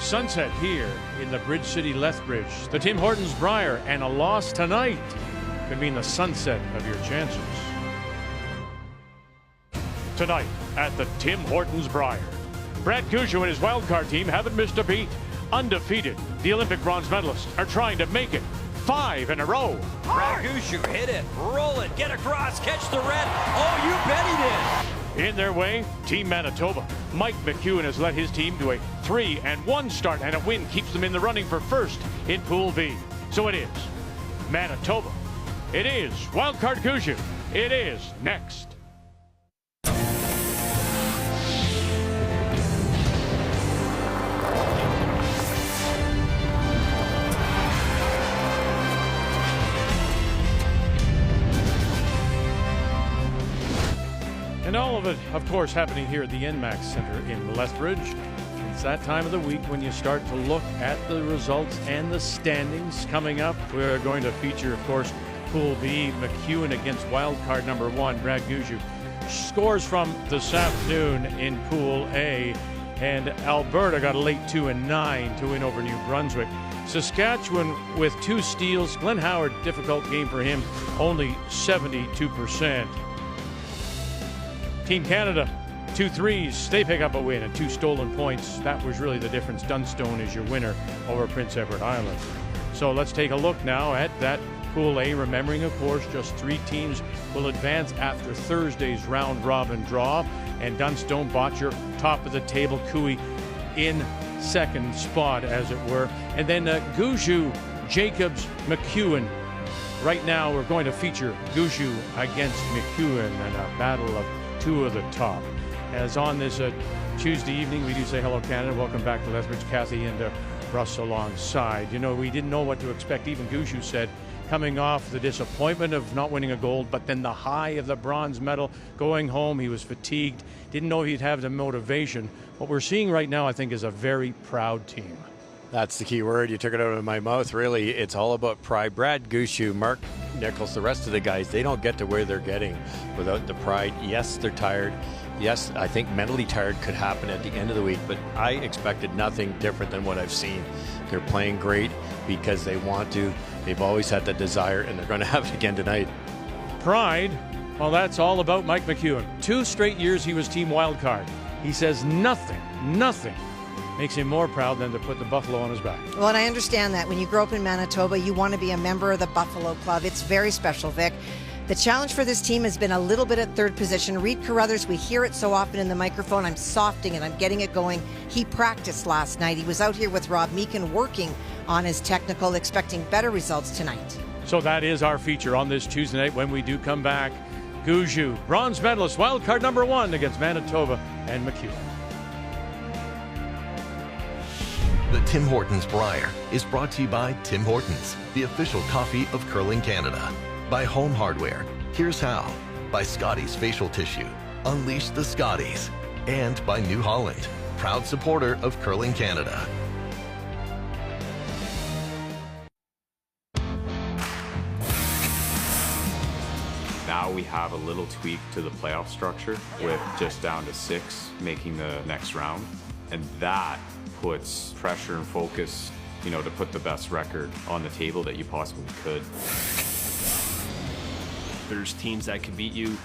Sunset here in the Bridge City Lethbridge. The Tim Hortons Brier, and a loss tonight could mean the sunset of your chances. Tonight at the Tim Hortons Brier, Brad Gushue and his wildcard team haven't missed a beat. Undefeated, the Olympic bronze medalists are trying to make it 5 in a row. Brad Gushue, hit it, roll it, get across, catch the red. Oh, you bet he did. In their way, Team Manitoba. Mike McEwen has led his team to a 3-1 start, and a win keeps them in the running for first in Pool B. So it is Manitoba. It is wildcard Gushue. It is next. And all of it, of course, happening here at the NMAX Center in Lethbridge. It's that time of the week when you start to look at the results and the standings coming up. We're going to feature, of course, Pool B, McEwen against wildcard number 1, Brad Gushue. Scores from this afternoon in Pool A, and Alberta got a late 2-9 to win over New Brunswick. Saskatchewan with 2 steals. Glenn Howard, difficult game for him, only 72%. Team Canada, 2 threes. They pick up a win and 2 stolen points. That was really the difference. Dunstone is your winner over Prince Edward Island. So let's take a look now at that Pool A, remembering, of course, just 3 teams will advance after Thursday's round-robin draw. And Dunstone, Botcher, top of the table. Cooey in second spot, as it were. And then Gushue, Jacobs, McEwen. Right now, we're going to feature Gushue against McEwen in a battle of 2 of the top. As on this Tuesday evening, we do say hello, Canada. Welcome back to Lethbridge. Kathy and Russ alongside. You know, we didn't know what to expect. Even Gushue said, coming off the disappointment of not winning a gold, but then the high of the bronze medal, going home, he was fatigued. Didn't know he'd have the motivation. What we're seeing right now, I think, is a very proud team. That's the key word. You took it out of my mouth. Really, it's all about pride. Brad Gushue, Mark Nichols, the rest of the guys, they don't get to where they're getting without the pride. Yes, they're tired. Yes, I think mentally tired could happen at the end of the week, but I expected nothing different than what I've seen. They're playing great because they want to. They've always had the desire, and they're going to have it again tonight. Pride? Well, that's all about Mike McEwen. 2 straight years he was team wildcard. He says nothing makes him more proud than to put the buffalo on his back. Well, and I understand that. When you grow up in Manitoba, you want to be a member of the Buffalo Club. It's very special, Vic. The challenge for this team has been a little bit at third position. Reed Carruthers, we hear it so often in the microphone. I'm softing it. I'm getting it going. He practiced last night. He was out here with Rob Meakin working on his technical, expecting better results tonight. So that is our feature on this Tuesday night when we do come back. Gushue, bronze medalist, wildcard number 1 against Manitoba and McEwen. The Tim Hortons Brier is brought to you by Tim Hortons, the official coffee of Curling Canada. By Home Hardware, Here's How. By Scotties Facial Tissue, Unleash the Scotties. And by New Holland, proud supporter of Curling Canada. Now we have a little tweak to the playoff structure with just down to 6 making the next round. And that puts pressure and focus, you know, to put the best record on the table that you possibly could. There's teams that can beat you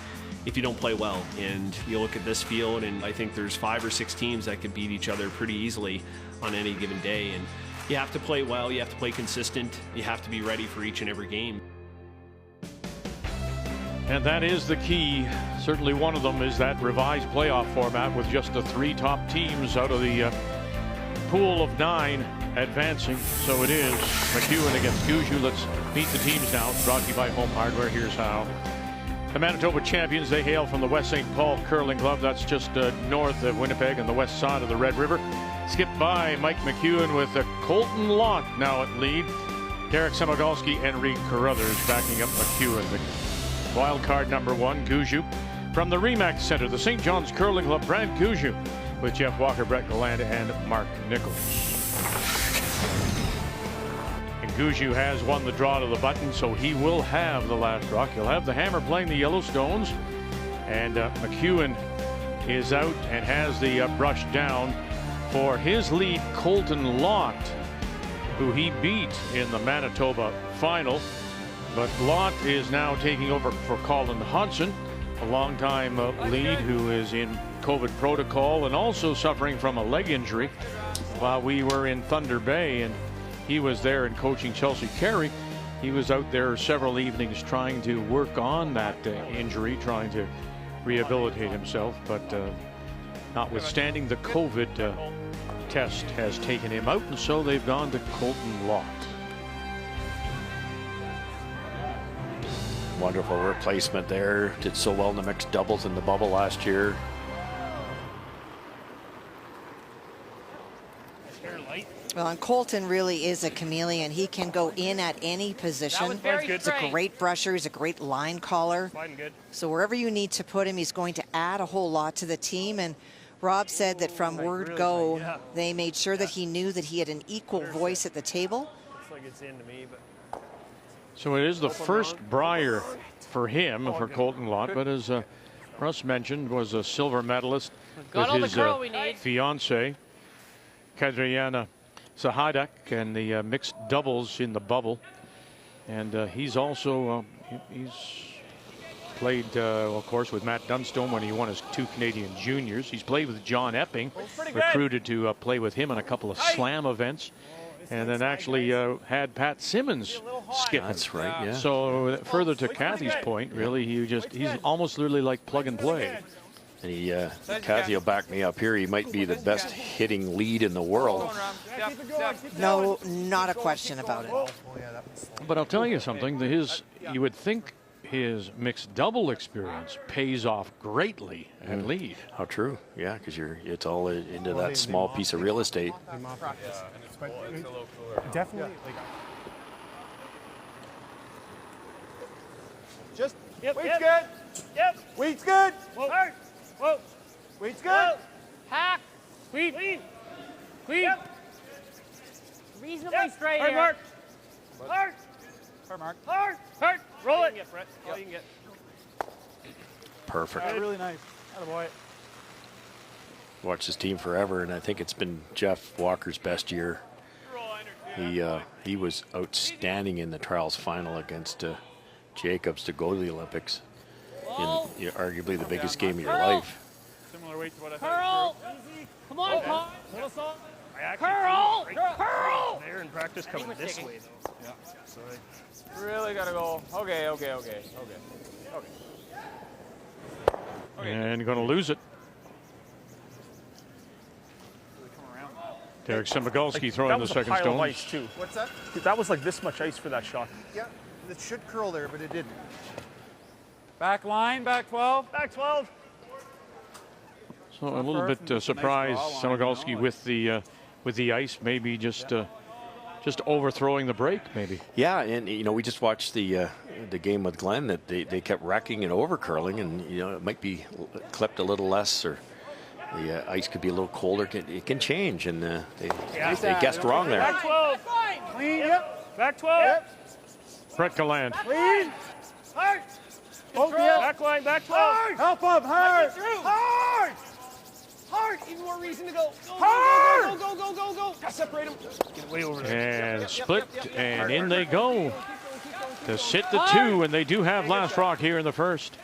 if you don't play well. And you look at this field, and I think there's 5 or 6 teams that could beat each other pretty easily on any given day. And you have to play well, you have to play consistent, you have to be ready for each and every game. And that is the key. Certainly one of them is that revised playoff format with just the 3 top teams out of the pool of 9 advancing. So it is McEwen against Gushue. Let's meet the teams now. It's brought to you by Home Hardware. Here's how. The Manitoba champions, they hail from the West St. Paul Curling Club. That's just north of Winnipeg on the west side of the Red River. Skipped by Mike McEwen with Colton Locke now at lead. Derek Semagalski and Reed Carruthers backing up McEwen. Wild card number 1, Gushue. From the RE/MAX Center, the St. John's Curling Club, Brad Gushue with Jeff Walker, Brett Galland, and Mark Nichols. And Gushue has won the draw to the button, so he will have the last rock. He'll have the hammer playing the Yellowstones. And McEwen is out and has the brush down. for his lead, Colton Lott, who he beat in the Manitoba final. But Lott is now taking over for Colin Hodgson, a longtime lead who is in COVID protocol and also suffering from a leg injury while we were in Thunder Bay, and he was there and coaching Chelsea Carey. He was out there several evenings trying to work on that injury, trying to rehabilitate himself, but notwithstanding the COVID test has taken him out, and so they've gone to Colton Lott. Wonderful replacement there. Did so well in the mixed doubles in the bubble last year. Well, and Colton really is a chameleon. He can go in at any position. He's a great brusher. He's a great line caller. So wherever you need to put him, he's going to add a whole lot to the team. And Rob said that from word go, they made sure that he knew that he had an equal voice at the table. So it is the first Brier for him, for Colton Lott, but as Russ mentioned, was a silver medalist with his fiancée, Kadriana Sahadak, and the mixed doubles in the bubble. And he's also he's played, of course, with Matt Dunstone when he won his 2 Canadian juniors. He's played with John Epping, recruited to play with him in a couple of slam events, and then actually had Pat Simmons skip. That's right, yeah. So further to Kathy's point, really, he's almost literally like plug and play. And Kathy will back me up here. He might be the best hitting lead in the world. No, not a question about it. But I'll tell you something. You would think his mixed double experience pays off greatly at lead. How true? Yeah, because it's all into that small piece of real estate. Definitely. Just weight's good. Yep. Weight's good. Whoa. Hard. Whoa. Weight's good. Hack. Clean. Clean. Yep. Reasonably straight Hard here. mark. Hard. Hard mark. Hard. Hard. Roll it. Brett. All you can get. Perfect. Really nice. Attaboy. Watched his team forever, and I think it's been Jeff Walker's best year. He was outstanding in the trials final against Jacobs to go to the Olympics in arguably the biggest game of your life. Similar weight to what I Curl. Come on, Paul. Little salt. Curl. Curl. There in practice coming this way though. Yeah. So I really gotta go. Okay. And going to lose it. Derek Sembagulski throwing the second stone. That was a pile of ice too. What's that? That was like this much ice for that shot. Yeah, it should curl there, but it didn't. Back line, back 12. Back 12. So a little bit surprised, Sembagulski with the ice, maybe just overthrowing the break, maybe. Yeah, and we just watched the game with Glenn that they kept wrecking and over curling, and it might be clipped a little less, or the ice could be a little colder. It can change, and they guessed wrong there. Back 12. Clean. Yep. Back 12. Yep. Brett Galland. Clean. Hard. Back line. Back 12. Help him, hard. Hard. Hard. Even more reason to go. Hard. Go. Gotta separate them. Get way over there. And split, and in they go to sit the 2, and they do have last rock here in the first.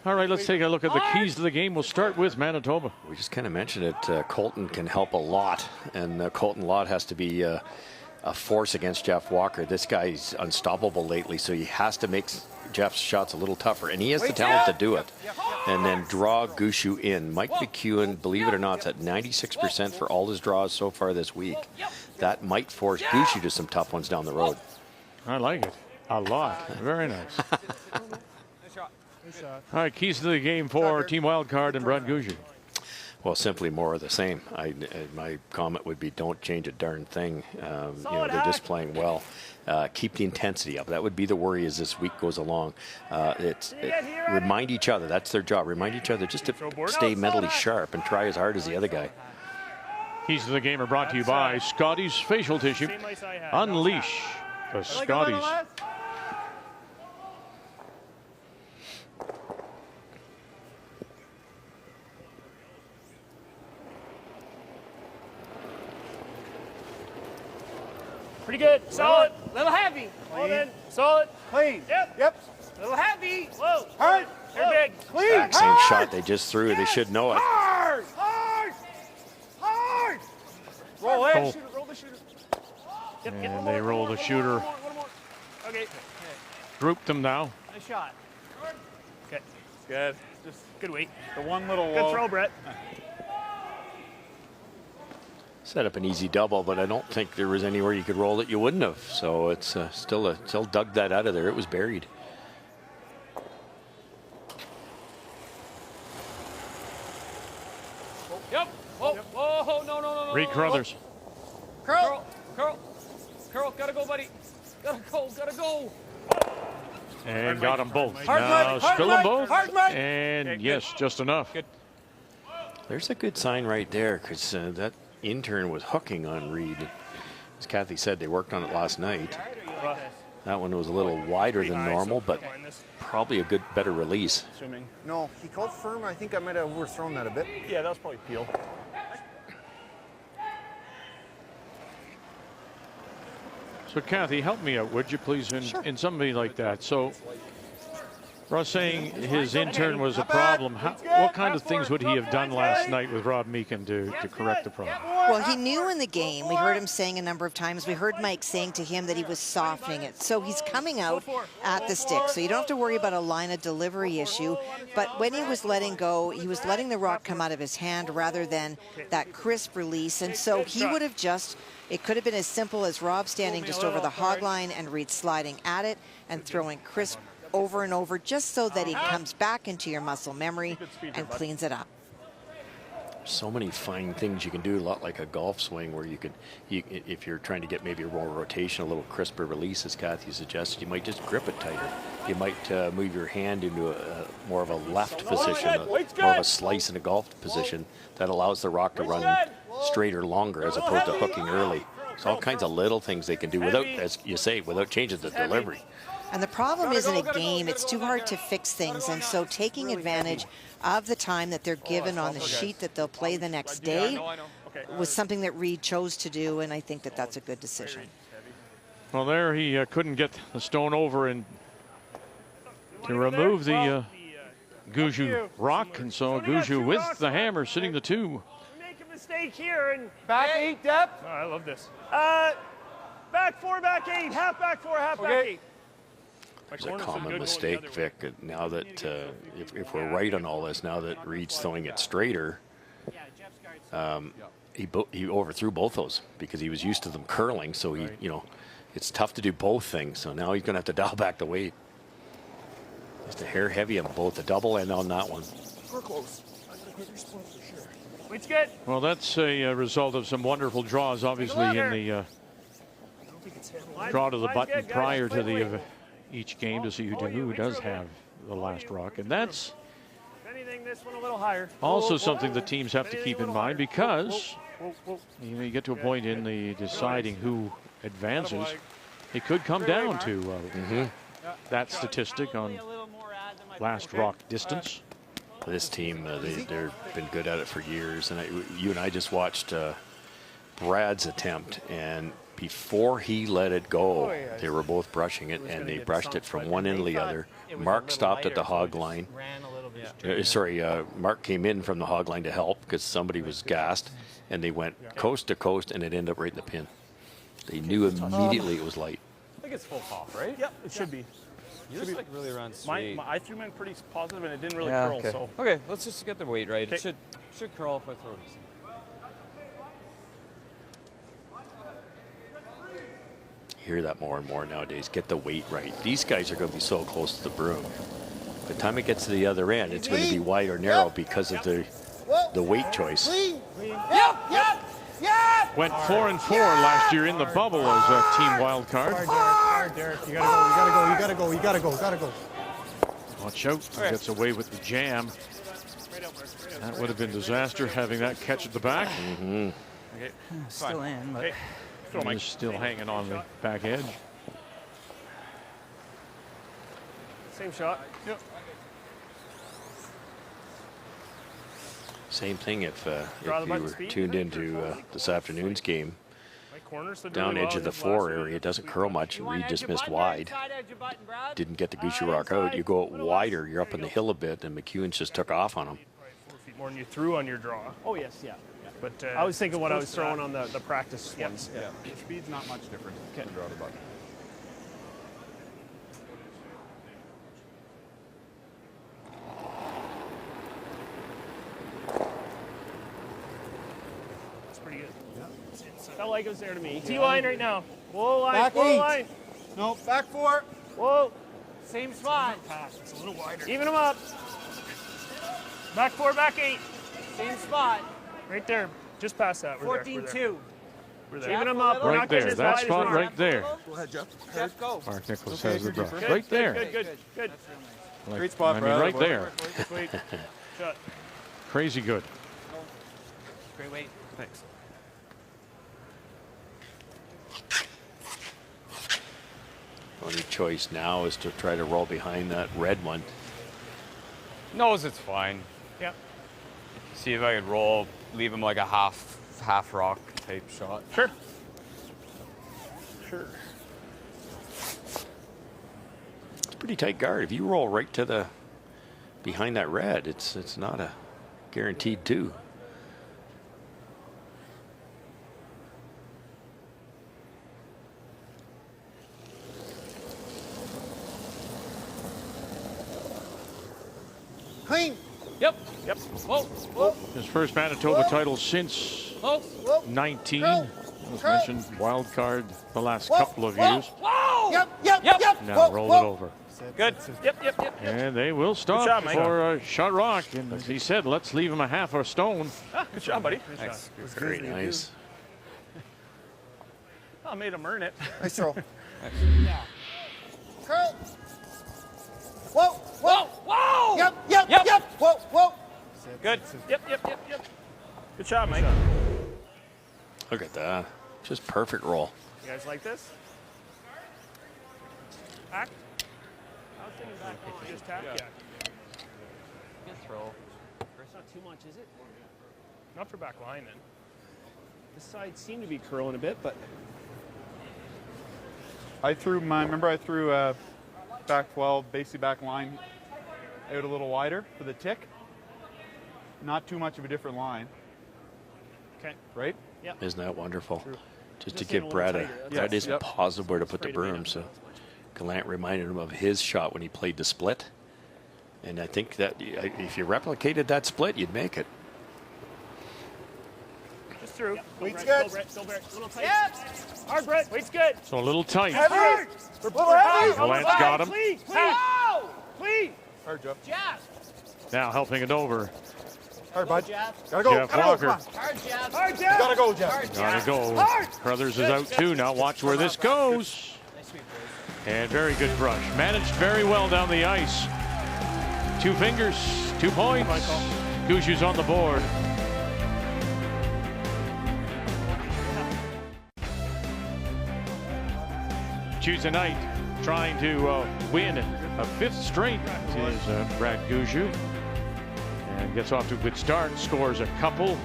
All right, let's take a look at the keys to the game. We'll start with Manitoba. We just kind of mentioned it. Colton can help a lot, and Colton Lott has to be a force against Jeff Walker. This guy's unstoppable lately, so he has to make Jeff's shots a little tougher, and he has the talent to do it. And then draw Gushue in. Mike McEwen, believe it or not, is at 96% for all his draws so far this week. That might force Gushue to some tough ones down the road. I like it a lot. Very nice. All right, keys to the game for Team Wildcard and Brad Gushue. Well, simply more of the same. My comment would be don't change a darn thing. They're just playing well. Keep the intensity up. That would be the worry as this week goes along. Remind each other. That's their job. Remind each other just to stay mentally sharp and try as hard as the other guy. Keys to the game are brought to you by Scotty's Facial Tissue. Unleash the Scotties. Pretty good. Solid. Little heavy. Hold in. Solid. Clean. Yep. Yep. Little heavy. Whoa. Hard. They're big. Clean. Exact same shot they just threw. They should know it. Hard. Hard. Hard. Roll it. Oh. Shooter, roll the shooter. Yep, And they roll the shooter. One more. Okay. Group them now. Nice shot. Okay. Good. Just good weight. The one little Good throw, Brett. Set up an easy double, but I don't think there was anywhere you could roll it you wouldn't have. So it's still dug that out of there. It was buried. Yep. Whoa, whoa, no. Reed Carruthers. Curl. Gotta go, buddy. Gotta go. And got them both. Hard Now right, hard spill them right, both. hard right. And yes, just enough. There's a good sign right there, because that intern was hooking on Reed. As Kathy said, they worked on it last night. That one was a little wider than normal, but probably a better release. Swimming. No, he called firm. I think I might have overthrown that a bit. Yeah, that was probably peel. So Kathy, help me out, would you please, in somebody like that. So Russ saying his intern was a problem. What kind of things would he have done last night with Rob Meakin to correct the problem? Well, he knew in the game. We heard him saying a number of times. We heard Mike saying to him that he was softening it. So he's coming out at the stick. So you don't have to worry about a line of delivery issue. But when he was letting go, he was letting the rock come out of his hand rather than that crisp release. And so he would have just, it could have been as simple as Rob standing just over the hog line and Reed sliding at it and throwing crisp over and over, just so that he comes back into your muscle memory and cleans it up. So many fine things you can do, a lot like a golf swing, where you could, if you're trying to get maybe a more rotation, a little crisper release, as Kathy suggested, you might just grip it tighter. You might move your hand into more of a left position, more of a slice in a golf position that allows the rock to run straighter longer as opposed to hooking early. There's all kinds of little things they can do without, as you say, without changing the delivery. And the problem is in a game, it's too hard to fix things. And so taking advantage of the time that they're given on the sheet that they'll play the next day was something that Reed chose to do. And I think that that's a good decision. Well, there he couldn't get the stone over and to remove the Gushue rock. And so Gushue with the hammer sitting the two. Make a mistake here and Back 8 depth. oh, I love this. Back 4, back 8, half back 4, half back 8. It's a common mistake, Vic. Now that if we're right on all this, now that Reed's throwing it straighter, he overthrew both those because he was used to them curling. So he, it's tough to do both things. So now he's going to have to dial back the weight. Just a hair heavy on both the double and on that one. We're close. I'm going to quit your split for sure. Weight's good. Well, that's a result of some wonderful draws, obviously, in the draw to the button prior to the each game to see who does have the last rock. And that's This one a little higher. also something the teams have to keep in mind, because you get to a point in the deciding who advances. It could come down to that statistic on last rock distance. This team, they've been good at it for years. And you and I just watched Brad's attempt, and before he let it go, they were both brushing it, and they brushed it from one end to the other. Mark stopped at the hog line. Mark came in from the hog line to help because somebody was gassed, and they went coast to coast, and it ended up right in the pin. They knew immediately it was light. I think it's full pop, right? Yep, it should be. You just like really run sweet. I threw mine pretty positive, and it didn't really curl. Okay. So Okay, let's just get the weight right. It should curl if I throw this. Hear that more and more nowadays. Get the weight right. These guys are going to be so close to the broom. By the time it gets to the other end, it's going to be wide or narrow because of the weight choice. Went 4-4 last year in the bubble as a team wild card. Hard, Derek. You gotta go. Watch out. He gets away with the jam. That would have been disaster having that catch at the back. okay, Still in, but He's still hanging on the back edge. same shot. Yep. Same thing if you were tuned into this afternoon's game. corner, so down edge of the 4 area. It doesn't curl much. Reed just missed wide. Didn't get the Gushue rock out. You go wider, you're up in the hill a bit, and McEwen just took off on him. 4 feet more than you threw on your draw. Oh, yes, yeah. But I was thinking what I was throwing on the practice ones. Yeah. The speed's not much different. Can't draw the button. It's pretty good. Felt like it was there to me. T-line right now. Whoa, line, Back whoa, 8. line. No, back 4. Whoa. Same spot. It's a little wider. Even them up. Back 4, back 8. Same spot. Right there. Just past that. We're 14-2. We're there. Even them up. Right there. That spot right there. Go ahead, Jeff. Jeff, go. Mark Nichols Okay, has the good, draw. good. Right there. Good. Like, Great spot, I mean, Brad. right there. Sweet. Shot. Crazy good. Great weight. Thanks. Only choice now is to try to roll behind that red one. Knows it's fine. Yep. See if I could roll, leave him like a half rock type shot. Sure. It's a pretty tight guard. If you roll right to the behind that red, it's not a guaranteed 2. Clean. Yep. Whoa. His first Manitoba title since 19. As mentioned, wild card the last couple of years. Whoa. Yep. Now roll it over. Good. Yep. And they will stop job, Mike. for a shot rock. And as he said, let's leave him a half a stone. Good job, buddy. Thanks. Very nice. I made him earn it. Nice throw. Curl. Whoa. Yep. Whoa. Good. Yep. Good job, Mike. Look at that. Just perfect roll. You guys like this? Hack? I was thinking back on. Just tap? Yeah. Good throw. It's not too much, is it? Not for back line, then. This side seemed to be curling a bit, but I threw back 12, basically back line out a little wider for the tick. Not too much of a different line. Okay. Right? Isn't that wonderful? Just to Just in a give little Brad tighter. that is Yep. positive where to put the Afraid to make broom. up So as much. Gallant reminded him of his shot when he played the split. And I think that if you replicated that split, you'd make it. Just through. Weight's Brett, good. Still Brett. A little tight. Hard, Brett. Weight's good. So a little tight. Heavy. Gallant got him. Clean. Whoa. Clean. Hard, Jeff. Jeff. Now helping it over. Hard, bud. Jeff. Gotta go. Jeff Gotta Walker. go. Come on. Hard, Jeff. Hard, Jeff. Gotta go, Jeff. Hard, Gotta Jeff. go. Crothers is out too. Now watch where this goes. Nice sweep, boys. And very good brush. Managed very well down the ice. 2 fingers, 2 points. Gushue's on the board. Tuesday night, trying to win a 5th straight is Brad Gushue. And gets off to a good start, scores a couple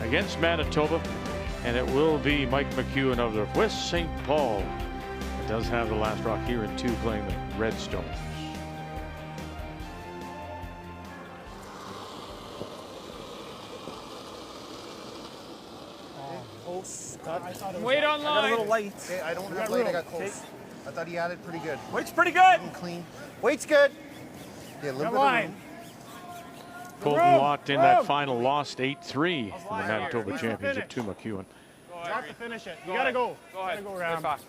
against Manitoba. And it will be Mike McEwen of the West St. Paul. It does have the last rock here in 2 playing the Redstones. Wait on line. A little light. Okay, I don't have light. I got close. I thought he had it pretty good. Weight's pretty good. Clean. Weight's good. Yeah, a little bit of line. room. Colton locked in that final, lost 8-3 in the Manitoba Championship to McEwen. You have to finish it. You gotta go. Go ahead. Gotta go Right around. back.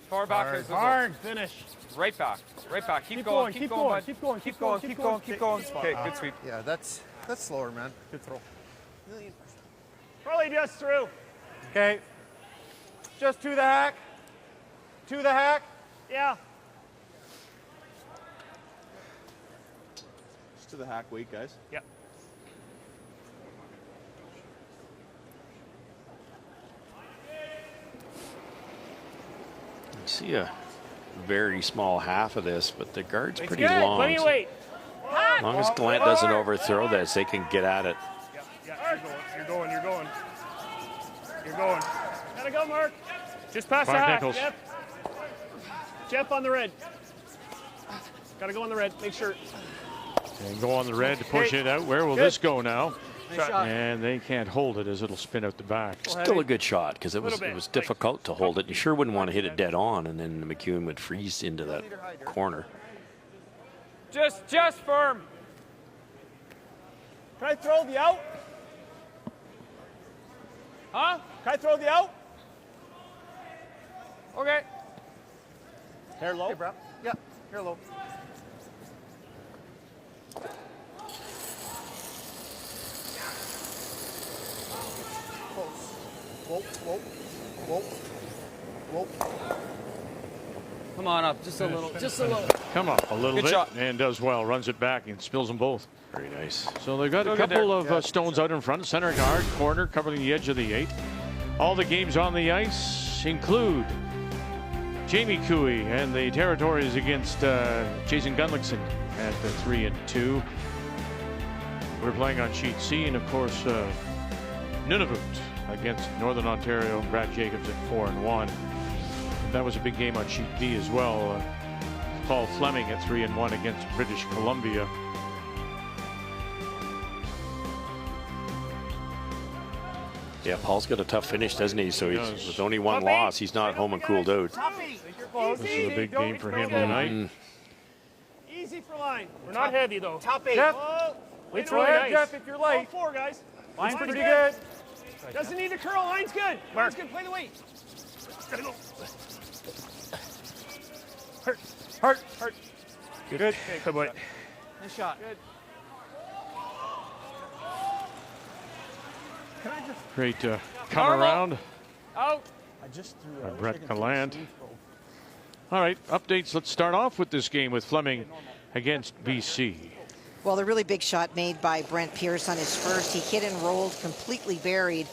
Far back. Hard, as well. hard. Finish. Right back. going, Keep going. keep Bud. going, keep going, Keep keep going. going, Keep keep going. going. Keep going. Good spot. Okay, good sweep. Yeah, that's slower, man. Good throw. Probably just through. Okay. Just to the hack. To the hack. Yeah. Just to the hack weight, guys. Yep. You see a very small half of this, but the guard's Weight's pretty good. long. Plenty of weight. As long as Gallant doesn't overthrow this, they can get at it. Yeah, you're going. Gotta go, Mark. Just pass the Mark half. Nichols. Jeff on the red. Got to go on the red. Make sure. And go on the red to push it out. Where will this go now? Nice shot. And they can't hold it as it'll spin out the back. Still a good shot because it was difficult to hold it. You sure wouldn't want to hit it dead on, and then McEwen would freeze into that corner. Just firm. Can I throw the out? Huh? Can I throw the out? Okay. Hair low. Hey, bro. Yeah, hair low. Whoa, whoa, whoa, whoa. Come on up, just a little, just a little. Come up a little Good bit shot. and does well. Runs it back and spills them both. Very nice. So they've got a couple of stones out in front. Center guard, corner, covering the edge of the 8. All the games on the ice include Jamie Cooey and the Territories against Jason Gunlickson at 3-2. We're playing on sheet C, and of course Nunavut against Northern Ontario. Brad Jacobs at 4-1. That was a big game on sheet D as well. Paul Fleming at 3-1 against British Columbia. Yeah, Paul's got a tough finish, doesn't he? So he's with only one loss, he's not home and cooled out. This is a big game for him tonight. Easy for line. We're not heavy, though. Top 8. Jeff, Wait go ahead, Jeff, if you're light. 4, guys. Line's pretty good. Doesn't need to curl. Line's good. Line's good. Play the weight. Gotta go. Hurt. Good. Good boy. Nice shot. Good. Great come around Out. I just threw by Brett Gallant. All right, updates. Let's start off with this game with Fleming against BC. Well, the really big shot made by Brent Pierce on his first. He hit and rolled, completely buried.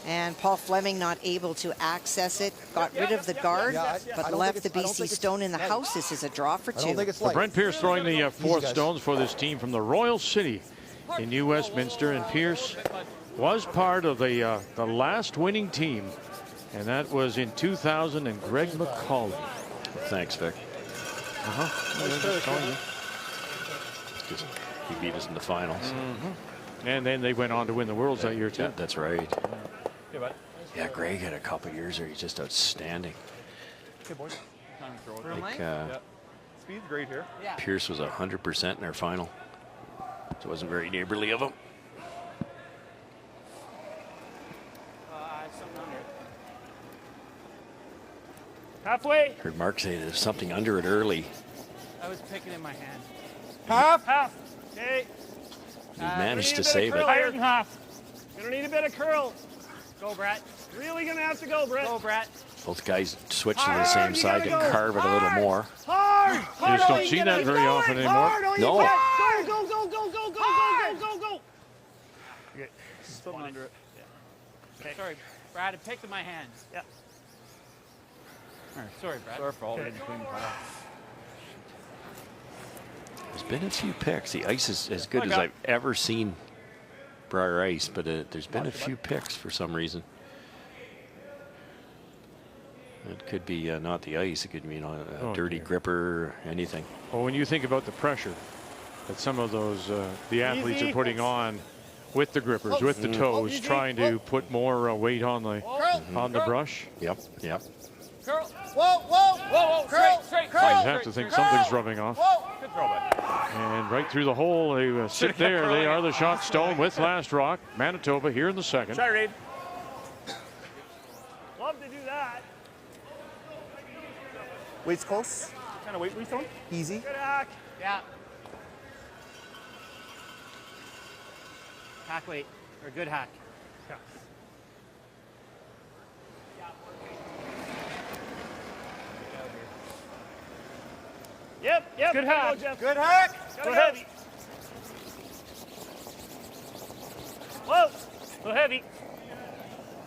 And Paul Fleming not able to access it. Got rid of the guard, but left the BC stone in the house. This is a draw for 2. So Brent Pierce throwing the 4th stones for this team from the Royal City in New Westminster. And Pierce was part of the last winning team, and that was in 2000, and Greg McCauley. Thanks, Vic. He beat us in the finals. And then they went on to win the Worlds that year, too. Yeah, that's right. Yeah, Greg had a couple years where he's just outstanding. Okay, boys. Time to throw it. Like, Speed's great here. Pierce was 100% in their final. So it wasn't very neighborly of him. Halfway. Heard Mark say there's something under it early. I was picking in my hand. Half. Okay. He managed to save it. Higher than half. Gonna need a bit of curl. Go, Brett. Really gonna have to go, Brett. Go, Brett. Both guys switching to the same side to carve it a little more. Hard. You just don't see that very often anymore. No. Go. Okay. Something under it. Okay. Sorry, Brad. I picked in my hand. Yeah. All right. Sorry, Brad. Sorry for all in between. There's been a few picks. The ice is as good as I've ever seen Brier ice, but there's been a few picks for some reason. It could be not the ice. It could be a dirty gripper, anything. Well, when you think about the pressure that some of those the athletes are putting on with the grippers, with the toes, trying to put more weight on the brush. Yep. Curl. Whoa. Straight. You have to think something's rubbing off. Good throw, bud. And right through the hole, they sit there. They are the shot stone with Last Rock. Manitoba here in the second. Try, Reed. Love to do that. Weight's close. Kind of weight we throwing? Easy. Good hack. Yeah. Hack weight. Or good hack. Yep. Good hack. Go, Jeff. Good hack. Go heavy. Whoa. Go heavy.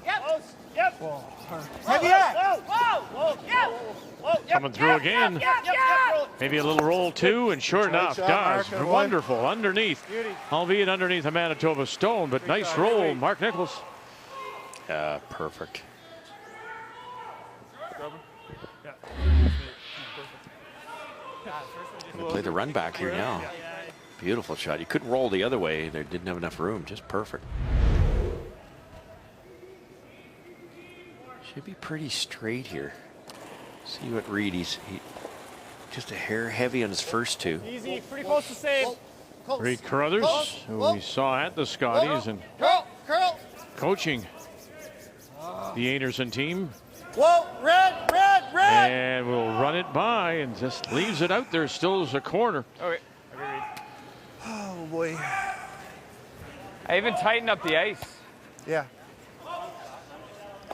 Yep. Close. Yep. Heavy hack. Whoa. Yep. Coming through again. Yep. Maybe a little roll too, and sure enough, shot, guys, Mark, wonderful underneath. Albeit underneath a Manitoba stone, but nice roll, Mark Nichols. Perfect. Scrubbing. Yeah. Gonna play the run back here now. Beautiful shot. You couldn't roll the other way. They didn't have enough room. Just perfect. Should be pretty straight here. See what Reed, he's just a hair heavy on his first two. Easy, pretty close to save. Reed Carruthers, who we saw at the Scotties and coaching the Anderson team. Whoa, red. And will run it by and just leaves it out there still as a corner. Okay. Oh boy. I even tightened up the ice. Yeah.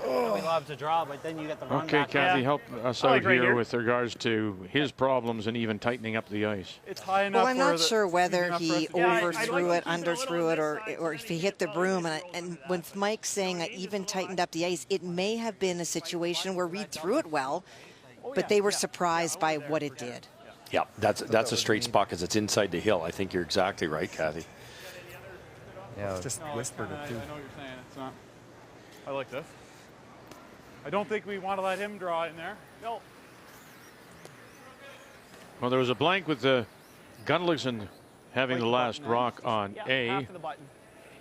We love to draw, but then you get the run Okay, back. Kathy, help us out right here here. with regards to his problems and even tightening up the ice. It's high enough. Well, I'm not sure whether he Yeah, overthrew I'd it, like to keep it a underthrew it, little on or if he hit the broom. And when Mike's saying I even tightened up the ice, it may have been a situation where Reed threw it well, but they were surprised by what it did. Yeah, that's a straight spot because it's inside the hill. I think you're exactly right, Kathy. Yeah. Just whispered it too. I know what you're saying. It's not. I like this. I don't think we want to let him draw in there. No. Well, there was a blank with the Gunlickson having the last rock on A. Half of the button.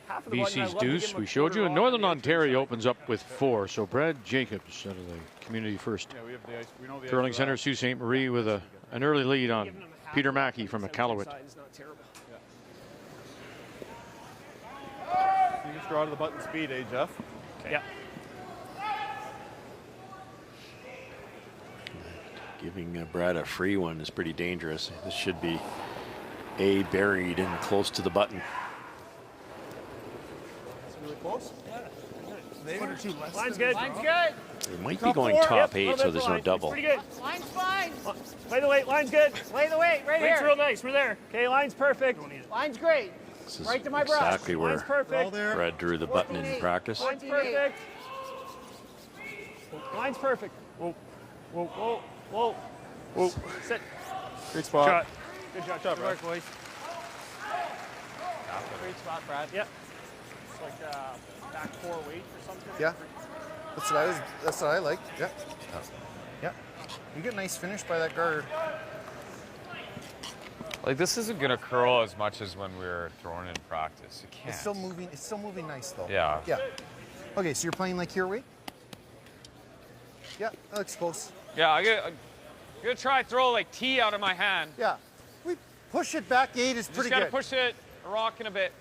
Half of the button. I'd BC's love to give deuce him a we showed you, quarter and off Northern the Ontario opens up with 4. So Brad Jacobs out of the Community First Yeah, we have the ice. We know the Curling ice Center, Sault Ste. Marie with an early lead on Giving him half Peter of Mackey the from center Iqaluit. side is not terrible. You just draw to the button speed, eh, Jeff? Yeah. Giving Brad a free one is pretty dangerous. This should be A buried and close to the button. It's really close. Line's good. Line's good. They might be going top 8, so there's no double. Pretty good. Line's fine. Play the weight. Line's good. Lay the weight right Weight's here. real nice. We're there. Okay, line's perfect. Line's great. This is Right to my brush. exactly Line's where perfect. Brad drew the button in practice. Line's perfect. Line's perfect. Whoa. Whoa. Whoa. Whoa. Whoa. Sit. Great spot. Shot. Good shot. Good Good work, boys. Great spot, Brad. Yep. It's like back 4 weight or something. Yeah. That's what I like. Yeah. Yeah. You get a nice finish by that guard. Like, this isn't going to curl as much as when we were throwing in practice. It can't. It's still moving nice though. Yeah. Yeah. Okay, so you're playing like your weight? Yeah, that looks close. Yeah, I'm gonna try to throw like T out of my hand. Yeah. We push it back 8 is pretty Just gotta good. push it, a rock in a bit.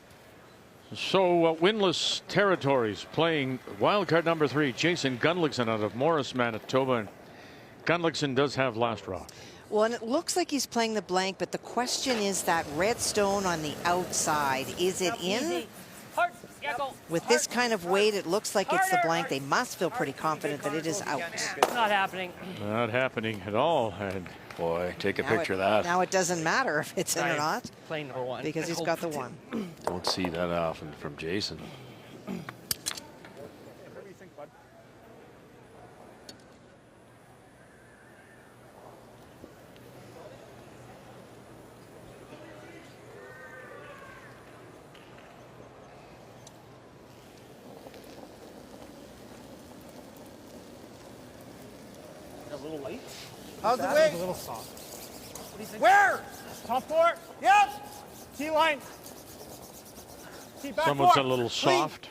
So winless territories playing wildcard number 3, Jason Gunlickson out of Morris, Manitoba. And Gunlickson does have last rock. Well, and it looks like he's playing the blank, but the question is that red stone on the outside, is it in? With this kind of weight, it looks like it's the blank. They must feel pretty confident that it is out. It's not happening. Not happening at all. And boy, take a Now picture of that. Now it doesn't matter if it's in or not, Plane number 1. because he's got the 1. Don't see that often from Jason. Whatever you think, bud. A little late. How's the weight? A little soft. Where? Top 4. Yep. T line. T back someone's 4. a little soft.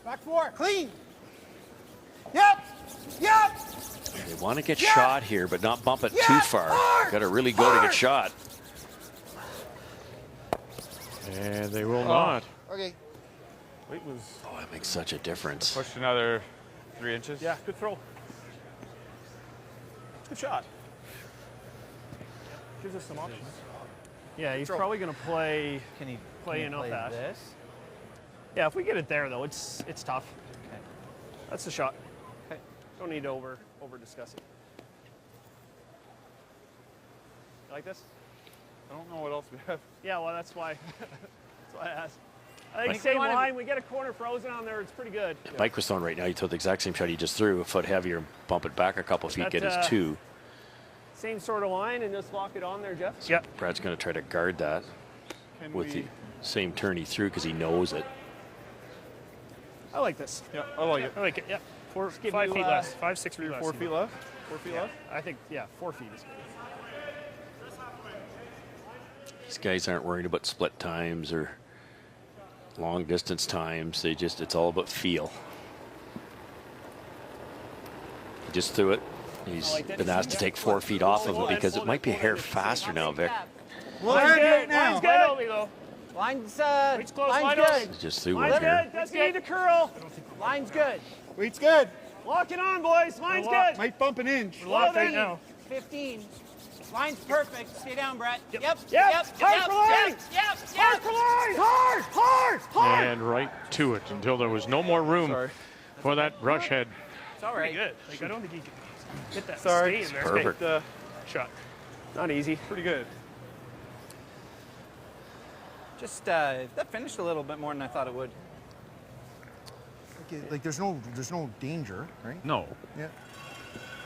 Back 4. Clean. Yep. Yep. They want to get Yeah. shot here, but not bump it too Yes, far. hard, Got to really go to hard. get shot. And they will not. Okay. Weight was. Oh, that makes such a difference. Push another 3 inches. Yeah, good throw. Good shot. Gives us some options. Yeah, he's probably going to play. Can he Play enough that. this? Yeah, if we get it there though, it's tough. Okay. That's the shot. Okay. Don't need to over discuss it. You like this? I don't know what else we have. Yeah, well that's why. That's why I asked. I think Mike, same you wanna- line. We get a corner frozen on there. It's pretty good. Mike was throwing right now. He threw the exact same shot he just threw, a foot heavier, and bump it back a couple feet, That, get his 2. Same sort of line and just lock it on there, Jeff. Yep. Brad's going to try to guard that Can with we? the same turn he threw because he knows it. I like this. Yeah, I like it. I like it. Yeah. 5 feet less. 5, 6 feet less. 4 feet left? 4 feet left? I think, 4 feet is good. These guys aren't worried about split times or long distance times. It's all about feel. He just threw it. He's been asked to take 4 feet off of him because it might be a hair faster now, Vic. Line's good. Line's good. Line only, though. Line's close. line's Line good. He just threw Line's one here. good. That's good. The curl. Line's good. Weight's good. Lock it on, boys. Line's good. Might bump an inch. We're locked right now. 15. Line's perfect. Stay down, Brett. Yep. Hard for line. Hard for line. Hard. And right to it until there was no more room for that rush head. It's all right. Good. Like, I don't think he can get that Sorry. stay in there. Perfect. Shot. Not easy. Pretty good. Just that finished a little bit more than I thought it would. Like there's no danger, right? No. Yeah.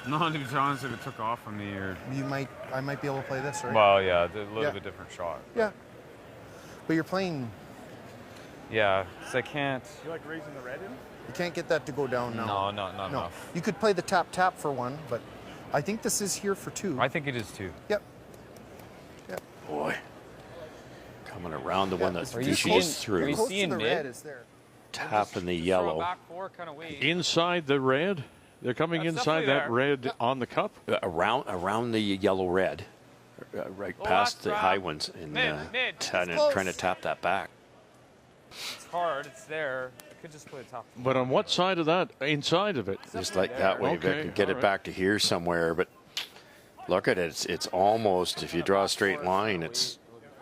No, to be honest, if it took off on me or... I might be able to play this, right? Well, yeah, a little bit different shot. Yeah. But you're playing... Yeah, because I can't... You like raising the red in? You can't get that to go down now. No, not enough. You could play the tap for one, but I think this is here for 2. I think it is 2. Yep. Yep. Boy. Coming around the one that Are you she seeing- just threw. are you Close seeing to the mid? red is there. Tapping the Throw yellow. back 4 kind of way. Inside the red. They're coming That's inside that definitely red on the cup. Around the yellow red. Right past the high ones. And Mid. trying to tap that back. It's hard. It's there. I could just play the top. But on what side of that? Inside of it. Just like that way, Okay, Vic, and get all it right. back to here somewhere. But look at it. It's almost, if you draw a straight line,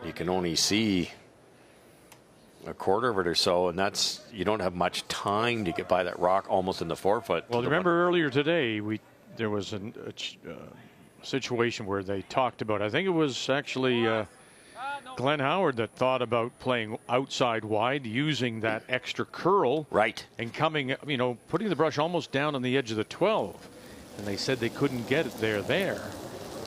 you can only see a quarter of it or so, and you don't have much time to get by that rock almost in the 4 foot. Well, remember earlier today, there was a situation where they talked about, I think it was actually Glenn Howard that thought about playing outside wide, using that extra curl. Right. And coming, putting the brush almost down on the edge of the 12. And they said they couldn't get it there.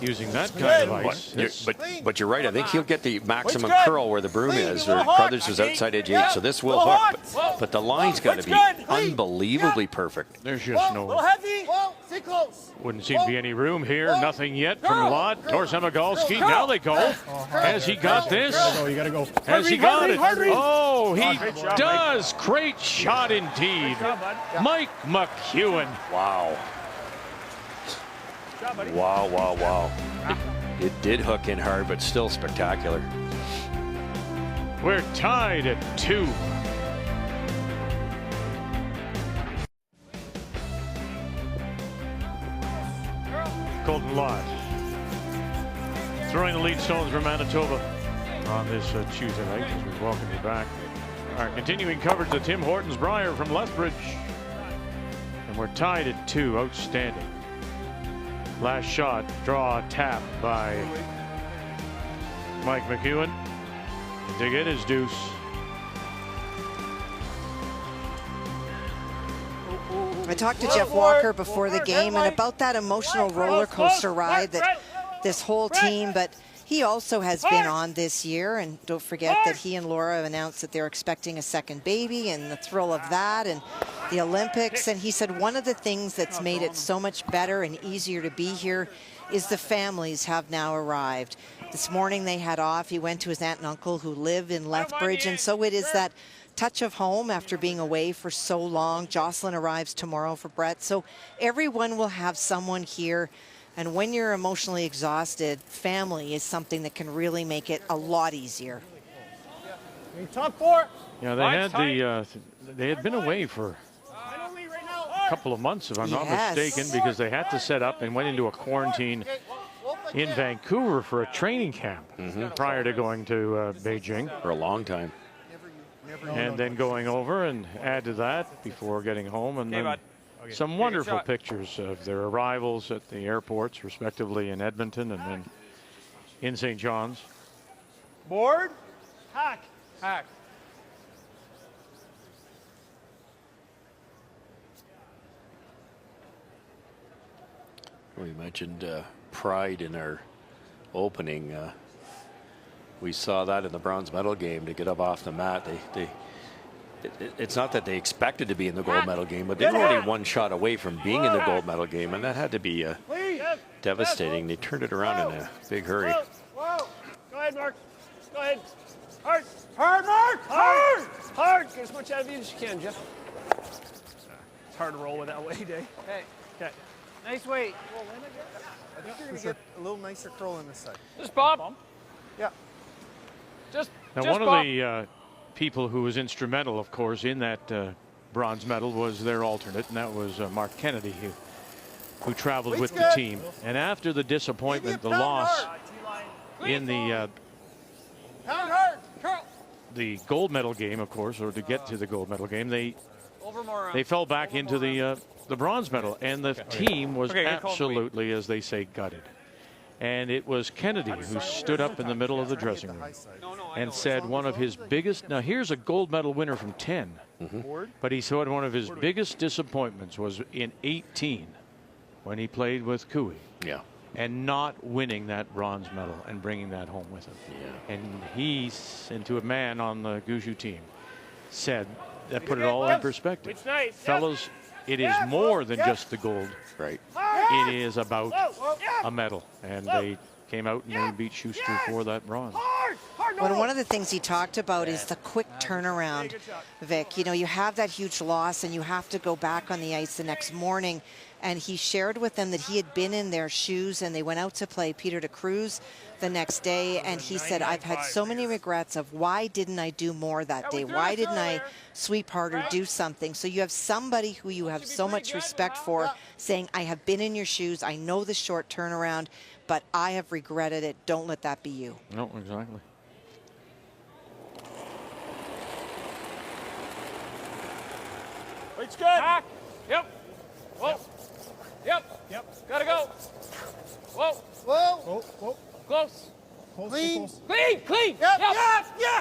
Using that kind of ice. But you're right. I think he'll get the maximum curl where the broom is. Where Crothers was outside edge 8, so this will hook. But the line's got to be unbelievably perfect. There's just Stay close. Wouldn't seem to be any room here. Nothing yet from Lott. Torzemagalski. Now they go. Has he got this? You gotta go. Has he got it? Oh, he does. Great shot indeed. Mike McEwen. Wow. Wow. It did hook in hard, but still spectacular. We're tied at 2. Colton Lott throwing the lead stones for Manitoba on this Tuesday night as we welcome you back. Our continuing coverage of Tim Hortons Brier from Lethbridge. And we're tied at 2. Outstanding. Last shot, draw, tap by Mike McEwen to get his deuce. I talked to Jeff Walker before the game and about that emotional roller coaster ride that this whole team, but he also has been on this year. And don't forget that he and Laura have announced that they're expecting a second baby, and the thrill of that and the Olympics. And he said one of the things that's made it so much better and easier to be here is the families have now arrived. This morning they had off. He went to his aunt and uncle who live in Lethbridge, and so it is that touch of home after being away for so long. Jocelyn arrives tomorrow for Brett, so everyone will have someone here. And when you're emotionally exhausted, family is something that can really make it a lot easier. Top 4. Yeah, they had been away for a couple of months, if I'm not mistaken, because they had to set up and went into a quarantine in Vancouver for a training camp prior to going to Beijing. For a long time. And then going over and add to that before getting home. And then some wonderful pictures of their arrivals at the airports, respectively in Edmonton and then in St. John's. Board. Hack. We mentioned pride in our opening. We saw that in the bronze medal game. To get up off the mat, they it's not that they expected to be in the gold medal game, but they were only one shot away from being in the gold medal game, and that had to be devastating. They turned it around in a big hurry. Whoa. Go ahead, Mark. Go ahead. Hard, Mark. Hard. Get as much out of you as you can, Jeff. It's hard to roll with that weight, eh? Okay. Nice weight. I think you're going to get a little nicer curl on this side. Just bump. Yeah. Now, one of the people who was instrumental, of course, in that bronze medal was their alternate, and that was Mark Kennedy, who traveled with the team. And after the disappointment, the loss in the gold medal game, of course, or to get to the gold medal game, they fell back into the bronze medal, and the team was absolutely, as they say, gutted. And it was Kennedy who stood up in the middle of the dressing room and said one of his biggest, now here's a gold medal winner from 10, but he said one of his biggest disappointments was in 18 when he played with Cooey. Yeah. And not winning that bronze medal and bringing that home with him. Yeah. And he's, into a man on the Gushue team, said that put it all in perspective. It's nice. Fellas, it is more than just the gold. Right. It is about a medal. And they came out and they beat Schuster for that bronze. Well, one of the things he talked about is the quick turnaround, Vic. You know, you have that huge loss and you have to go back on the ice the next morning. And he shared with them that he had been in their shoes and they went out to play Peter de Cruz the next day. And he said, I've had so many regrets of why didn't I do more that day? Why didn't I sweep harder, do something? So you have somebody who you have so much respect for saying, I have been in your shoes. I know the short turnaround, but I have regretted it. Don't let that be you. No, exactly. It's good. Back. Yep. Whoa. Yep. Gotta go. Whoa. Close. Clean. Yep.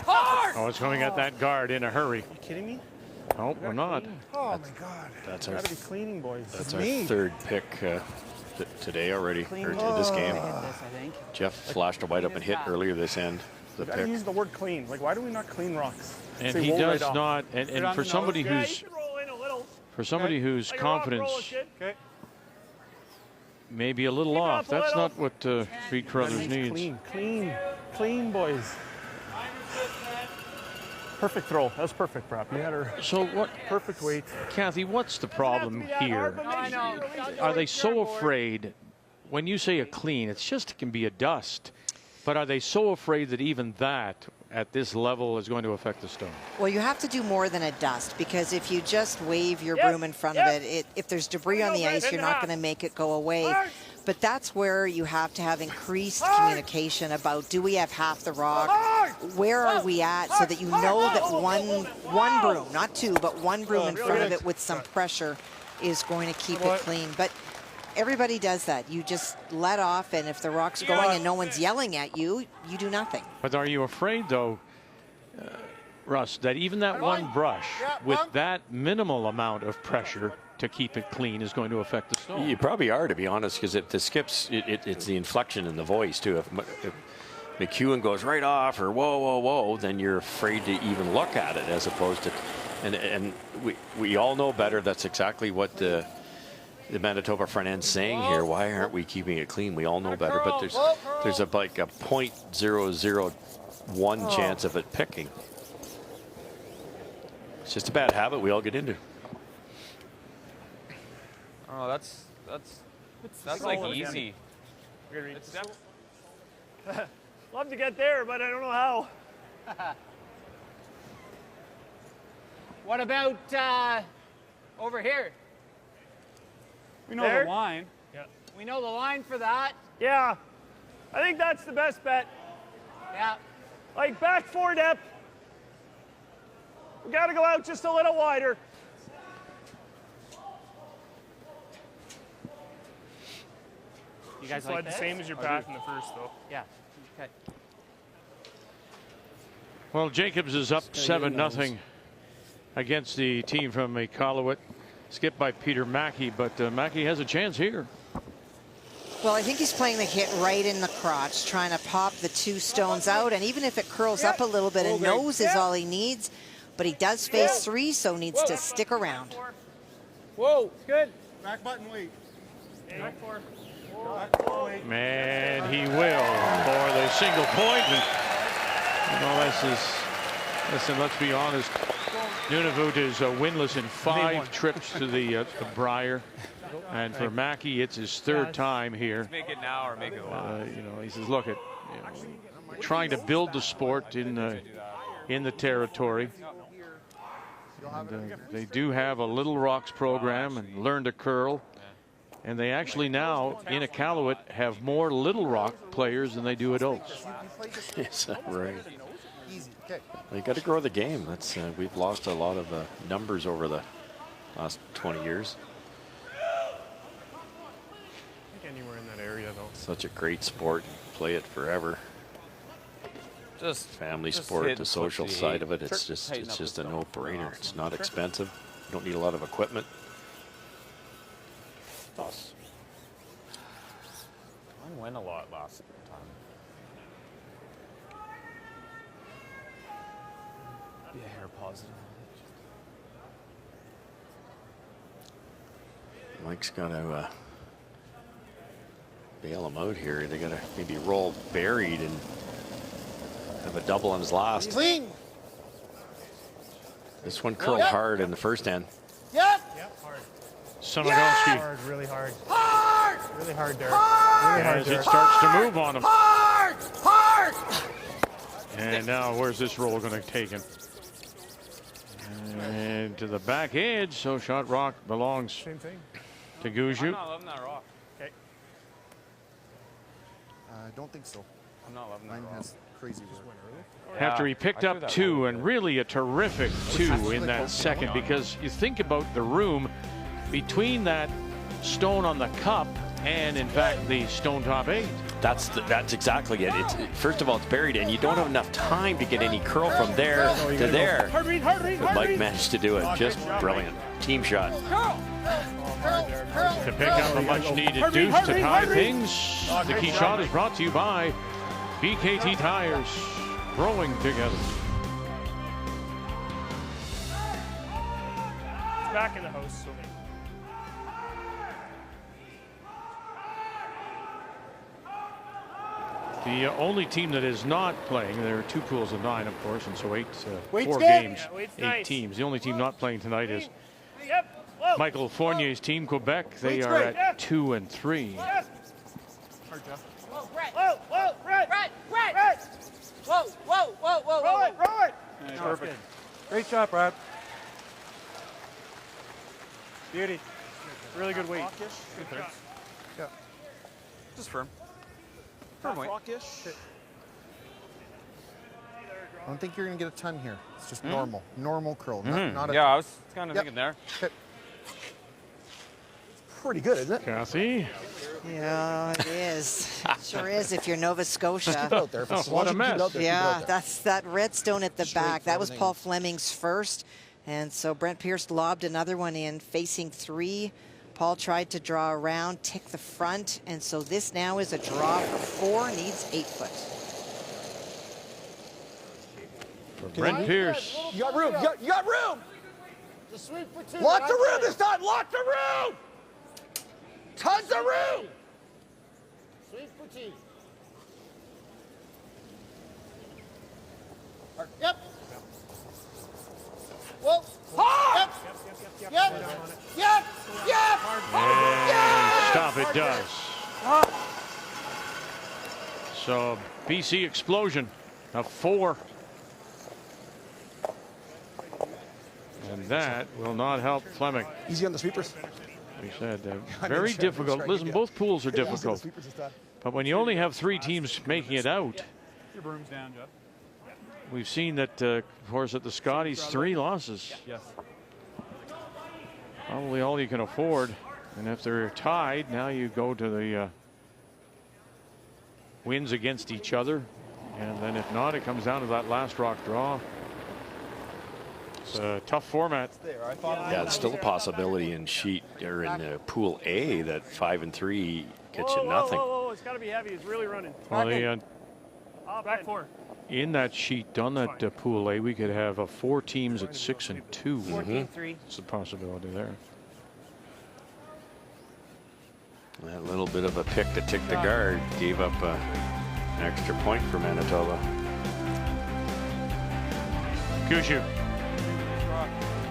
Hard. Oh, it's coming at that guard in a hurry. Are you kidding me? No, we're not. Oh, my God. That's Gotta be cleaning, boys. That's our third pick today already, or this game. Jeff flashed a white up and hit earlier this end. You gotta use the word clean. Like, why do we not clean rocks? And Say he roll does right off. not. And for somebody who's confidence may be a little off, that's not what Reed Carruthers needs. Clean, boys. Perfect throw. That was perfect, Prop. You had her. So what? Perfect weight. Kathy, what's the problem here? Are they so afraid? When you say a clean, it's just it can be a dust. But are they so afraid that even that at this level is going to affect the stone? Well, you have to do more than a dust, because if you just wave your broom in front of it, if there's debris on the ice, you're not going to make it go away. But that's where you have to have increased communication about, do we have half the rock? Where are we at, so that you know that one broom, not two, but one broom in front of it with some pressure is going to keep it clean. But everybody does that. You just let off, and if the rock's going and no one's yelling at you, you do nothing. But are you afraid, though, Russ, that even that one brush with that minimal amount of pressure to keep it clean is going to affect the stone? You probably are, to be honest, because if the skips, it's the inflection in the voice, too. If McEwen goes right off or whoa, then you're afraid to even look at it, as opposed to, and we all know better. That's exactly what the Manitoba front end's saying here. Why aren't we keeping it clean? We all know better, but there's like a 0.001 chance of it picking. It's just a bad habit we all get into. Oh, that's like easy. Love to get there, but I don't know how. What about over here? We know the line. Yeah. We know the line for that. Yeah. I think that's the best bet. Yeah. Like back four depth. We got to go out just a little wider. You guys slide like the this? same as your path in the first, though. Yeah. Okay. Well, Jacobs is up 7-0 against the team from Iqaluit, skipped by Peter Mackey, but Mackey has a chance here. Well, I think he's playing the hit right in the crotch, trying to pop the two stones out, and even if it curls up a little bit, a nose is all he needs. but he does face 3, so needs to stick around. Whoa, good. Back button, wait. Back 4. Back 4, wait. And he will for the single point. And, you know, listen, let's be honest. Nunavut is winless in 5 trips to the Brier. And for Mackey, it's his 3rd time here. Make it now or make it last. You know, he says, look, trying to build the sport in the territory. And, they do have a Little Rocks program and Learn to Curl. And they actually now, in Iqaluit, have more Little Rock players than they do adults. Yes, right. Well, you got to grow the game. That's we've lost a lot of numbers over the last 20 years. Anywhere in that area, though. Such a great sport. Play it forever. Just family sport, the social side of it. It's just a no-brainer. It's not expensive. You don't need a lot of equipment. Us. I won a lot last time. Be a hair positive. Mike's got to bail him out here. They got to maybe roll buried and have a double on his last. Clean. This one curled hard in the first end. Yep. Yep, hard. Sonogowski. Hard, really hard. Hard. Really hard, Derek. Hard. Really hard, As Derek. it starts to move on him. Hard. Hard. And now where's this roll going to take him? And to the back edge. So shot rock belongs Same thing. to Gushue. I'm not loving that rock. Okay. I don't think so. I'm not loving that Mine rock. has crazy work. After he picked I threw up that 2, roll and good. really a terrific 2 in that second, because you think about the room between that stone on the cup and in fact the stone top 8. That's exactly it. First of all, it's buried, and you don't have enough time to get any curl from there to there. Hard read, hard read, But hard Mike read. managed to do it. Just brilliant. Team shot. To pick up a much needed Hard read, deuce hard to read, tie hard read. things. The key shot is brought to you by BKT Tires. Growing together. It's back in the house, so. The only team that is not playing, there are 2 pools of 9, of course, and so 4 good. games, Yeah, Wade's 8 nice. teams. The only team not playing tonight is Yep. Whoa. Michael Fournier's team, Quebec. They Wade's are great. at 2 and 3. Hard, Jeff. Whoa, whoa, Brett. Brett. Whoa. Roll it. Perfect. Great shot, Brad. Beauty. Really good weight. Good shot. Yeah. Just firm. Firm weight. I don't think you're going to get a ton here. It's just normal curl. Not a Yeah, I was kind of Yep. thinking there. Okay. Pretty good, isn't it? Kathy. Yeah, it is. It sure is if you're Nova Scotia. Out there. If it's Oh, what a mess. Yeah, that's that redstone at the Straight back. That was from Paul Fleming's first. And so Brent Pierce lobbed another one in, facing 3. Paul tried to draw around, tick the front. And so this now is a draw for 4, needs 8 foot. For Brent Pierce. You got room. You got room. The sweep for 2. Lots of room this time. Lots of room. Tons of room. Sweep for 2. Yep. Whoa. Hard. Yep. And stop it does. So BC explosion of 4. And that will not help Fleming. Easy on the sweepers. We said very difficult. Listen, both pools are difficult. But when you only have 3 teams making it out, Your broom's down, Jeff. we've seen that, of course, at the Scotties, 3 losses. Yes. Probably all you can afford. And if they're tied, now you go to the wins against each other. And then if not, it comes down to that last rock draw. It's a tough format. Yeah, it's still a possibility in sheet or in pool A that 5 and 3 gets you nothing. Whoa. It's got to be heavy. It's really running. Well, the Back 4. in that sheet done that Pool A, we could have 4 teams at 6 and 2. 14-3. It's a possibility there. That little bit of a pick to tick the guard gave up an extra point for Manitoba. Gushue.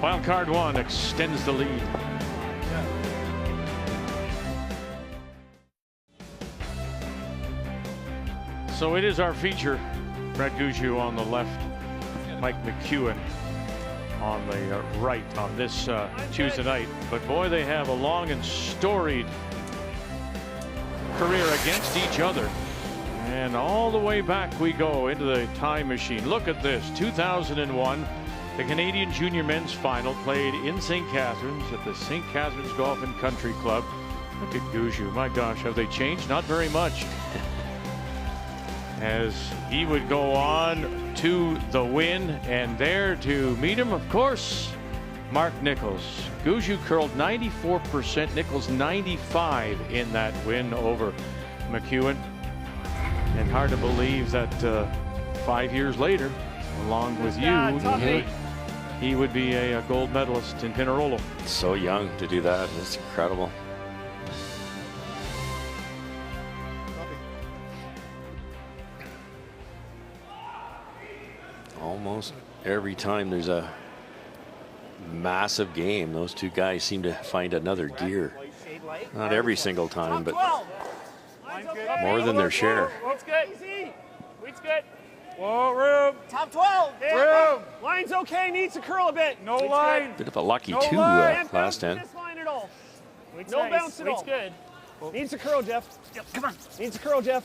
Wild card 1 extends the lead. So it is our feature. Brad Gushue on the left, Mike McEwen on the right on this Tuesday night. But boy, they have a long and storied career against each other. And all the way back we go into the time machine. Look at this, 2001, the Canadian Junior Men's Final played in St. Catharines at the St. Catharines Golf and Country Club. Look at Gushue, my gosh, have they changed? Not very much. As he would go on to the win, and there to meet him, of course, Mark Nichols. Gushue curled 94%, Nichols 95 in that win over McEwen. And hard to believe that 5 years later, along with you, he would be a gold medalist in Pinerolo. So young to do that. It's incredible. Almost every time there's a massive game, those two guys seem to find another gear. Not every single time, but more than their share. Wheat's good. Wheat's good. Whoa, room. Top 12. Room. Line's okay. Needs to curl a bit. No line. Bit of a lucky two last end. Line at all. No bounce at all. Good. Needs to curl, Jeff. Yep, come on. Needs to curl, Jeff.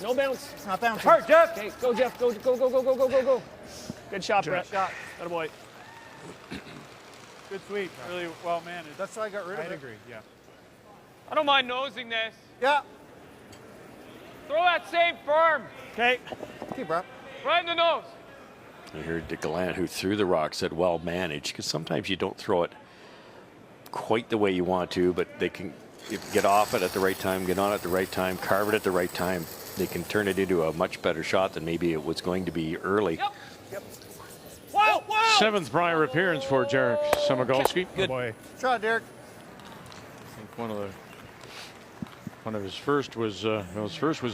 No bounce. It's not bouncing. Hard, Jeff. Okay, go, Jeff. Go, go, go, go, go, go, go, go. Good shot, Brett. Shot. Atta boy. Good sweep. Really well managed. That's why I got rid of it. I agree, yeah. I don't mind nosing this. Yeah. Throw that same firm. Okay. Okay, bro. Right in the nose. I heard DeGallant, who threw the rock, said well managed, because sometimes you don't throw it quite the way you want to, but they can get off it at the right time, get on it at the right time, carve it at the right time. They can turn it into a much better shot than maybe it was going to be early. Yep. Yep. Wow, wow. 7th Brier appearance for Jarek Samogolski. Good boy. Shot, Derek. I think one of his first was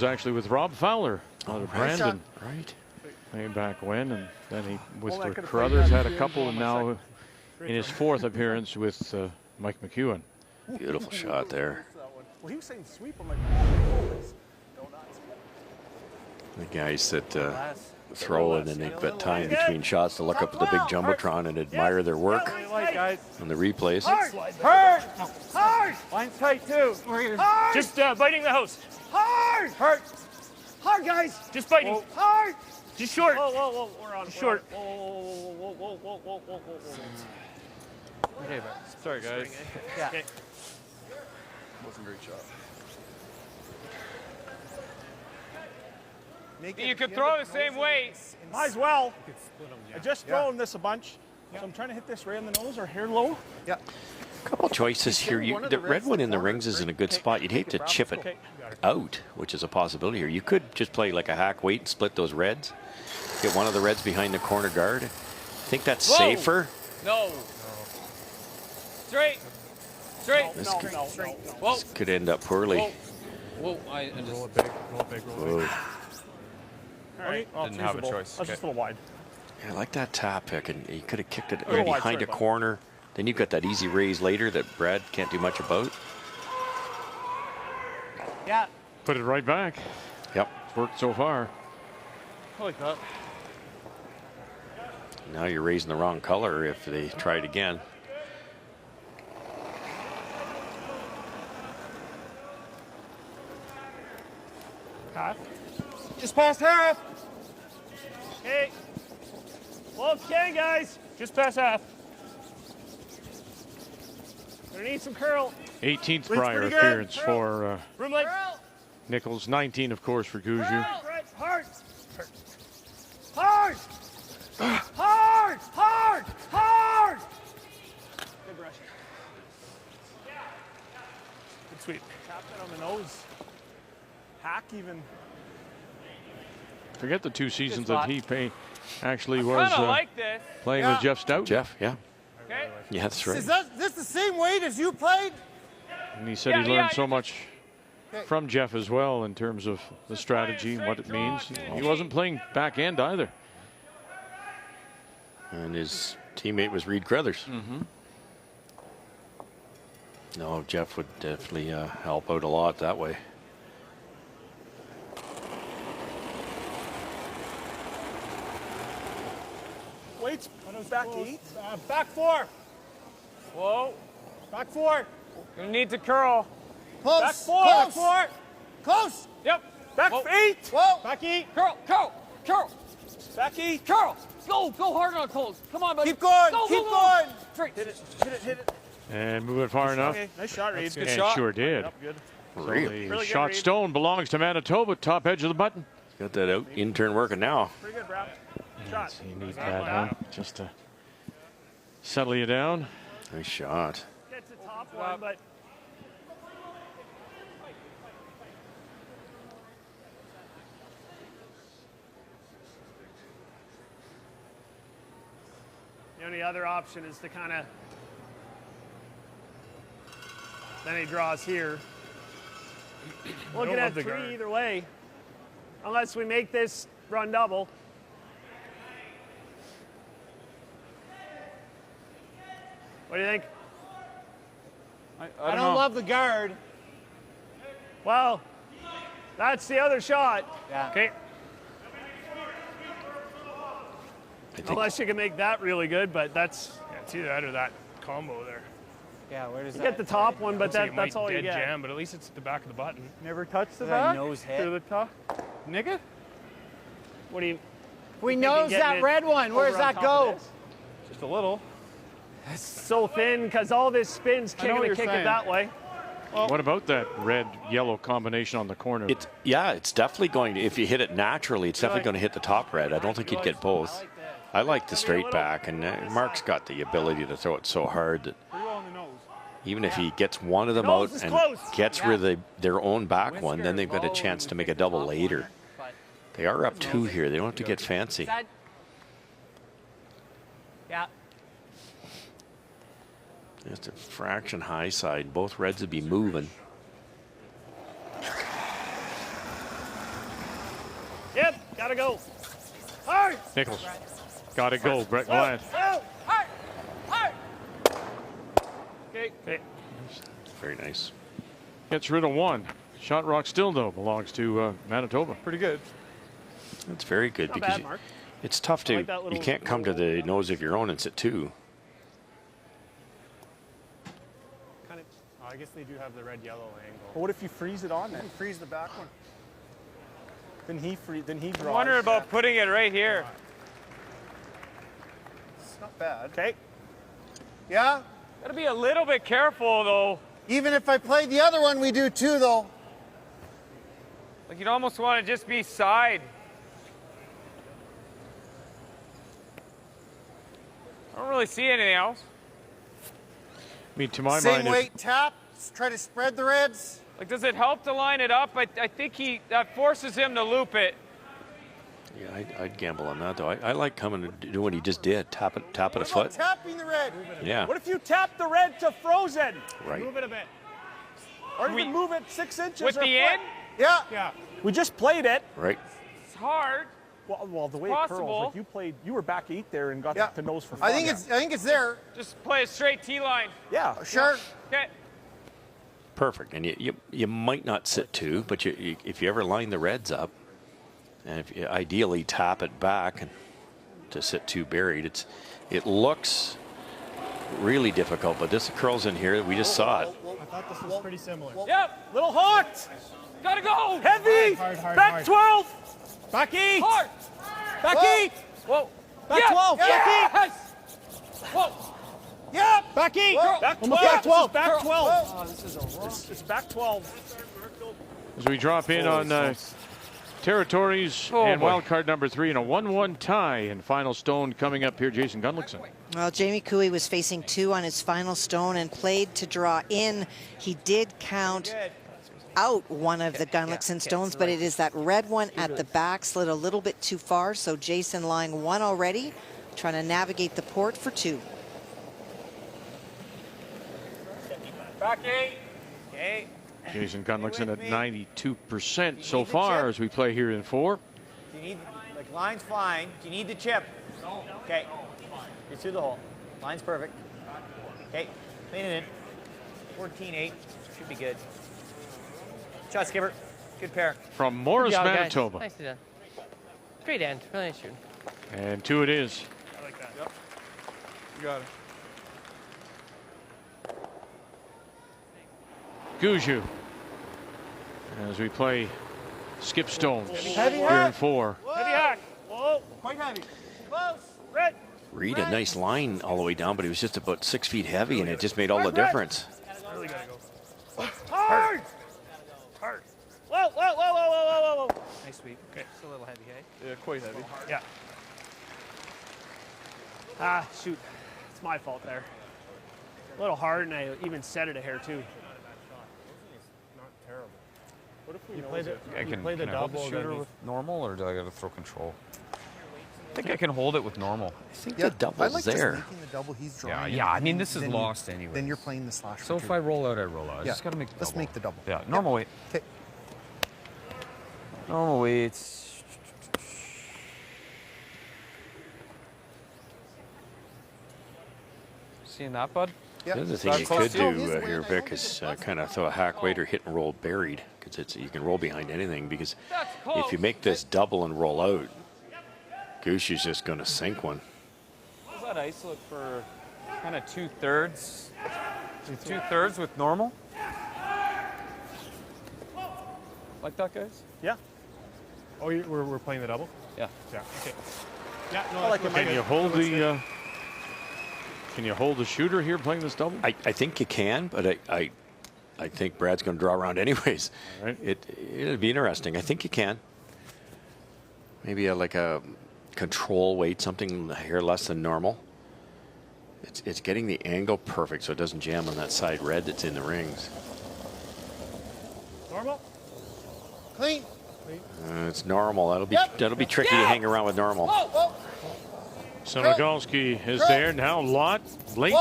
actually with Rob Fowler out of Brandon. Right. Way back when, and then he with the Carruthers had a couple, and now in his 4th appearance with Mike McEwen. Beautiful shot there. Well, he was saying sweep. I'm like, The guys that throw and then they've got time between shots to look up at the big jumbotron and admire their work on the replays. Hard! Hard! Line's tight, too. Hard! Just biting the host. Hard! Hard! Hard, guys! Just biting. Whoa. Hard! Just short. Whoa, whoa, whoa. We're on. Just short. Whoa, whoa, whoa, whoa, whoa, whoa, whoa. Okay, sorry, guys. Yeah. Okay. wasn't a great shot. You could throw the same way. Might as well. I just thrown this a bunch. So I'm trying to hit this right on the nose or hair low. Yeah. Couple choices here. The red one in the rings is in a good spot. You'd hate to chip it out, which is a possibility here. You could just play like a hack weight and split those reds. Get one of the reds behind the corner guard. I think that's safer. No. Straight. Straight. This could end up poorly. Whoa. I just Roll it big. Roll it big. Roll it big. All right. didn't have a choice. That's just a little wide. Yeah, I like that top pick, and you could have kicked it right behind a corner. Then you've got that easy raise later that Brad can't do much about. Yeah. Put it right back. Yep. It's worked so far. I like that. Now you're raising the wrong color if they try it again. Half. Just past half. Okay. Okay, guys. Just past half. Gonna need some curl. 18th Brier appearance for Room leg. Nichols. 19, of course, for Gushue. Hard. Hard. Hard. Hard. Hard. Good brush. Good sweep. Tap it on the nose. Hack even. Forget the 2 seasons that he actually was like this. playing with Jeff Stout. Jeff, yeah. Okay. Yeah, that's right. Is this the same weight as you played? And he said he learned so much from Jeff as well in terms of the strategy and what it means. He wasn't playing back end either. And his teammate was Reed Crothers. No, Jeff would definitely help out a lot that way. Weights. Back 8. Back 4. Whoa. Back 4. You need to curl. Close. Back 4. Close. Back 4. Close. Yep. Back Whoa. 8. Whoa. Back 8. Curl. Curl. Curl. Back 8. Curl. Go. Go hard on close. Come on, buddy. Keep going. Go, Keep go, going. Straight. Hit it. And move it far enough. Okay. Nice shot, Reed. And sure did. Yep, good. So Really? the good, shot Reed. stone belongs to Manitoba. Top edge of the button. Got that out intern working now. Pretty good, Brad. Shot. You need that, huh? Just to settle you down. Nice shot. Gets the top one, but the only other option is to kind of, then he draws here. Looking at 3 either way, unless we make this run double. What do you think? I don't love the guard. Well, that's the other shot. Yeah. Okay. Unless you can make that really good, but that's It's either that or that combo there. Yeah, where does you get the top one, but Looks like it that's might all you dead get. jam, but at least it's at the back of the button. Never touch the that back? nose hit? To the top? Nigga? What do you? We think nose you're getting that it red one. Where does over on that top of go? this? Just a little. It's so thin because all this spin's I know kicking what to you're kick it saying. that way. What about that red-yellow combination on the corner? It's definitely going to, if you hit it naturally, it's definitely going to hit the top red. I don't think you'd get both. I like the straight back, and Mark's got the ability to throw it so hard that even if he gets one of them out and gets rid of their own back one, then they've got a chance to make a double later. They are up 2 here. They don't have to get fancy. Yeah. Just a fraction high side. Both reds would be moving. Yep, gotta go. Hard. Nichols. Got to go, Brett Glad. Hard. Hard. Okay. Very nice. Gets rid of one. Shot rock still, though, belongs to Manitoba. Pretty good. That's very good Not because bad, Mark. it's tough to, like that little- you can't come to the nose of your own and sit 2. Kind of. Oh, I guess they do have the red-yellow angle. Well, what if you freeze it on then? Freeze the back one. Then he draws. I'm wondering about putting it right here. It's not bad. Okay. Yeah? Gotta be a little bit careful though. Even if I play the other one, we do too, though. Like you'd almost want to just be side. I don't really see anything else. I mean, to my Same mind, weight tap. Try to spread the reds. Like, does it help to line it up? I think that forces him to loop it. Yeah, I'd gamble on that, though. I like coming to do what he just did. Tap it a foot. Tapping the red. Yeah. What if you tap the red to frozen? Right. Move it a bit. Or even move it 6 inches. With or the foot. in? Yeah. Yeah. We just played it. Right. It's hard. Well, the way Possible. it curls, like you were back 8 there and got Yeah. to nose for fun. I think it's there. Just play a straight T line. Yeah. Sure. Okay. Perfect. And you might not sit 2, but if you ever line the reds up, and if you ideally tap it back and to sit 2 buried, it looks really difficult. But this curls in here. We just saw it. I thought this was pretty similar. Yep. Little hot. Gotta go. Heavy. Hard, Back 12. Back 8. Hard. Back Whoa. 8. Whoa. Back Yes. 12. Back 8. Yes. Whoa. Yeah. Back 8. Whoa. Back Almost 12. back 12. Back 12. Whoa. Oh, this is a rock. It's back 12. as we drop in on territories and wild card number 3 in a 1-1 tie, and final stone coming up here, Jason Gunlickson. Well, Jamie Cooey was facing 2 on his final stone and played to draw in. He did count out one of the Gunlickson stones, but it is that red one at the back, slid a little bit too far. So Jason lying 1 already, trying to navigate the port for 2. Back 8. Okay. Jason Gunlickson at 92% so far as we play here in 4. Do you need, like, line's flying. Do you need the chip? No. Okay. You're through the hole. Line's perfect. Okay. Clean it in. 14-8. Should be good. Shot, Skipper. Good pair. From Morris, Manitoba. Nicely done. Great end. Really nice shooting. And 2 it is. I like that. Yep. You got it. Gushue as we play skip stones Heavy here hack. in 4. Heavy hack. Whoa. Quite heavy. Close. Red. Reed, a nice line all the way down, but he was just about 6 feet heavy, and it just made all the difference. Really gotta go. Hard. Hard. Whoa, whoa, whoa, whoa, whoa, whoa, whoa. Nice sweep. Okay. It's a little heavy, hey? Yeah, quite heavy. Yeah. Ah, shoot. It's my fault there. A little hard, and I even set it a hair too. Not terrible. What if we I can I hold the shooter with normal, or do I got to throw control? I think I can hold it with normal. I think the double's like there. Just making the double he's drawing. Yeah. I mean, this is Then lost anyway. Then you're playing the slash. So if I roll out, I roll out. I just got to make the Let's double. make the double. Yeah, normal weight. Okay. Normal weights. Seeing that, bud? The other thing you could do here, Vic, is kind of throw a hack weight or hit and roll buried, because you can roll behind anything. Because if you make this double and roll out, Gushue's just going to sink one. How's that ice look for kind of 2/3? 2/3 with normal? Like that, guys? Yeah. Oh, we're playing the double? Yeah. Yeah. Okay. Yeah. No, I like can you hold the? Can you hold the shooter here playing this double? I think you can, but I think Brad's going to draw around anyways. All right. It'll be interesting. I think you can. Maybe like a control weight, something here less than normal. It's getting the angle perfect so it doesn't jam on that side red that's in the rings. Normal. Clean. It's normal. That'll be tricky to hang around with normal. Senegalski is there now. Lot late.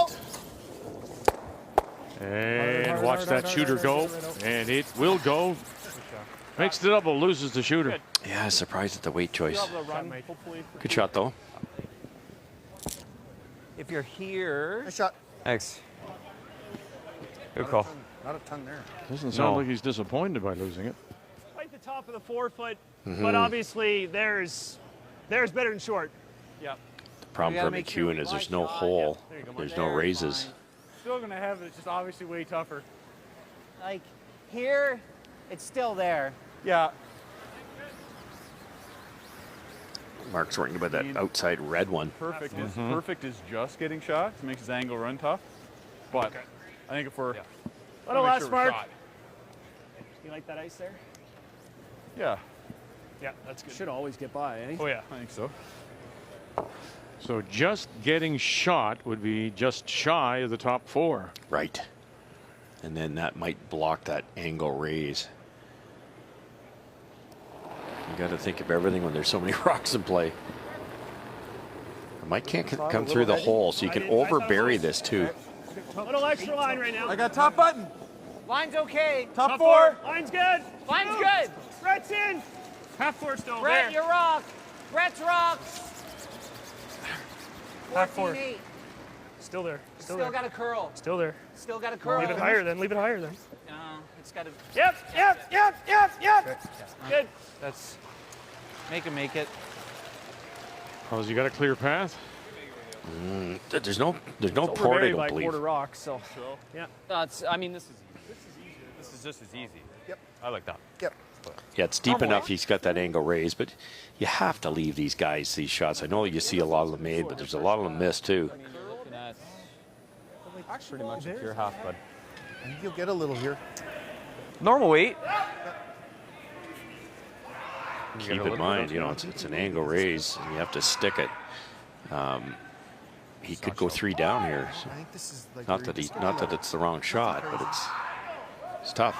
And watch that shooter go. And it will go. Makes the double, loses the shooter. Yeah, I was surprised at the weight choice. Good shot, though. If you're here. Nice shot. Thanks. Good call. Not a ton there. Doesn't sound like he's disappointed by losing it. Right the top of the 4-foot, Mm-hmm. but obviously there's better than short. Yep. The problem for McEwen is there's no hole. There's no raises. Still going to have it. It's just obviously way tougher. Like, here, it's still there. Yeah. Mark's worrying about that outside red one. Perfect is just getting shots. Makes his angle run tough. But I think if we're Little make less, sure we're Mark. shot. You like that ice there? Yeah. Yeah, that's good. Should always get by, eh? Oh yeah, I think so. So just getting shot would be just shy of the top 4. Right. And then that might block that angle raise. You got to think of everything when there's so many rocks in play. Mike can't come through the hole, so you can overbury this too. Little extra line right now. I got top button. Line's okay. Top 4. Line's good. Line's good. Brett's in. Half 4 still. Brett, there. you're rock. Brett's rock. Half 4. 14-8. Still there. Still there. got a curl. Still there. Still got a curl. Leave it higher then. Leave it higher then. No, it's got to. Yep. Good. That's. Make him make it. Because you got a clear path. There's no port, I Overburied don't by believe. quarter rocks, so yeah. I mean, this is easy. This is just as easy. Yep. I like that. Yep. Yeah, it's deep enough. He's got that angle raised, but you have to leave these guys these shots. I know you see a lot of them made, but there's a lot of them missed too. Pretty much a pure half, bud. I think you'll get a little here. Normal weight. Keep in mind, it's an angle raise, and you have to stick it. He could go 3 down here. So I think this is like not that it's the wrong shot, but it's tough.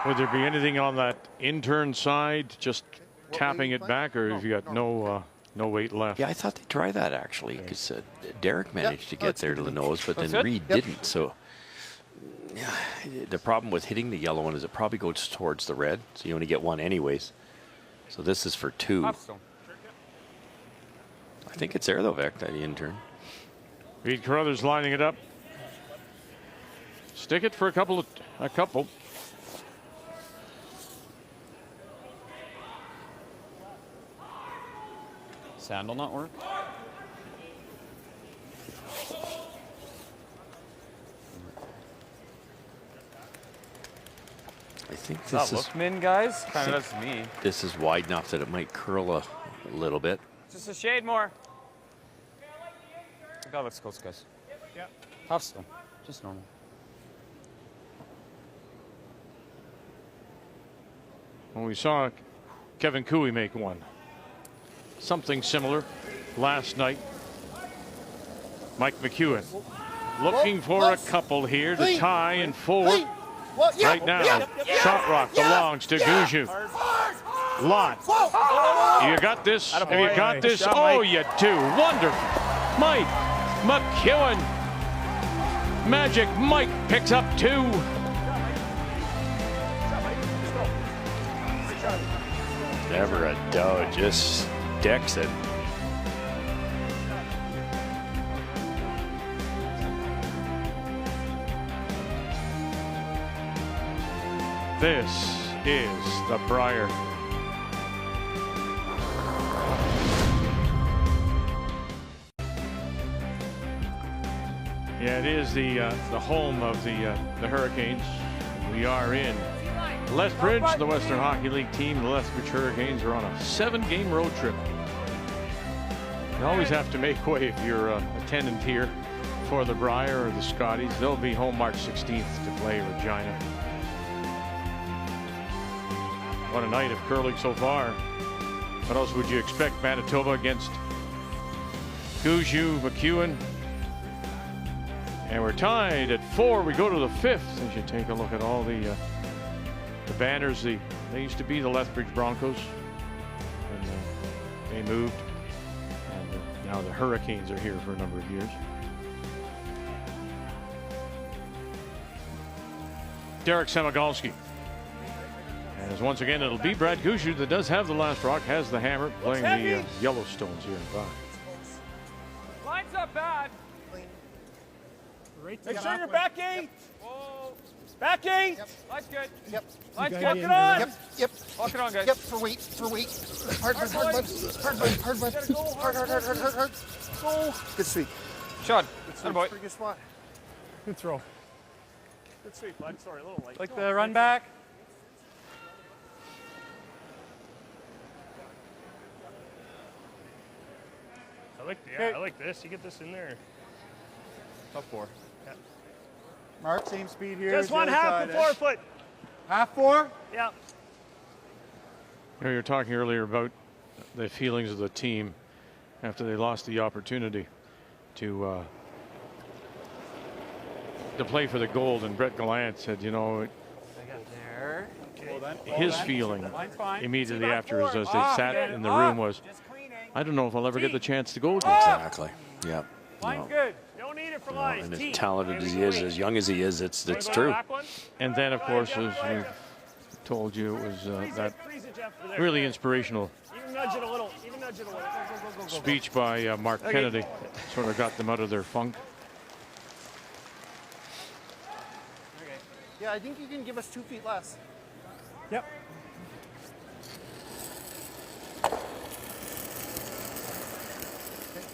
Would there be anything on that intern side, just tapping it back, or have you got no weight left? Yeah, I thought they'd try that actually, because Derek managed to get there to the nose, but then Reed didn't. So yeah, the problem with hitting the yellow one is it probably goes towards the red, so you only get one anyways. So this is for 2. I think it's there though, Vic, that intern. Reed Carruthers lining it up. Stick it for a couple. Sand will not work. I think Does this that is look min, guys? Kind of does to me. This is wide enough that it might curl a little bit. Just a shade more. I got looks close, guys. Yeah. Half stone. Just normal. Well, we saw Kevin Cooey make one. Something similar last night. Mike McEwen looking for a couple here to tie in 4. Right now, shot rock belongs to Gushue. Lot. You got this? Have you got this? Oh, you do. Wonderful. Mike McEwen. Magic Mike picks up 2. Never a doubt, just decks it. This is the Brier. Yeah, it is the home of the Hurricanes. We are in Lethbridge, the Western Hockey League team. The Lethbridge Hurricanes are on a 7-game road trip. You always have to make way if you're a tenant here for the Brier or the Scotties. They'll be home March 16th to play Regina. What a night of curling so far. What else would you expect? Manitoba against Gushue, McEwen. And we're tied at 4. We go to the 5th. As you take a look at all the banners. They used to be the Lethbridge Broncos. And they moved. And now the Hurricanes are here for a number of years. Derek Semagalski. As once again, it'll be Brad Gushue that does have the last rock, has the hammer, playing the Yellowstones here in 5. Line's not bad. Make sure you're back 8. Whoa. Back 8. Yep. Line's good. Yep. Line's Walk good. it on. Yep. Walk it on, guys. Yep. For weight. Hard. Go. Good sweep. Sean. Good boy. Pretty good spot. Good throw. Good sweep, bud. Sorry, a little late. Like the run back. I like this. You get this in there. Top 4. Yeah. Mark, same speed here. Just one half the 4 foot. Half 4? Yeah. You know, you were talking earlier about the feelings of the team after they lost the opportunity to play for the gold, and Brett Gallant said, you know, his feeling immediately after, as they sat in the room, was, I don't know if I'll ever get the chance to go again. Exactly. Yeah. Line's good. Don't need it for lines. And as talented as he is, as young as he is, it's true. And then, of course, as we told you, it was that really inspirational speech by Mark Kennedy. Sort of got them out of their funk. Yeah, I think you can give us 2 feet less. Yep.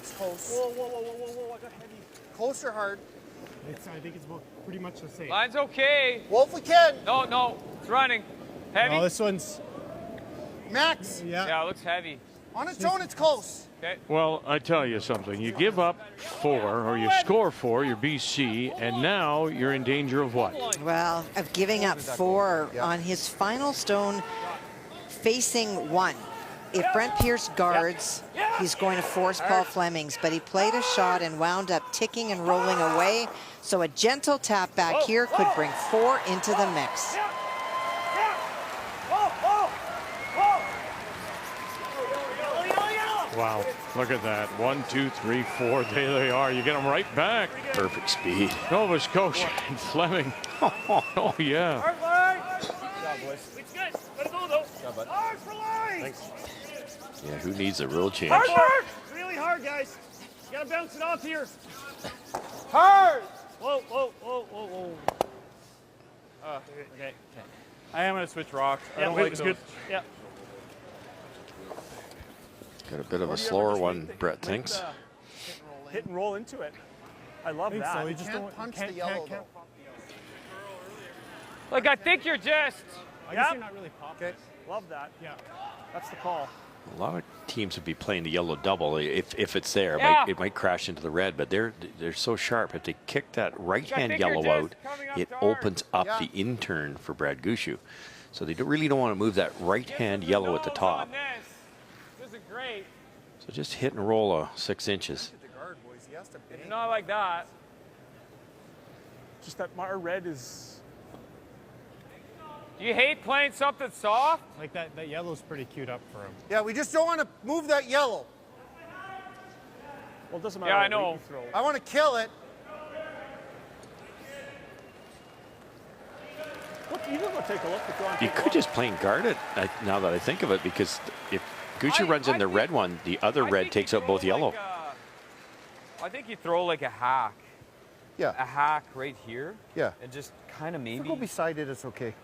It's close. Whoa, I got heavy. Close or hard? I think it's pretty much the same. Line's okay. Well, if we can. No. It's running. Heavy? No, this one's... Max. Yeah, it looks heavy. On its own, it's close. Okay. Well, I tell you something. You give up 4, or you score 4, you're BC, and now you're in danger of what? Well, of giving up 4 on his final stone facing 1. If Brent Pierce guards, he's going to force Paul Flemings, but he played a shot and wound up ticking and rolling away. So a gentle tap back here could bring 4 into the mix. Wow, look at that. 1, 2, 3, 4. There they are. You get them right back. Perfect speed. Nova Scotia and Fleming. Oh, yeah. Hard line. Good job, boys. It's good. Let it go, though. Good job, bud. Hard for line. Thanks. Yeah, who needs a real chance? Hard work. Really hard, guys. You gotta bounce it off here. Hard. Whoa, whoa, whoa, whoa, whoa. Okay. I am going to switch rocks. I Yeah, don't it like was those. good. Yeah. Got a bit of a slower one, Brett thinks. Hit and roll into it. I love that. So you just don't punch the yellow, though. Look, I think you're just. I guess you're not really popping. Okay. Love that. Yeah. That's the call. A lot of teams would be playing the yellow double if it's there. Yeah. It might crash into the red, but they're so sharp. If they kick that right-hand think you're yellow just out, coming up it to hard. opens up the in-turn for Brad Gushue. So they really don't want to move that right-hand yellow at the top. This is great. So just hit and roll 6 inches. Not like that. Just that our red is. Do you hate playing something soft? Like that yellow's pretty queued up for him. Yeah, we just don't want to move that yellow. Well, it doesn't matter. Yeah, I what know. you throw. I want to kill it. Look, you can go take a look. If you want to You take a could look. just plain guard it, now that I think of it, because if Gushue runs in the red one, the other red takes out both yellow. I think you throw like a hack. Yeah. A hack right here. Yeah. And just kind of If maybe. you go beside it, it's okay.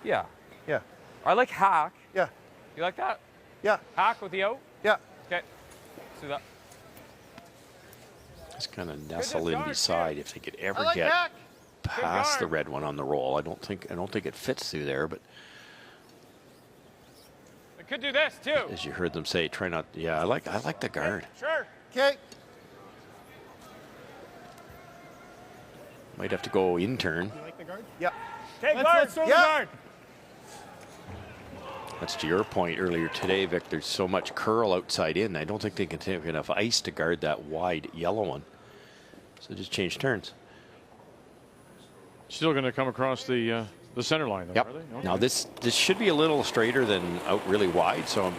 Yeah. Yeah. I like hack. Yeah. You like that? Yeah. Hack with the out? Yeah. Okay. Let's do that. Just kind of nestle in guard, beside if they could ever I like get hack. past the guard. red one on the roll. I don't think it fits through there, but I could do this too. as you heard them say, try not. Yeah, I like the guard. Sure. Okay. Might have to go in turn. You like the guard? Yeah. Okay, let's throw the guard. That's to your point earlier today, Vic. There's so much curl outside in. I don't think they can take enough ice to guard that wide yellow one. So just change turns. Still going to come across the center line, though, Yep. are they? Okay. Now this should be a little straighter than out really wide, so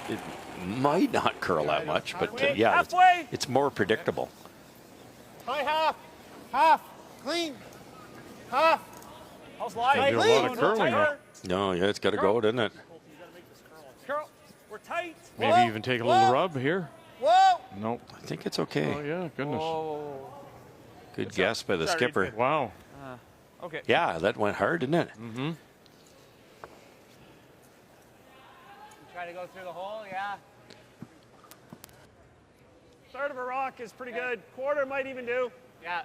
it might not curl that much, but yeah, it's more predictable. High half. Half. Clean. Half. How's Gonna live? do a lot of curling. Though. No, yeah, it's got to go, doesn't it? Curl. We're tight. Maybe even take a little rub here. Whoa. Nope. I think it's okay. Oh yeah, goodness. Good guess by the skipper. Wow. Okay. Yeah, that went hard, didn't it? Mm-hmm. Try to go through the hole, yeah. Third of a rock is pretty good. Quarter might even do. Yeah.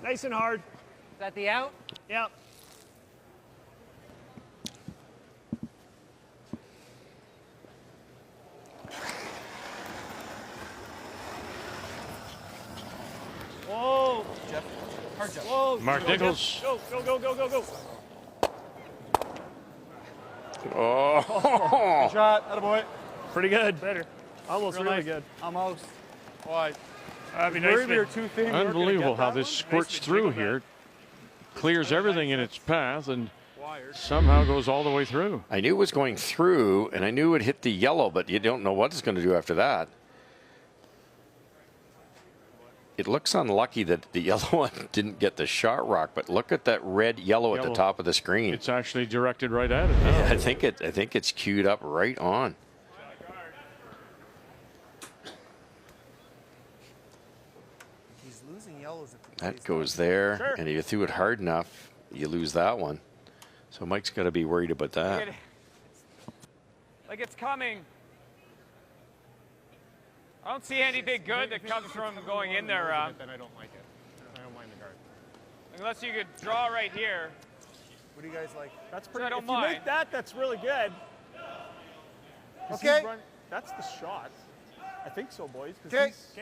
Nice and hard. Is that the out? Yeah. Whoa. Jeff. Hard Jeff. Whoa. Mark Go, Nichols. Go, go, go, go, go, go. Oh. Good shot. Attaboy. Pretty good. Better. Almost Real really nice. good. Almost. Wide. That'd be nice. Worried we were too thin. We weren't gonna Unbelievable get how that this one. squirts through here, clears everything in its path, and somehow goes all the way through. I knew it was going through, and I knew it would hit the yellow, but you don't know what it's going to do after that. It looks unlucky that the yellow one didn't get the shot rock, but look at that red yellow at the top of the screen. It's actually directed right at it now. Yeah, I think it's queued up right on. He's losing yellows. That goes there, Sure. and if you threw it hard enough, you lose that one. So Mike's got to be worried about that. Like it's coming. I don't see anything good that comes from going in there, Then I don't like it. I don't mind the guard. unless you could draw right here. What do you guys like? That's pretty. I don't if you mind. make that, that's really good. 'Cause Okay. he's that's the shot. I think so, boys. 'Cause Okay. he's-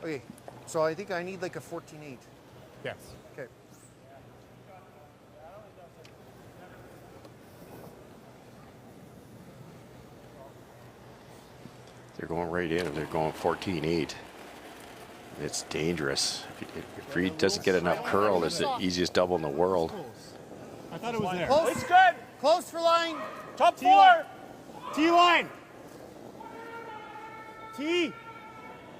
Okay. So I think I need like a 14-8. Yes. Okay. They're going right in, and they're going 14-8. It's dangerous. If Reed doesn't get enough curl, it's the easiest double in the world. I thought it was there. Close. It's good. Close for line. Top T four. line. T line. T.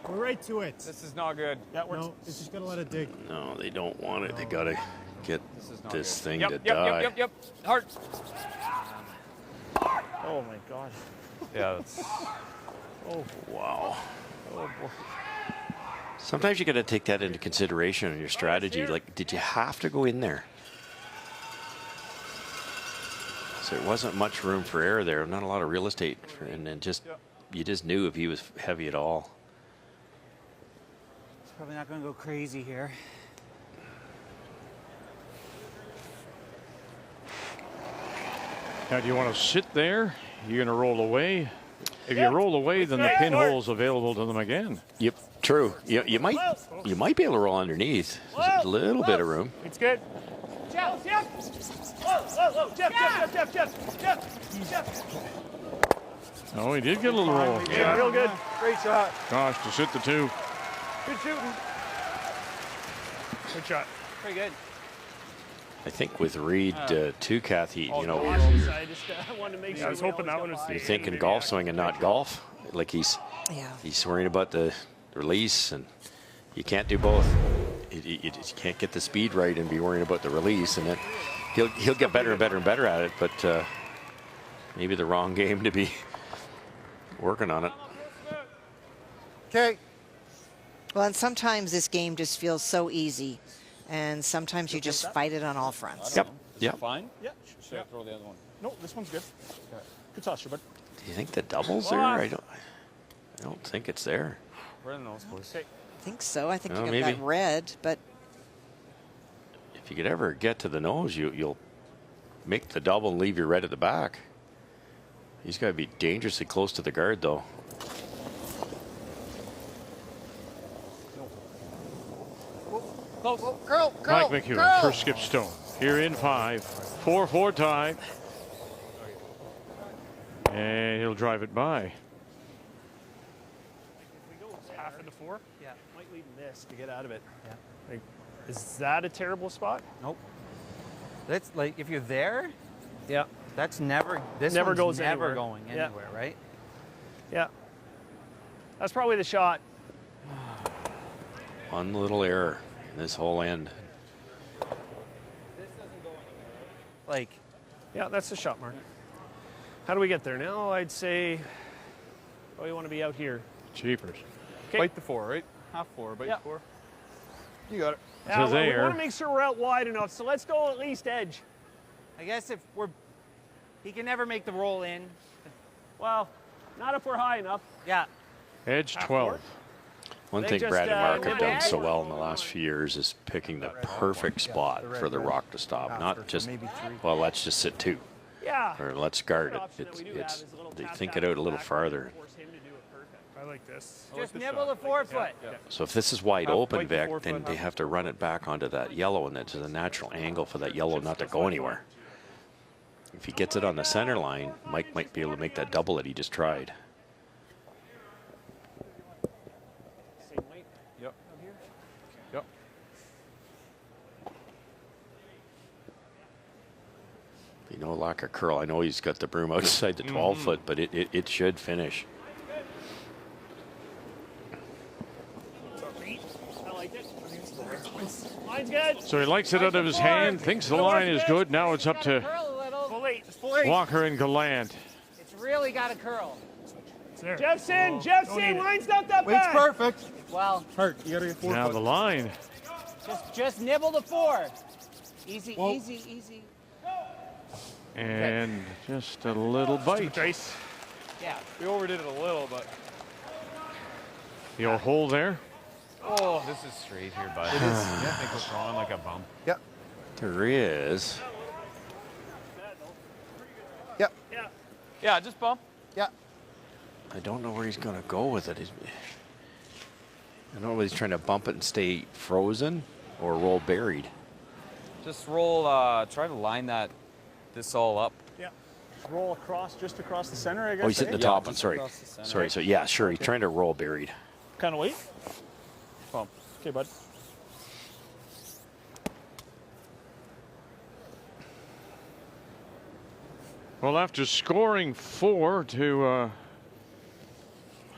We're right to it. This is not good. That works. No, it's just gotta let it dig. No, they don't want it. They gotta get this thing to Yep, die. yep. Hard. Oh my gosh. Yeah, that's... Oh, wow. Oh boy. Sometimes you got to take that into consideration in your strategy. Like, did you have to go in there? So there wasn't much room for error there. Not a lot of real estate, and then you just knew if he was heavy at all. It's probably not going to go crazy here. Now, do you want to sit there? You're going to roll away. If you roll away, then the pinhole's available to them again. Yep, true. You might be able to roll underneath. There's a little bit of room. It's good. Jeff. Whoa. Jeff. Oh, he did get a little roll. Yeah, real good. Great shot. Gosh, to sit the two. Good shooting. Good shot. Pretty good. I think with Reed, too, Kathy, you know, I just wanted to make sure. I was hoping that one was. you're thinking golf swing and not golf. Like he's worrying about the release, and you can't do both. You can't get the speed right and be worrying about the release, and then he'll get better and better and better at it. But maybe the wrong game to be working on it. Okay. Well, and sometimes this game just feels so easy, and sometimes you just fight it on all fronts. Yep. Fine? Yeah. Should I throw the other one? No, this one's good. Good toss, bud. Do you think the double's there? I don't think it's there. Where are the nose, boys? I think so. I think you got maybe. that red, but If you could ever get to the nose, you'll make the double and leave your red at the back. He's got to be dangerously close to the guard, though. Mike McEwen, first skip stone. Here in 5. 4-4 tie. And he'll drive it by. If we go half into 4, might lead in this to get out of it. Yeah. Like, is that a terrible spot? Nope. That's like if you're there. Yeah. That's never. This Never one's goes never anywhere. going anywhere, right? Yeah. That's probably the shot. One little error in this whole end. Like. Yeah, that's the shot mark. How do we get there now? I'd say, we want to be out here. Jeepers. Okay. Bite the 4, right? Half 4, bite the 4. You got it. Yeah, well, we want to make sure we're out wide enough, so let's go at least edge. I guess if we're. He can never make the roll in. Well, not if we're high enough. Yeah. Edge 12. One They thing just, Brad and Mark have went done edge. so well in the last few years is picking the perfect spot for the rock to stop. Not just, well, let's just sit 2. Yeah. Or let's guard it. They think it out a little farther. I like this. Just nibble the 4-foot. So if this is wide open, Vic, then they have to run it back onto that yellow, and it's a natural angle for that yellow not to go anywhere. If he gets it on the center line, Mike might be able to make that double that he just tried. Yep. Yep. You know, lack of curl. I know he's got the broom outside the 12-foot, but it should finish. I like it. Line's good. So he likes it out of his hand, thinks the line is good. Now it's up to Walker and Gallant. It's really got to curl. Jeff's in. Line's not that Weight's bad. perfect. Well, Hurt. You got to get 4 Now foot. the line. just nibble the 4. Easy, easy. And just a little bite. Yeah. We overdid it a little, but. The old hole there. Oh, this is straight here, bud. It is. I think we're throwing like a bump. Yep. There is. Yep. Yeah, just bump. Yeah. I don't know where he's going to go with it. I don't know whether he's trying to bump it and stay frozen or roll buried. Just roll, try to line this all up. Yeah. Roll across, just across the center, I guess. Oh, he's hitting the top one. Sorry. across the center. Sorry. So, yeah, sure. He's trying to roll buried. Kind of weight. bump. Okay, bud. Well, after scoring 4 to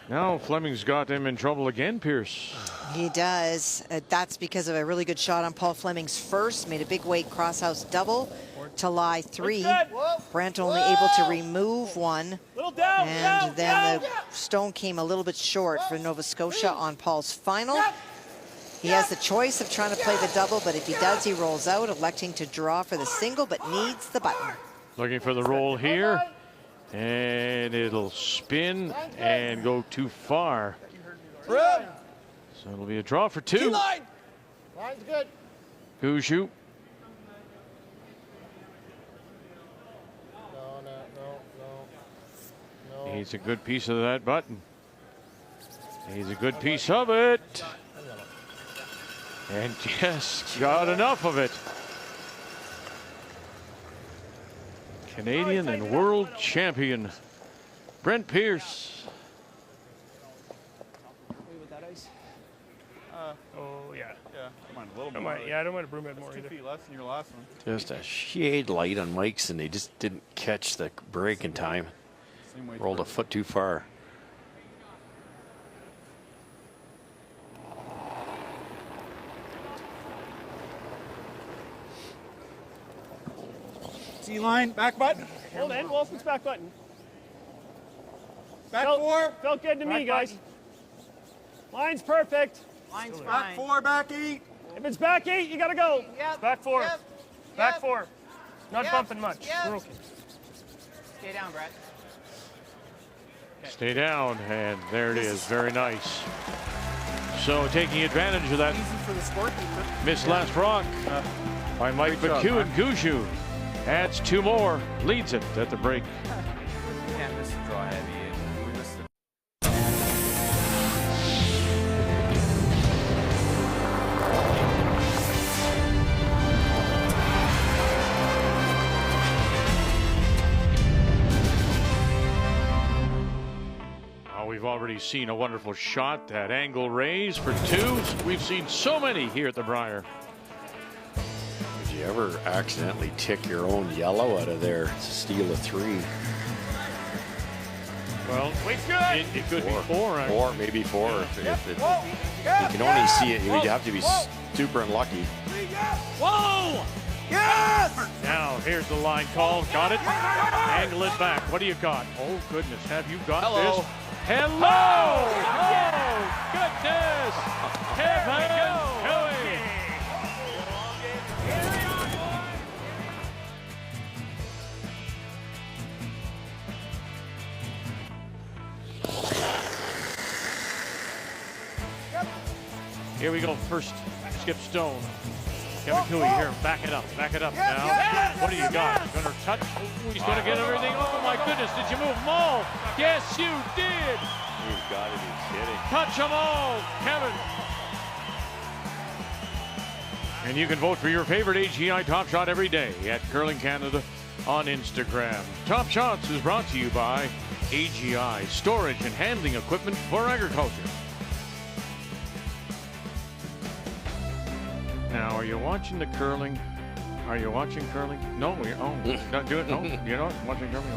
now Fleming's got him in trouble again, Pierce. He does. That's because of a really good shot on Paul Fleming's first. Made a big weight crosshouse double to lie 3. Brent only able to remove 1. And then the stone came a little bit short for Nova Scotia on Paul's final. He has the choice of trying to play the double, but if he does, he rolls out, electing to draw for the single, but needs the button. Looking for the roll here, and it'll spin and go too far. So it'll be a draw for 2. Line's good. Gushue. No. He's a good piece of that button. He's a good piece of it. And just got enough of it. Canadian and world champion Brent Pierce. Oh, yeah. Yeah, I mind a little I more. don't mind a broom head more 2 either. feet less than your last one. Just a shade light on Mike's, and they just didn't catch the break in time. Same way Rolled a foot too far. T-line, back button. Hold in, Wilson's back button. Back 4. Felt good to me, guys. Button. Line's perfect. Line's fine. Back 4, back 8. If it's back 8, you gotta go. Yep. Back 4. Yep. Back Yep. 4. Not Yep. bumping much. Yep. We're okay. Stay down, Brett. Stay down, and there it is. Very nice. So taking advantage of that Easy for the scorekeeper. missed last rock by Mike Good job, McEwen. Mark. Gushue adds 2 more, leads it at the break. Can't miss the draw heavy. We missed it. We've already seen a wonderful shot, that angle raise for 2. We've seen so many here at the Brier. Did you ever accidentally tick your own yellow out of there to steal a 3? Well, Weight's good. it could be 4. 4, maybe 4. You can only see it. You have to be super unlucky. Whoa! Now, here's the line call. Got it. Angle it back. What do you got? Oh, goodness. Have you got this? Hello! Oh, goodness! Kevin Kelly! Here we go. First, Skip Stone. Kevin Kelly here. Back it up. Back it up now. What do you got? Gonna touch? Ooh, he's gonna get everything. Oh my goodness! Did you move them all? Yes, you did. You've got to be kidding. Touch them all, Kevin. And you can vote for your favorite AGI Top Shot every day at Curling Canada on Instagram. Top Shots is brought to you by AGI, storage and handling equipment for agriculture. Now, are you watching the curling? Are you watching curling? No, we're not doing it. No, you're not watching curling.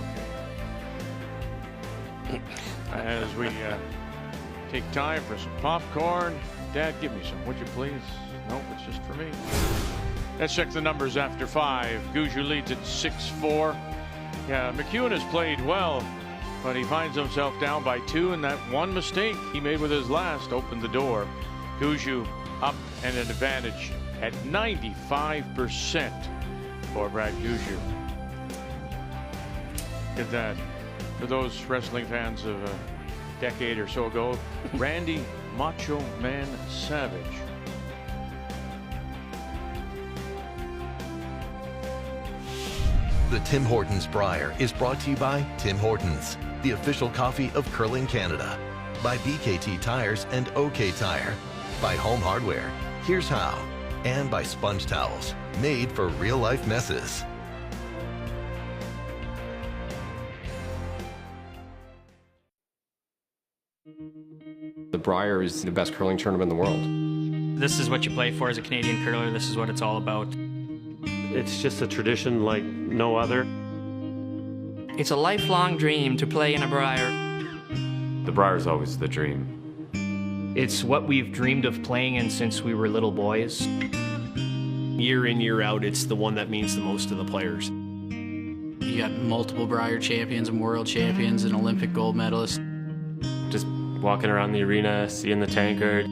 Okay. As we take time for some popcorn. Dad, give me some, would you please? Nope, it's just for me. Let's check the numbers after 5. Gushue leads at 6-4. Yeah, McEwen has played well, but he finds himself down by 2, and that one mistake he made with his last opened the door. Gushue up and an advantage at 95% for Brad Gushue. Get that. For those wrestling fans of a decade or so ago, Randy Macho Man Savage. The Tim Hortons Brier is brought to you by Tim Hortons, the official coffee of Curling Canada, by BKT Tires and OK Tire, by Home Hardware, Here's How, and by Sponge Towels, made for real-life messes. The Brier is the best curling tournament in the world. This is what you play for as a Canadian curler. This is what it's all about. It's just a tradition like no other. It's a lifelong dream to play in a Brier. The Brier's always the dream. It's what we've dreamed of playing in since we were little boys. Year in, year out, it's the one that means the most to the players. You got multiple Brier champions and world champions and Olympic gold medalists. Just walking around the arena, seeing the tankard.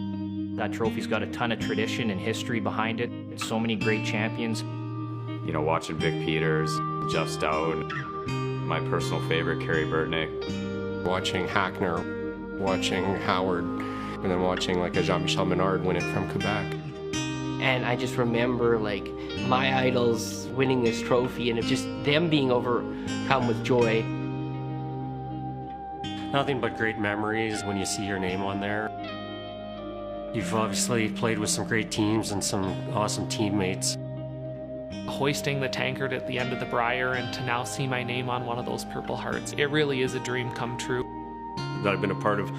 That trophy's got a ton of tradition and history behind it. So many great champions. You know, watching Vic Peters, Jeff Stout, my personal favorite, Kerry Burtnick. Watching Hackner, watching Howard, and then watching like a Jean-Michel Menard win it from Quebec. And I just remember like my idols winning this trophy and just them being overcome with joy. Nothing but great memories when you see your name on there. You've obviously played with some great teams and some awesome teammates. Hoisting the tankard at the end of the Brier and to now see my name on one of those Purple Hearts, it really is a dream come true. That I've been a part of,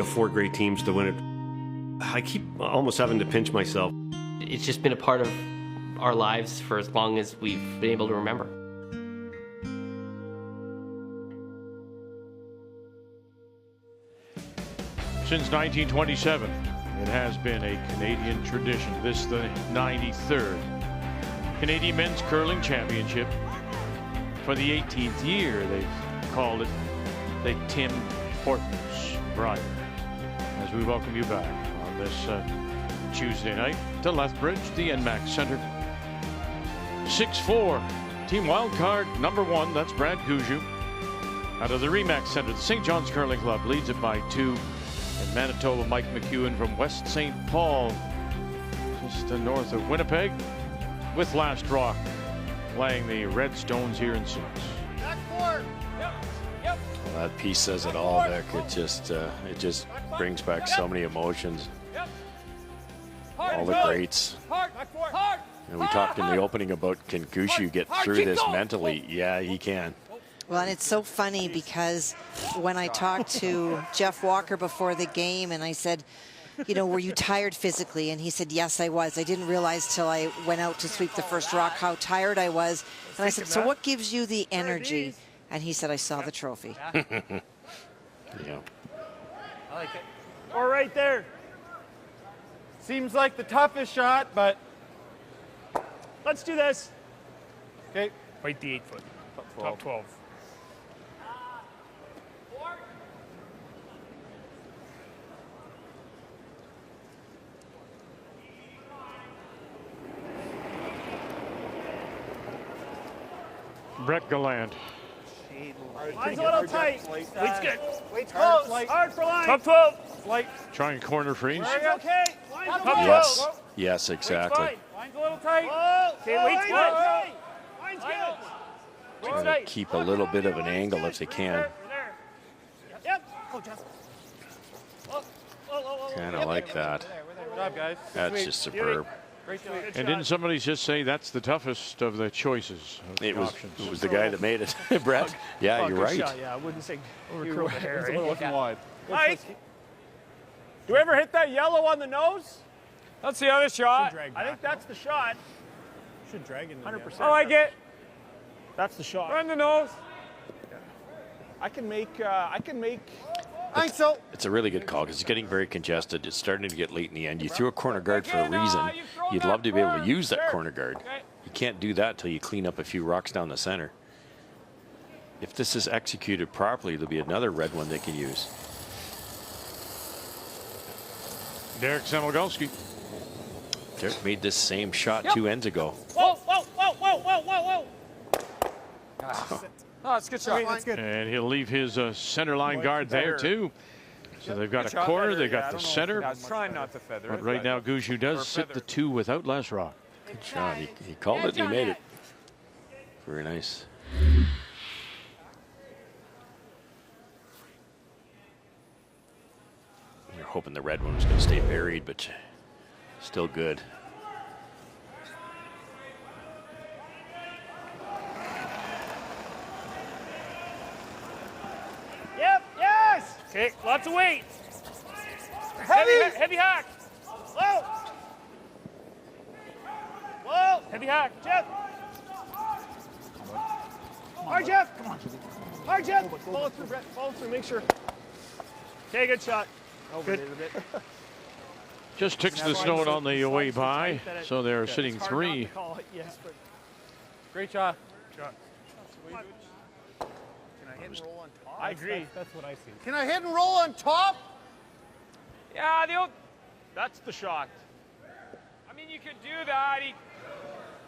4 great teams to win it. I keep almost having to pinch myself. It's just been a part of our lives for as long as we've been able to remember. Since 1927, it has been a Canadian tradition. This is the 93rd Canadian Men's Curling Championship. For the 18th year, they've called it the Tim Hortons Brier. As we welcome you back on this Tuesday night to Lethbridge, the NMAX Center. 6-4, team wildcard number 1, that's Brad Gushue. Out of the RE/MAX Center, the St. John's Curling Club leads it by 2. In Manitoba, Mike McEwen from West St. Paul, just north of Winnipeg, with Last Rock playing the Red Stones here in 6. Well, that piece says it all, Vic. It just brings back so many emotions. All the greats. And we talked in the opening about, can Gushue get through this mentally? Yeah, he can. Well, and it's so funny because when I talked to Jeff Walker before the game and I said, were you tired physically? And he said, yes, I was. I didn't realize till I went out to sweep the first rock how tired I was. And I said, so what gives you the energy? And he said, I saw the trophy. Yeah. I like it. Or right there. Seems like the toughest shot, but Let's do this. okay. Fight the 8-foot. Top 12. Brett Gallant. Line's a little tight. Weight's good. Weight's Close. hard. Hard for line. Top 12. Light. Trying corner freeze. Okay. Line's a little Yes. low. Yes, exactly. Line's a little tight. Whoa. Okay, weight's line's good. tight. Line's good. Trying to keep a little bit of an angle if they can. Yep. Oh, Jeff. Kind of like that. Good job, guys. That's just superb. Great job. And didn't somebody just say that's the toughest of the choices? It was the guy that made it, Brett. Yeah, you're right. Shot, yeah, I wouldn't say overcurl the hair. It's a little looking wide. Mike, do you ever hit that yellow on the nose? That's the other shot. I think that's the shot. Should drag in 100%. I like it. That's the shot. Run the nose. I can make. It's a really good call because it's getting very congested. It's starting to get late in the end. You threw a corner guard for a reason. You'd love to be able to use that corner guard. You can't do that till you clean up a few rocks down the center. If this is executed properly, there'll be another red one they can use. Derek Samogolski. Derek made this same shot 2 ends ago. Whoa, whoa, whoa, whoa, whoa, whoa, whoa. Oh, it's a good shot. That's good. And he'll leave his center line guard there too. So they've got a corner, they've got the center. I was trying not to feather But it. right now Gushue does sit the 2 without Les Rock. Good shot. He called it and he made it. Very nice. You're hoping the red one was going to stay buried, but still good. Yep, yes. Okay, lots of weight. Heavy. Heavy hack. Whoa. Heavy hack. Jeff. Hard, Jeff. Come on. Hard, Jeff. Follow through, Brett. Follow through. Make sure. Okay, good shot. Good. Just ticks the snow on the way by, so they're sitting 3. Yes, but Great shot. shot. Can I hit and roll on top? I agree. That's what I see. Can I hit and roll on top? Yeah, That's the shot. I mean, you could do that.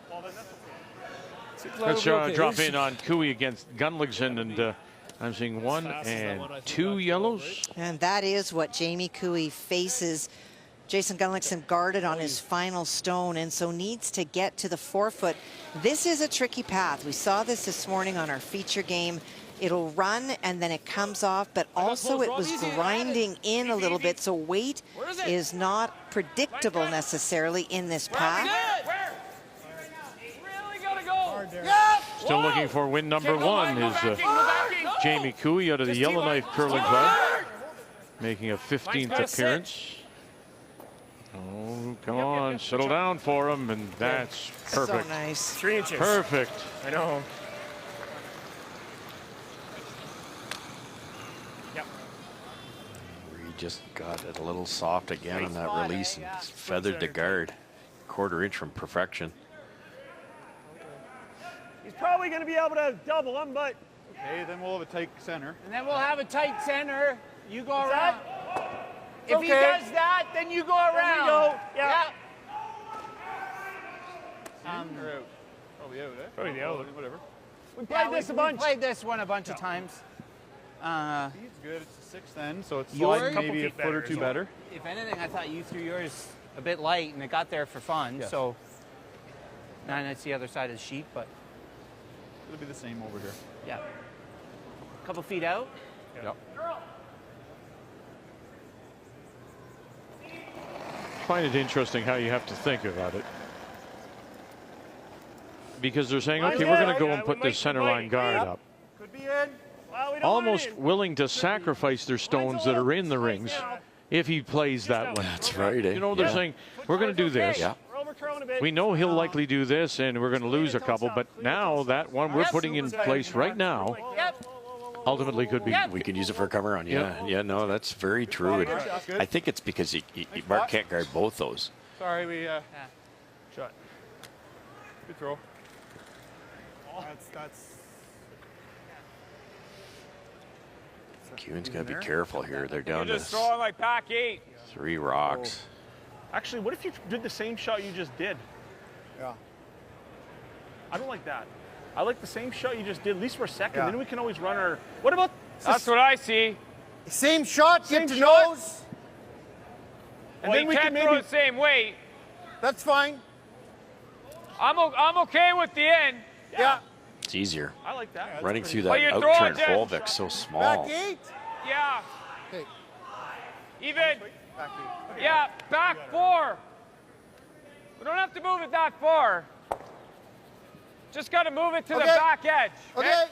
Well, then that's Let's drop in on Cooey against Gunlickson, and I'm seeing 1 and 2 yellows. And that is what Jamie Cooey faces. Jason Gunlickson guarded on his final stone, and so needs to get to the 4-foot. This is a tricky path. We saw this morning on our feature game. It'll run and then it comes off, but also it was grinding in a little bit, so weight is not predictable necessarily in this path. Still looking for win number 1 is Jamie Cooey out of the Yellowknife Curling Club, making a 15th appearance. Oh, come on, settle down for him, and that's perfect. So nice. 3 inches. Perfect. I know. He just got it a little soft again on that release and feathered the guard. 1/4 inch from perfection. He's probably going to be able to double him, but Okay, then we'll have a tight center. And then we'll have a tight center. You go around. that? If he does that, then you go around. go. Yeah. Or out. Probably out, eh? Probably out. Whatever. We played this a bunch. We played this one a bunch of times. Speed's good. It's a 6 then, so it's Yours? sliding maybe a Couple feet foot or better, 2 so. better. If anything, I thought you threw yours a bit light, and it got there for fun. Yeah. So now that's the other side of the sheet, but It'll be the same over here. yeah, a couple feet out. Yep. Find it interesting how you have to think about it. Because they're saying, okay, we're going to go and put this center line guard up. Could be in. Well, we don't Almost want it in. willing to sacrifice their stones that are in the rings if he plays that one. That's right. Eh? You know, they're saying, we're going to do this. Yeah. We're over curling a bit. We know he'll likely do this, and we're going to lose a couple, but now that one we're putting in place right now ultimately could be. We can use it for a cover on. Yeah, no, that's very true. I think it's because Mark can't guard both those. Sorry, we shot. Good throw. That's McEwen's got to be careful here. They're down You're just to throwing like pack 8. 3 rocks. Actually, what if you did the same shot you just did? Yeah. I don't like that. I like the same shot you just did. At least we're second. Yeah. Then we can always run our. What about? That's what I see. Same shot, Same get to shot. nose. And Well, then you we can't can throw maybe. the same weight. That's fine. I'm okay with the end. Yeah. It's easier. I like that. Running through Well, that you throw outturn it there. Volvic's so Back small. 8. Yeah. Okay. Even. Back 8. Yeah, back 4. We don't have to move it that far. Just got to move it to the Okay. back edge. Okay.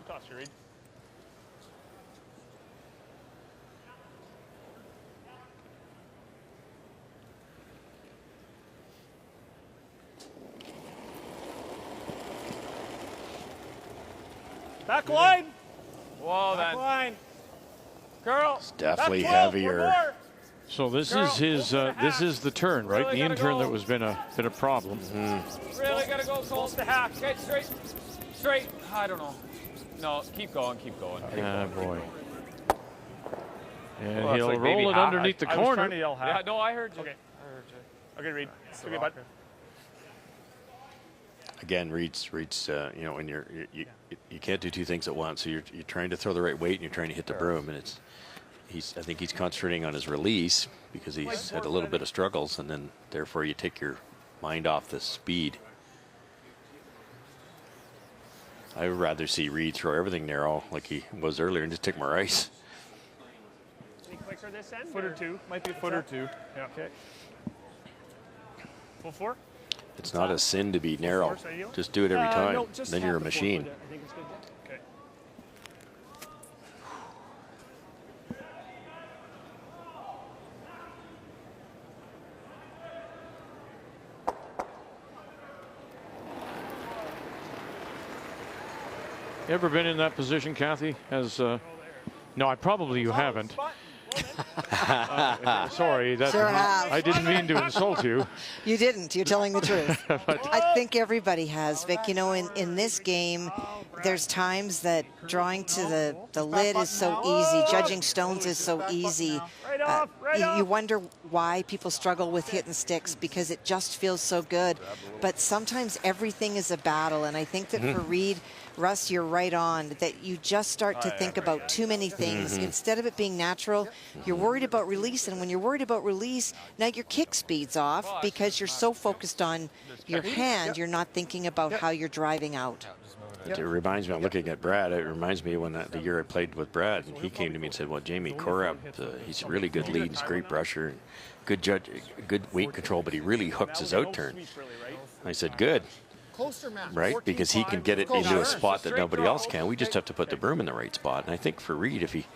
Toss you, Reed. Back line. Whoa, Back then. line. Girl. It's definitely Back 12, heavier. one more. So this Girl, is his. This is the turn, right? Really The gotta in-turn go. that was been a problem. Really got to go close to half. Okay, straight. Straight. I don't know. No, keep going, keep going. Ah, boy. And Well, that's he'll like baby roll it half. underneath the I was trying to corner. yell half. Yeah, no, I heard you. Okay. I heard you. Okay, Reed. Okay, bud. Again, Reed's you know, when you can't do 2 things at once. So you're trying to throw the right weight and you're trying to hit the broom, and I think he's concentrating on his release because he's had a little bit of struggles, and then therefore you take your mind off the speed. I would rather see Reed throw everything narrow like he was earlier and just take more ice. Any quicker this end? Foot or 2. Might be a foot or 2. Yeah. Okay. Full 4? It's not a sin to be narrow. Just do it every time. No, just then half you're a the 4 machine. foot. I think it's good. Okay. Ever been in that position, Kathy? As no, probably you haven't. Sorry, that Sure have. I didn't mean to insult you. You didn't. You're telling the truth. But I think everybody has, Vic. You know, in this game, there's times that drawing to the lid is so easy. Judging stones is so easy. You wonder why people struggle with hitting sticks, because it just feels so good. But sometimes everything is a battle. And I think that for Reed, Russ, you're right on, that you just start to think about too many things. Instead of it being natural, you're worried about release. And when you're worried about release, now your kick speed's off because you're so focused on your hand, you're not thinking about how you're driving out. It reminds me, I'm looking at Brad, it reminds me when the year I played with Brad, and he came to me and said, well, Jamie Korab, he's a really good lead, he's a great brusher, good judge, good weight control, but he really hooks his out turn. I said, good. Right, because he can get it into a spot that nobody else can. We just have to put the broom in the right spot. And I think for Reed, if he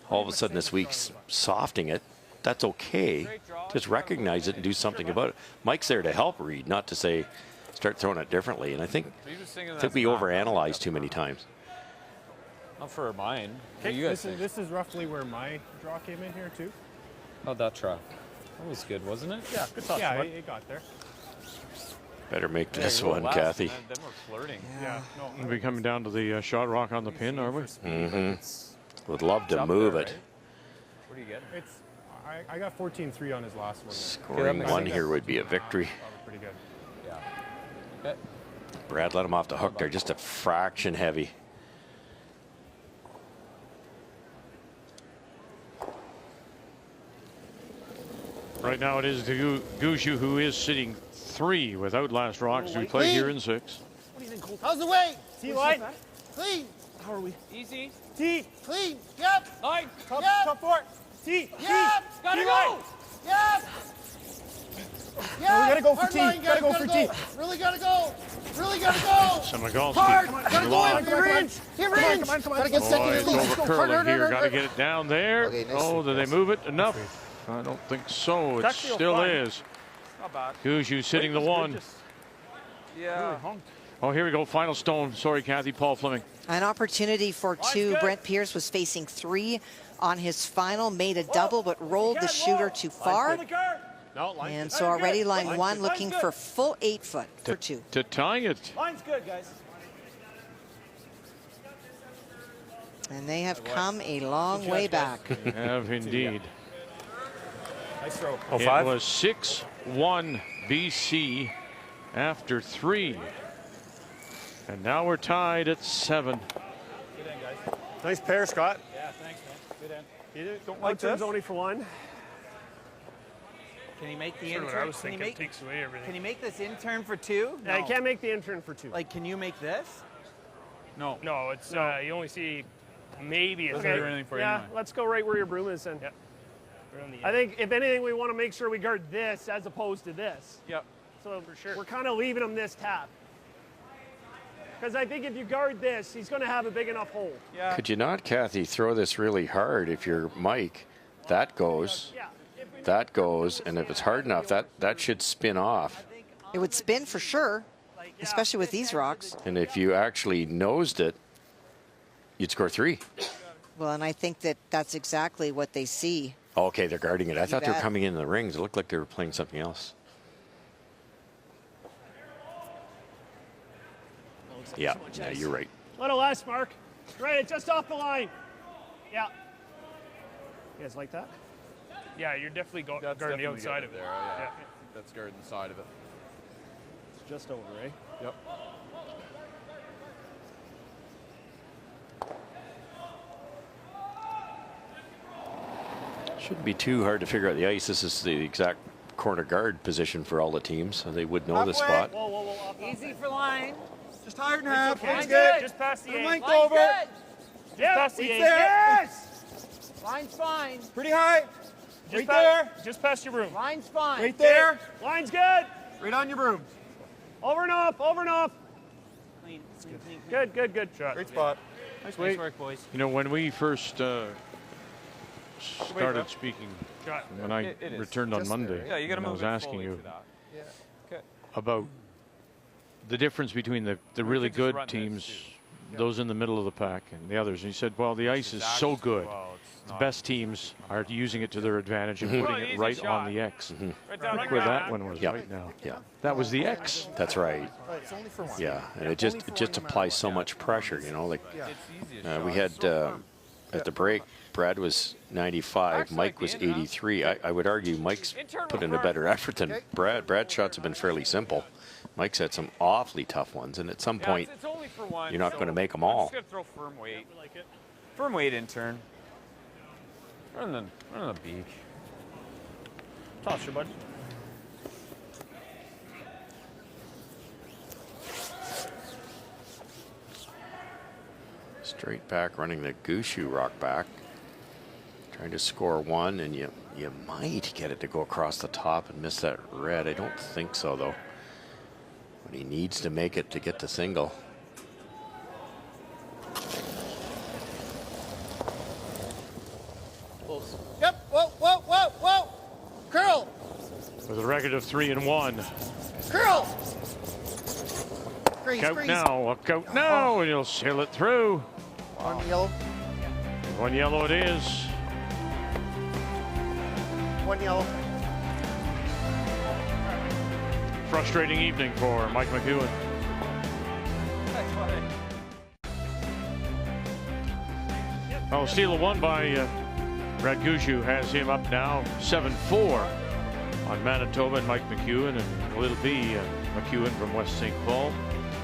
all of a sudden this week's softening it, that's okay. Just recognize it and do something about it. Mike's there to help Reed, not to say start throwing it differently. And I think we overanalyze too many times. Not for mine. This is roughly where my draw came in here too. Oh, that draw. That was good, wasn't it? Yeah, good toss. Yeah, it got there. Better make this one, Kathy. Then we're flirting. Yeah. We'll be coming down to the shot rock on the pin, are we? Would love to move it. What do you get? It's I got 14-3 on his last one. Scoring one here would be a victory. Pretty good. Yeah. Brad let him off the hook there, just a fraction heavy. Right now it is the Gushue who is sitting 3 without last rocks. We play here in 6. What do you think, Cole? How's the weight? T line. Clean. How are we? Easy. T. Clean. Yep. Line. Top 4. T. Yep. Gotta go. Yep. No, we gotta go for T. Gotta go for T. Really gotta go. Really gotta go. Samagalski. Hard. Gotta go in. Get range. Get range. Come on. Gotta get second It's release. over curling here. Got to get it down there. Okay, nice. Oh, did they move it enough? I don't think so. It still is. Not bad. Gushue sitting the 1. Yeah. Oh, here we go. Final stone. Sorry, Kathy. Paul Fleming. An opportunity for 2. Brent Pierce was facing 3 on his final, made a double, but rolled the shooter too far. And so already line 1 looking for full 8 foot for 2. To tie it. Line's good, guys. And they have come a long way back. They have indeed. Nice throw. It was 6-1 BC after 3. And now we're tied at 7. Good end, guys. Nice pair, Scott. Yeah, thanks, man. Good end. You don't like this? Only for 1. Can he make the Sort of what I intern? was thinking. It takes away everything. Can he make this intern for 2? No, you can't make the intern for 2. Like, can you make this? No, it's you only see maybe a Doesn't do anything for you anyway. Let's go right where your broom is then. Yep. We're on the I think, if anything, we want to make sure we guard this as opposed to this. Yep. So For sure. we're kind of leaving him this tap. Because I think if you guard this, he's going to have a big enough hole. Yeah. Could you not, Kathy, throw this really hard if you're Mike? That goes. That goes, and if it's hard enough, that should spin off. It would spin for sure, especially with these rocks. And if you actually nosed it, you'd score 3. Well, and I think that that's exactly what they see. Okay, they're guarding it. I thought they were bet. coming in the rings. It looked like they were playing something else. Yeah, you're right. Little less, Mark. Right, just off the line. Yeah. You guys like that? Yeah, you're definitely That's guarding the definitely outside good of it. there. Yeah. That's guarding the side of it. It's just over, eh? Yep. Shouldn't be too hard to figure out the ice. This is the exact corner guard position for all the teams, so they would know the spot. Easy for line. Just higher than half. Line's good. Just past the 8. Length Line's over. good. Just past the 8. Yes. Line's fine. Pretty high. Just Right there. Just past your room. Line's fine. Right there. Line's good. Right on your broom. Over and off, over and off. Clean, clean, clean. Good, good, good. Shot. Great spot. Nice work, boys. You know, when we first started speaking, Shot. when I returned on Monday, Yeah, you got to and I move was it asking fully you to that. Yeah. Okay. about the difference between the really could just good run this, teams too. those in the middle of the pack and the others. And he said, well, the ice is so good. The best teams are using it to their advantage and putting it right on the X. Look where that one was right now. Yeah. That was the X. That's right. Yeah, and it just applies so much pressure, you know. Like we had at the break, Brad was 95, Mike was 83. I would argue Mike's put in a better effort than Brad. Brad's shots have been fairly simple. Mike's had some awfully tough ones, and at some point, you're not going to make them all. Just gonna throw firm weight. Firm weight in turn. Run the beak. Toss your bud. Straight back, running the Gushue rock back. Trying to score one, and you might get it to go across the top and miss that red. I don't think so, though. But he needs to make it to get to single. Close. Yep. Whoa, whoa, whoa, whoa. Curl. With a record of 3-1. Curl. Look out now. Look out now. And you'll sail it through. One yellow. One yellow it is. One yellow. Frustrating evening for Mike McEwen. Oh, steal one by Brad Gushue has him up now 7-4 on Manitoba and Mike McEwen, and will it be McEwen from West St. Paul?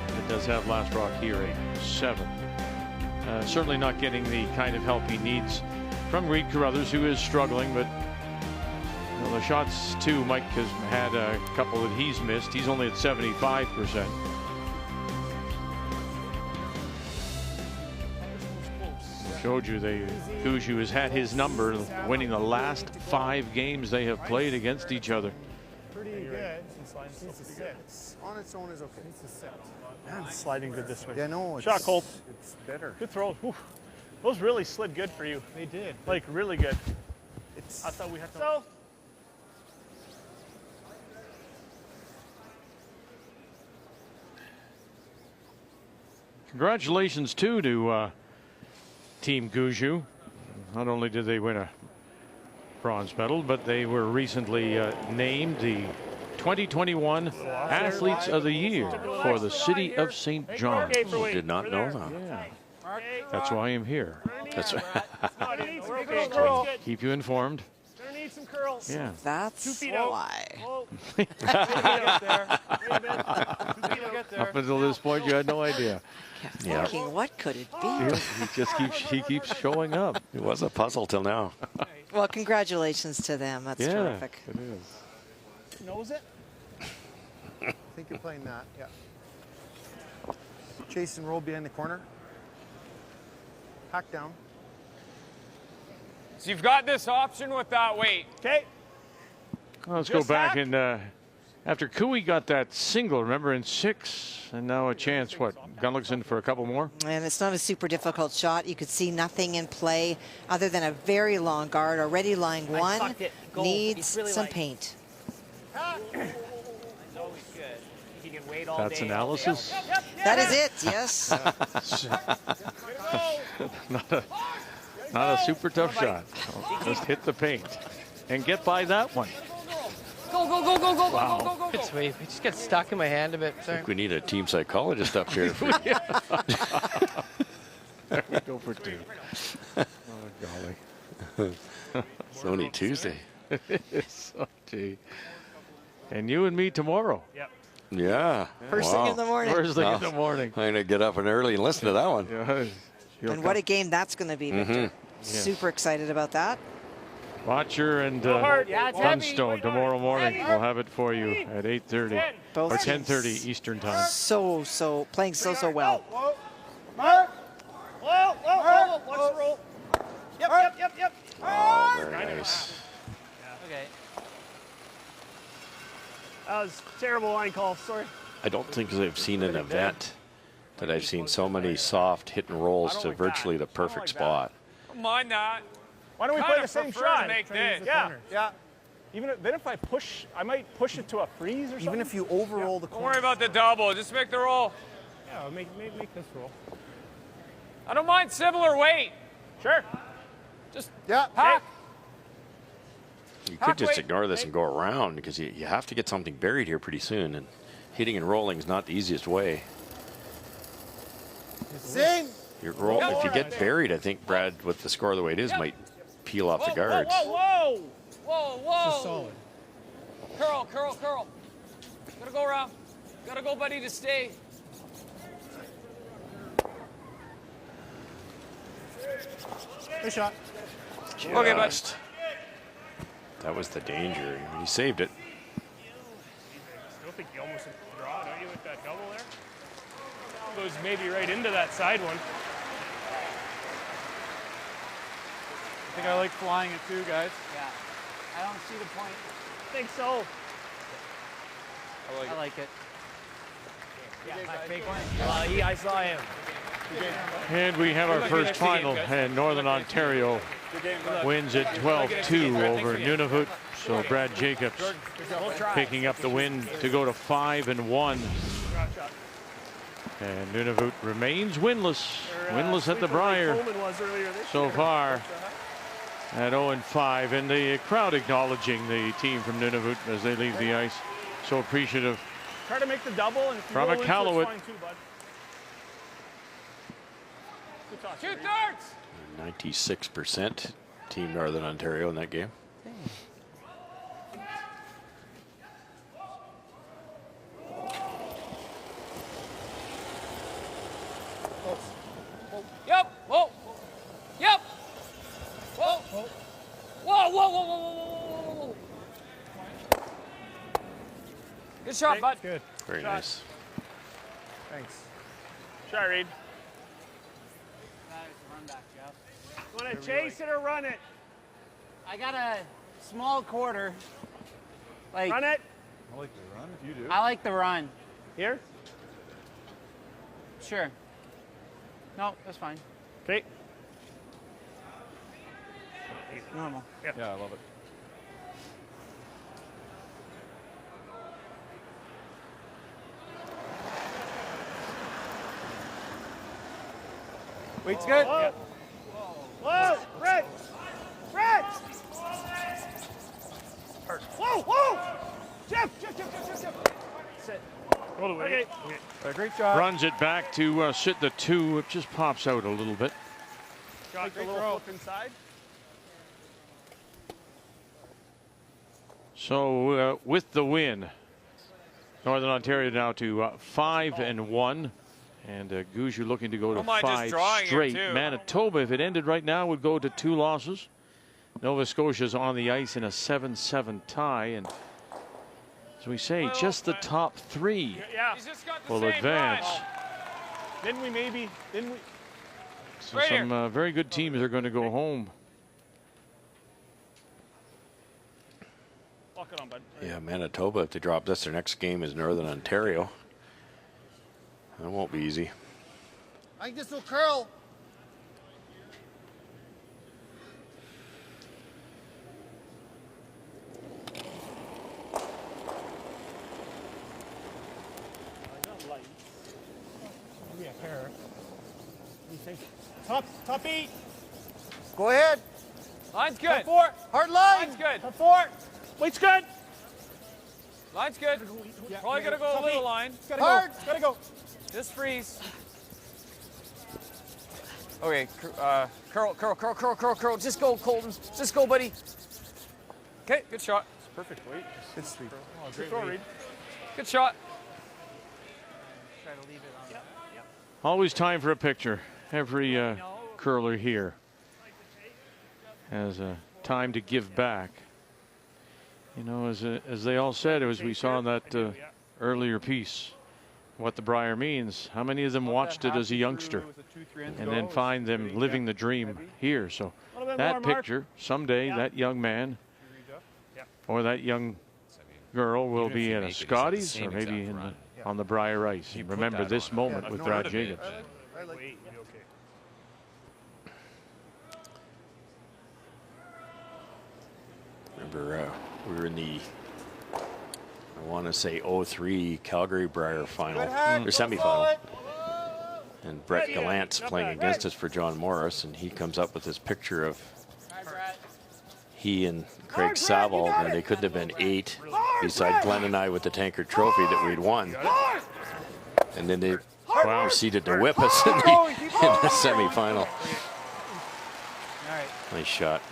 It does have Last Rock here 8-7. Certainly not getting the kind of help he needs from Reed Carruthers, who is struggling, but well, the shots too, Mike has had a couple that he's missed. He's only at 75%. Showed you Gushue has had his number, winning the last 5 games they have played against each other. Pretty good. On its own is okay. Man, sliding good this way. Yeah, no. Shot, Colt. It's better. Good throw. Whew. Those really slid good for you. They did. Like, really good. It's. I thought we had to. So. Congratulations too to Team Gushue. Not only did they win a bronze medal, but they were recently named the 2021 Athletes of the Year for the city of St. John. I did not know that. Yeah. That's why I'm here. That's right. Keep you informed. Need some curls. Yeah. That's why. Up until this point, you had no idea. Thinking, what could it be? He keeps showing up. It was a puzzle till now. Well, congratulations to them. That's terrific. It is. Knows it? I think you're playing that. Yeah. Chase and roll behind the corner. Hack down. So you've got this option with that weight. Okay. Well, let's go back and after Cooey got that single, remember, in 6, and now a chance, what, Gunlickson for a couple more? And it's not a super difficult shot. You could see nothing in play other than a very long guard. Already line one needs really some paint. That's analysis? That is it, yes. Not a super tough shot. Just hit the paint and get by that one. Go, go, go, go, go, Wow. go, go, go, go. It's weird. It just gets stuck in my hand a bit. I think we need a team psychologist up here. There we go for 2. Oh, golly. It's only Tuesday. Oh, gee. And you and me tomorrow. Yep. Yeah. First thing in the morning. First thing in the morning. I'm going to get up and early and listen to that one. Yeah. And what a game that's going to be, Victor. Super excited about that. Watcher and Dunstone tomorrow morning. We'll have it for you at 8:30 or 10:30 Eastern time. Playing so well. Mark. Whoa, whoa, whoa, whoa. Watch the roll. Yep. Oh, very nice. Okay. That was a terrible line call. Sorry. I don't think I've seen an event that I've seen so many soft hit and rolls to virtually the perfect spot. Don't mind that. Why don't we play the same shot? Make this. Yeah. Even then if I push, I might push it to a freeze or something. Even if you overroll the corner. Don't worry about the double. Just make the roll. Yeah, make this roll. I don't mind similar weight. Sure. Just pack. You could just ignore this and go around because you have to get something buried here pretty soon, and hitting and rolling is not the easiest way. Sing. If you get buried, I think Brad, with the score the way it is, might peel off the guards. Whoa. This is solid. Curl. Gotta go around. Gotta go, buddy, to stay. Good shot. Okay, bud. That was the danger. He saved it. Still think you almost hit the draw, don't you, with that double there? Goes maybe right into that side one. I think I like flying it too, guys. Yeah. I don't see the point. I think so. I like it. Yeah, fake one. I saw him. And we have our first final, and Northern Ontario wins at 12-2 over Nunavut. So Brad Jacobs picking up the win to go to 5-1. And Nunavut remains winless. Winless at the Brier so far at 0-5. And the crowd acknowledging the team from Nunavut as they leave the ice. So appreciative. Try to make the double, and if you From roll into it, Iqaluit. it's fine too, bud. Good toss, Shoot Reed. darts! 96% Team Northern Ontario in that game. Yep. Whoa. Yep. Whoa. Good shot, bud. Good. Very nice. Thanks. Try, Reed. You want to chase it or run it? I got a small quarter. Like, Run it. I like the run if you do. I like the run. Here? Sure. No, that's fine. Okay. Normal. Yeah, I love it. Weight's good. Whoa. Whoa, Red. Whoa. Jeff. Sit. Roll away. Okay. Great job. Runs it back to sit the 2. It just pops out a little bit. Got the little flip inside. So with the win, Northern Ontario now to 5-1. And Gushue looking to go to 5 straight. Manitoba, if it ended right now, would go to 2 losses. Nova Scotia's on the ice in a 7-7 tie. And as we say, just the top 3 will advance. Then we maybe. So some very good teams are going to go home. Lock it on, bud. Yeah, Manitoba, if they drop this, their next game is Northern Ontario. That won't be easy. I think this will curl. Maybe a pair. What do you think? Top 8. Go ahead. Line's good. Top 4. Hard line. Line's good. Top 4. Weight's good. Line's good. Probably gotta go a little line. Hard. Gotta go. Just freeze. Okay, curl. Just go, Colton. Just go, buddy. Okay, good shot. It's perfect weight. Good sweep. Oh, Good throw, Reed. Good shot. Try to leave it on. Yep. Always time for a picture. Every curler here has a time to give back. You know, as they all said, as we saw in that earlier piece, what the Brier means. How many of them watched it as a youngster and then find them living the dream here? So that picture, someday that young man or that young girl will be in a Scotties or maybe on the Brier ice. And remember this moment with Brad Jacobs. Remember, we were in the, I want to say 03 Calgary Brier final, or semifinal. And Brett Gallant's playing against us for John Morris, and he comes up with this picture of he and Craig Savald, and they couldn't have been 8 beside Glenn and I with the Tankard Trophy that we'd won. And then they proceeded to whip us in the semifinal. Nice shot.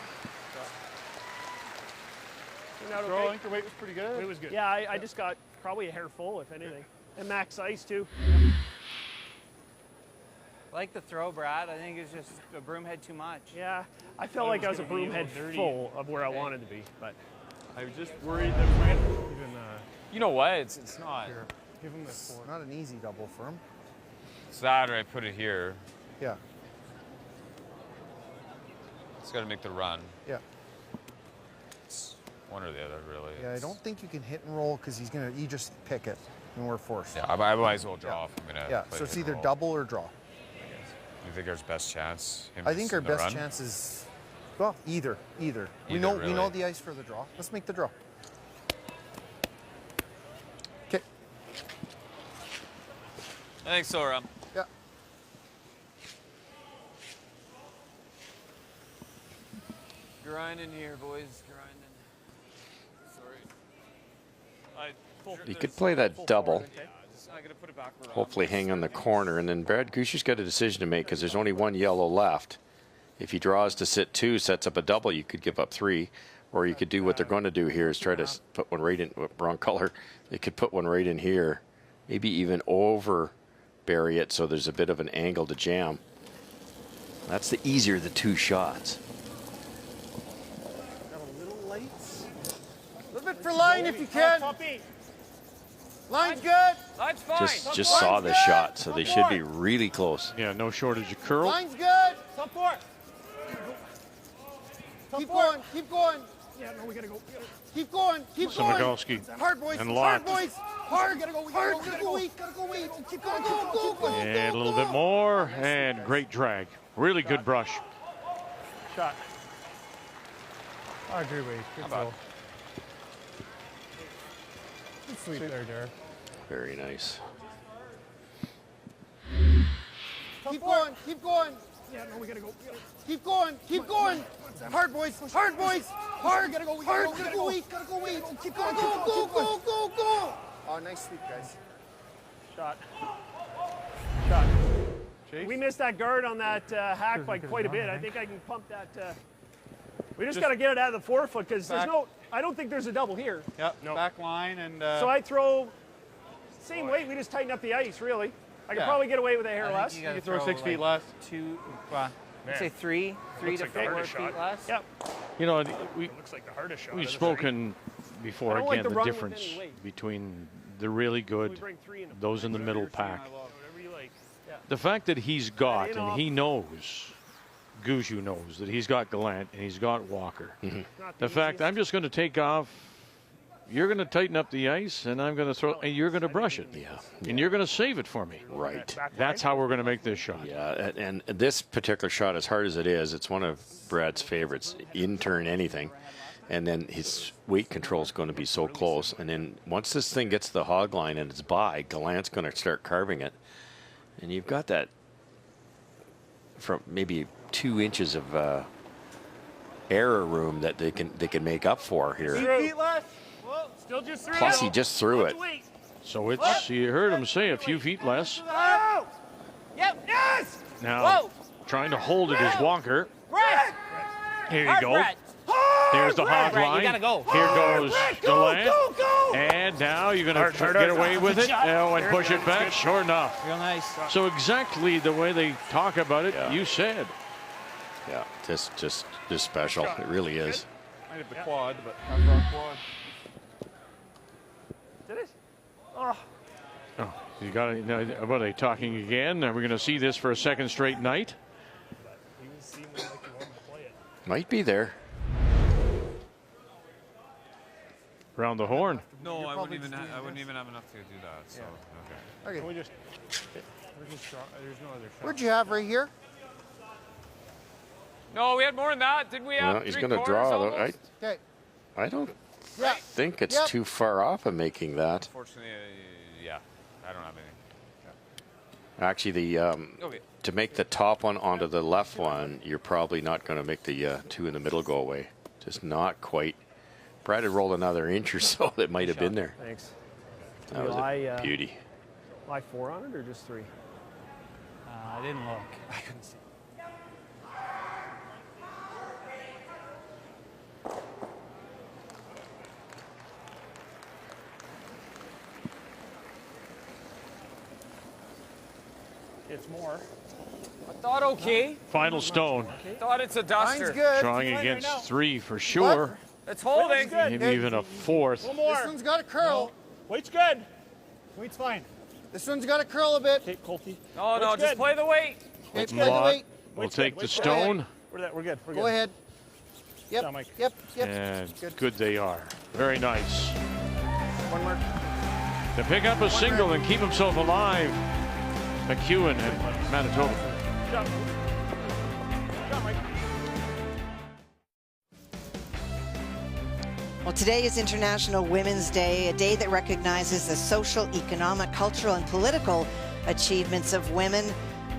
Throw anchor weight was pretty good. It was good. Yeah, I just got probably a hair full, if anything. And max ice, too. I like the throw, Brad. I think it's just a broom head too much. Yeah, I felt like I was a broom head full of where I wanted to be, but I was just worried that we might even. You know what? It's not. Here, give him this. It's not an easy double for him. It's that, or I put it here. Yeah. It's got to make the run. Yeah. It's one or the other, really. Yeah, I don't think you can hit and roll because you just pick it and we're forced. Yeah, I might as well draw if I'm gonna. Yeah, play so it's hit and either roll. double or draw. You think our best chance? I think our best chance is, well, either. We know the ice for the draw. Let's make the draw. Okay. I think so, Ram. Yeah. Grinding here, boys. Grinding. Sorry. You could play that double. I'm gonna put it back around. Hopefully hang on the corner, and then Brad Gushue's got a decision to make because there's only one yellow left. If he draws to sit 2, sets up a double, you could give up 3, or you could do what they're going to do here is try to put one right in, wrong color. They could put one right in here, maybe even over bury it so there's a bit of an angle to jam. That's the easier of the 2 shots. Got a little lights. A little bit for line if you can. Line's good. Line's fine. Just saw the shot, so they should be really close. Yeah, no shortage of curl. Line's good. Top 4. Keep going. Keep going. yeah, no, we gotta go. Keep going. Keep going. Samagalski Hard, boys. and Hard, locked. boys. Hard. Gotta go. Hard. Gotta go. Gotta go. Keep going. Go. And a little bit more, and great drag. Really good brush. Shot. I agree with you. Good throw. Good sweep there, Derek. Very nice. Keep going. Keep going. Yeah, no, we gotta go. Keep going. Keep going. Hard, boys. Hard, boys. Hard. Gotta go. Hard. Gotta go. Gotta go. Keep going. Go. Oh, nice sweep, guys. Shot. We missed that guard on that hack by quite a bit. I think I can pump that. We just got to get it out of the 4-foot because there's no. I don't think there's a double here. Yep. No. Back line and. So I throw. Same weight. We just tighten up the ice. Really. I could probably get away with a hair less. You throw 6 feet less. 2. I'd say 3 to 4 feet less. Yep. You know, we looks like the hardest shot. we've spoken before again the difference between the really good, those in the middle pack. The fact that he's got, and he knows, Gushue knows that he's got Gallant and he's got Walker. The fact I'm just going to take off, you're going to tighten up the ice, and I'm going to throw, and you're going to brush it. Yeah. And you're going to save it for me. Right. That's how we're going to make this shot. Yeah, and this particular shot, as hard as it is, it's one of Brad's favorites. In turn, anything. And then his weight control is going to be so close. And then once this thing gets to the hog line and it's by, Gallant's going to start carving it. And you've got that from maybe 2 inches of error room that they can make up for here. 3 feet left. Whoa, still just 3. Plus, he just threw it. So it's, you heard him say, a few feet less. Oh! Yep. Yes! Now, trying to hold it is Walker. Brett! Here you go. There's the hog line. You gotta go. Here goes Gallant. And now you're going to get away with it and push it back. Sure enough. Real nice. So exactly the way they talk about it, you said. Yeah, just special. It really is. Might have the quad, but not wrong quad. Did it? Oh. Oh, you got it. Now, what are they talking again? Are we going to see this for a second straight night? Might be there. Round the horn. No, I wouldn't even have enough to do that. So Okay. Can we just draw? There's no other shot. Where'd you have right here? No, we had more than that. Didn't we have? Well, he's going to draw, though. Okay. I don't think it's too far off of making that. Unfortunately, yeah, I don't have anything. Actually, the to make the top one onto the left one, you're probably not going to make the two in the middle go away. Just not quite. Brad had rolled another inch or so that might have been there. Thanks. That was a beauty. Lie 4 on it or just 3? I didn't look. I couldn't see. It's more. I thought okay. Final stone. Thought it's a duster. Drawing against 3 for sure. It's holding. Maybe even a 4th. One more. This one's got to curl. Weight's good. Weight's fine. This one's got to curl a bit. Okay, Colty. No, no, just play the weight. Okay, play the weight. We'll take the stone. We're good. We're good. Go ahead. Yep. Down, Mike. Yep. And good they are. Very nice. One more. To pick up a single and keep himself alive. McEwen and Manitoba. Shot, Mike. Well, today is International Women's Day, a day that recognizes the social, economic, cultural, and political achievements of women,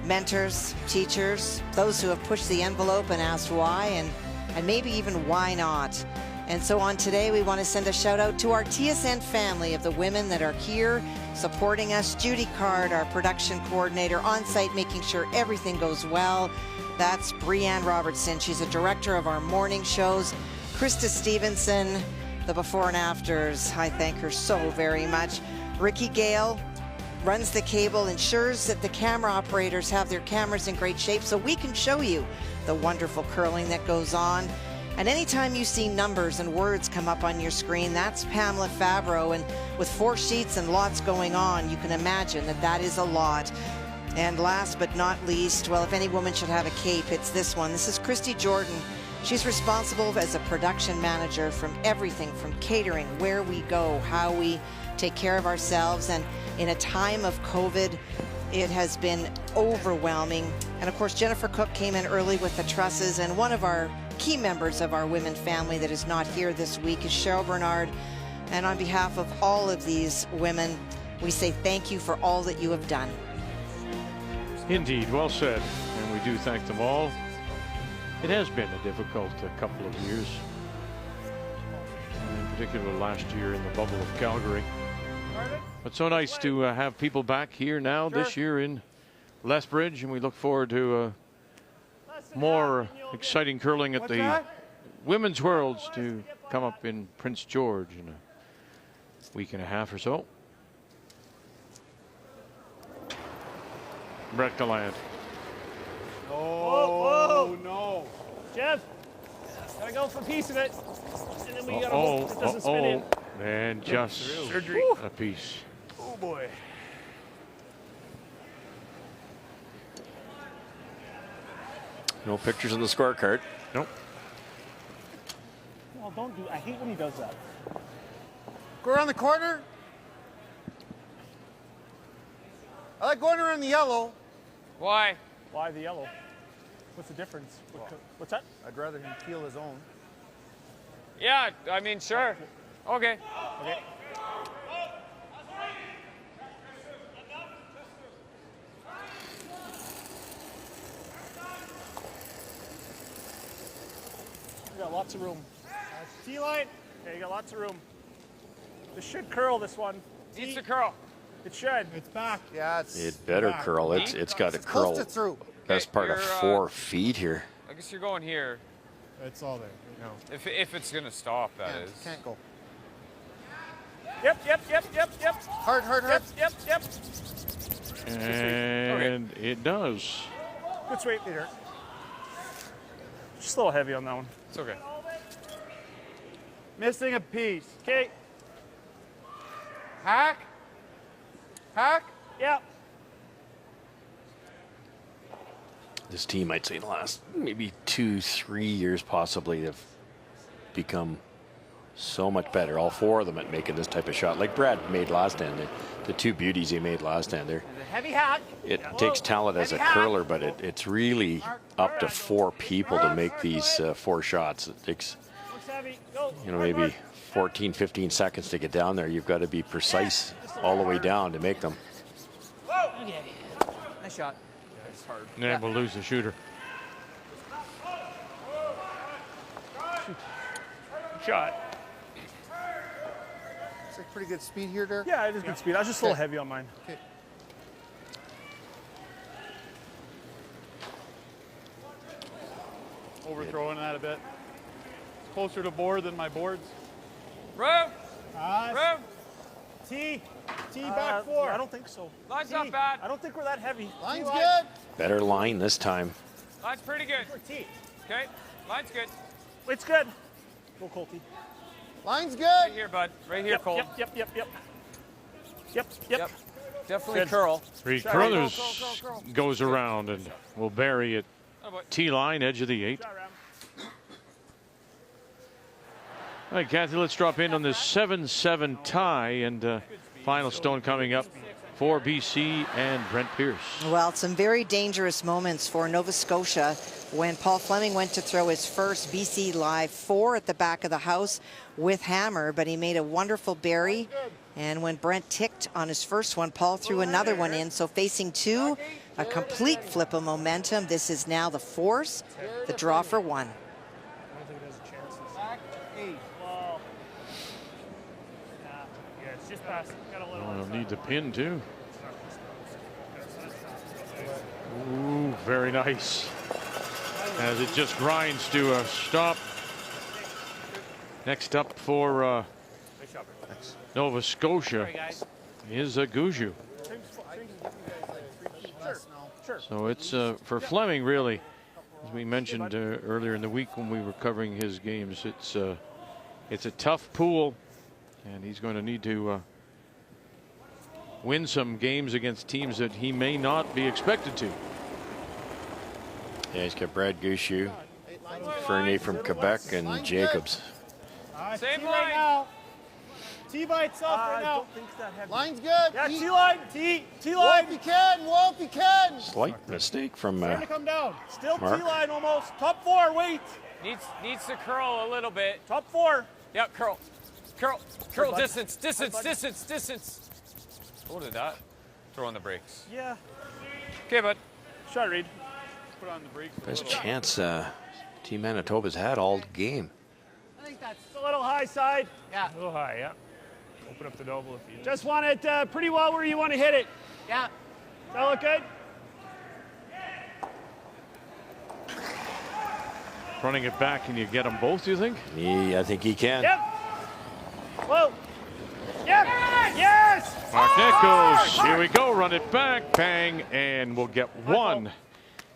mentors, teachers, those who have pushed the envelope and asked why, and maybe even why not. And so on today, we want to send a shout out to our TSN family of the women that are here supporting us. Judy Card, our production coordinator, on site making sure everything goes well. That's Brianne Robertson. She's a director of our morning shows. Krista Stevenson, the before and afters. I thank her so very much. Ricky Gale runs the cable, ensures that the camera operators have their cameras in great shape so we can show you the wonderful curling that goes on. And anytime you see numbers and words come up on your screen, that's Pamela Fabro. And with 4 sheets and lots going on, you can imagine that that is a lot. And last but not least, well, if any woman should have a cape, it's this one. This is Christy Jordan. She's responsible as a production manager from everything from catering, where we go, how we take care of ourselves. And in a time of COVID, it has been overwhelming. And of course, Jennifer Cook came in early with the trusses, and one of our key members of our women family that is not here this week is Cheryl Bernard. And on behalf of all of these women, we say thank you for all that you have done. Indeed, well said. And we do thank them all. It has been a difficult couple of years. And in particular last year in the bubble of Calgary. But so nice to have people back here now this year in Lethbridge, and we look forward to more exciting curling at the Women's Worlds to come up in Prince George in a week and a half or so. Brett Gallant. Whoa, no. Jeff, gotta go for a piece of it. And then we gotta hope it doesn't spin in. And just surgery a piece. Oh boy. No pictures on the scorecard. Nope. Well, don't do. I hate when he does that. Go around the corner. I like going around the yellow. Why? Why the yellow? What's the difference? What's that? I'd rather him feel his own. Yeah, I mean, sure. Okay. Okay. We got lots of room. T-line. Okay, you got lots of room. This should curl, this one. Needs to curl. It should. It's back. Yeah, it's It better back. curl. It's got to curl. Close to through. Best part of you're, 4 feet here. I guess you're going here. It's all there. No. If it's gonna stop, that is. Can't go. Yep. Hard. Yep. And it does. Good sweep, Peter. Just a little heavy on that one. It's okay. Missing a piece. Okay. Hack? Yeah. This team, I'd say, in the last maybe 2-3 years possibly have become so much better. All 4 of them at making this type of shot. Like Brad made last end. The 2 beauties he made last end there. Heavy hack. It takes talent as a curler, but it's really up to 4 people to make these 4 shots. It takes, maybe 14, 15 seconds to get down there. You've got to be precise all the way down to make them. Nice shot. Yeah, it's hard. And we'll lose the shooter. Shot. It's like pretty good speed here, Derek. Yeah, it is good speed. I was just a little heavy on mine. Okay. Overthrowing that a bit. It's closer to board than my boards. Room. Room. T back 4. I don't think so. Line's T. not bad. I don't think we're that heavy. Line's good. Better line this time. Line's pretty good. T. Okay. Line's good. It's good. Go Colty. Line's good. Right here, bud. Right here, Cole. Yep. Definitely Good. curl. Three Curl. Carruthers goes around and will bury it. T-line, edge of the 8. All right, Kathy, let's drop in on this 7-7 tie, and final stone coming up for BC and Brent Pierce. Well, some very dangerous moments for Nova Scotia when Paul Fleming went to throw his first BC Live 4 at the back of the house with hammer, but he made a wonderful bury. And when Brent ticked on his first one, Paul threw another one in. So facing 2, a complete flip of momentum. This is now the force, the draw for 1. Yeah, it's just past. Got a little. We'll need the pin too. Ooh, very nice. As it just grinds to a stop. Next up for Nova Scotia is a Gushue. So it's for Fleming, really, as we mentioned earlier in the week when we were covering his games. It's a tough pool, and he's going to need to win some games against teams that he may not be expected to. Yeah, he's got Brad Gushue, Fernie from Quebec, and Jacobs. Same line. Right now. T by itself right now. Line's good. Yeah, T-line. T-line. Whoa, if you can. Slight mistake from Trying to come down. Still Mark. T-line almost. Top 4, wait. Needs to curl a little bit. Top 4. Yep, curl. Curl, distance. What is that? Throw on the brakes. Yeah. Okay, bud. Shot, Reed. Put on the brakes. best chance Team Manitoba's had all game. I think that's a little high side. Yeah. A little high, yeah. Open up the double if you Just want it pretty well where you want to hit it. Yeah. Does that look good? Running it back, can you get them both, do you think? I think he can. Yep. Whoa. Yep. Yes. Mark Nichols, here we go, run it back, bang, and we'll get 1.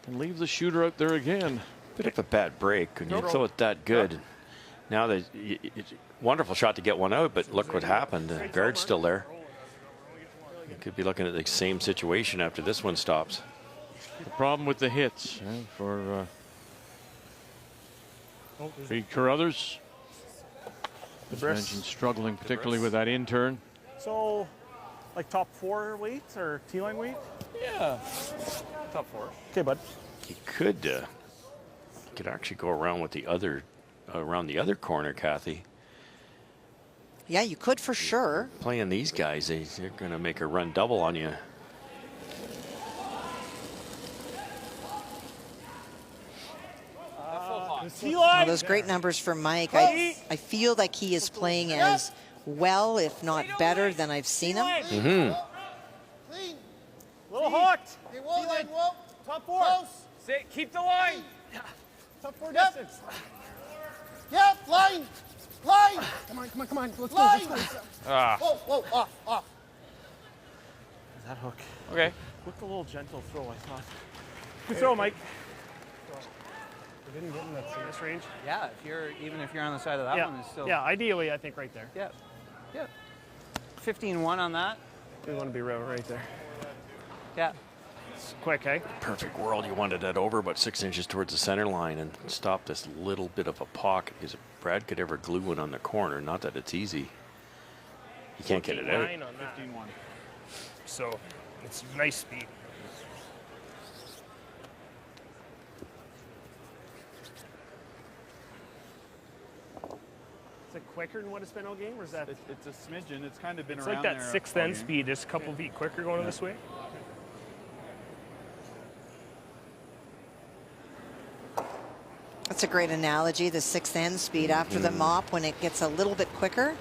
And leave the shooter out there again. Bit of a bad break when you throw it that good. Now it's a wonderful shot to get one out, but look what happened. The guard's still there. You could be looking at the same situation after this one stops. The problem with the hits for Reed Carruthers. As mentioned, struggling particularly with that intern. So, like top 4 weight or T-line weight? Yeah. Top 4. Okay, bud. He could actually go around with the other corner, Kathy. Yeah, you could for sure. Playing these guys, they're going to make a run double on you. Well, those great numbers from Mike. I feel like he is playing as well, if not better, than I've seen him. Mm-hmm. Little hot. T-line, whoa. Top 4. Sit, keep the line. Top 4 distance. Yep, line. Come on. Let's go. Whoa, off. Is that hook? Okay. Looked a little gentle throw, I thought. Good throw, Mike. We didn't get in this range. Yeah, even if you're on the side of that one, it's still. Yeah, ideally, I think right there. Yeah. 15-1 on that. We want to be right there. Yeah. It's quick, eh? Perfect world. You wanted that over about 6 inches towards the center line and stop this little bit of a pocket, because if Brad could ever glue one on the corner, not that it's easy, he can't get it out. 15-1. So it's nice speed. Is it quicker than what it's been all game, or is that? It's a smidgen. It's kind of been It's around like that there 6th all end game. speed, just a couple feet quicker going this way. That's a great analogy, the sixth end speed after the mop when it gets a little bit quicker.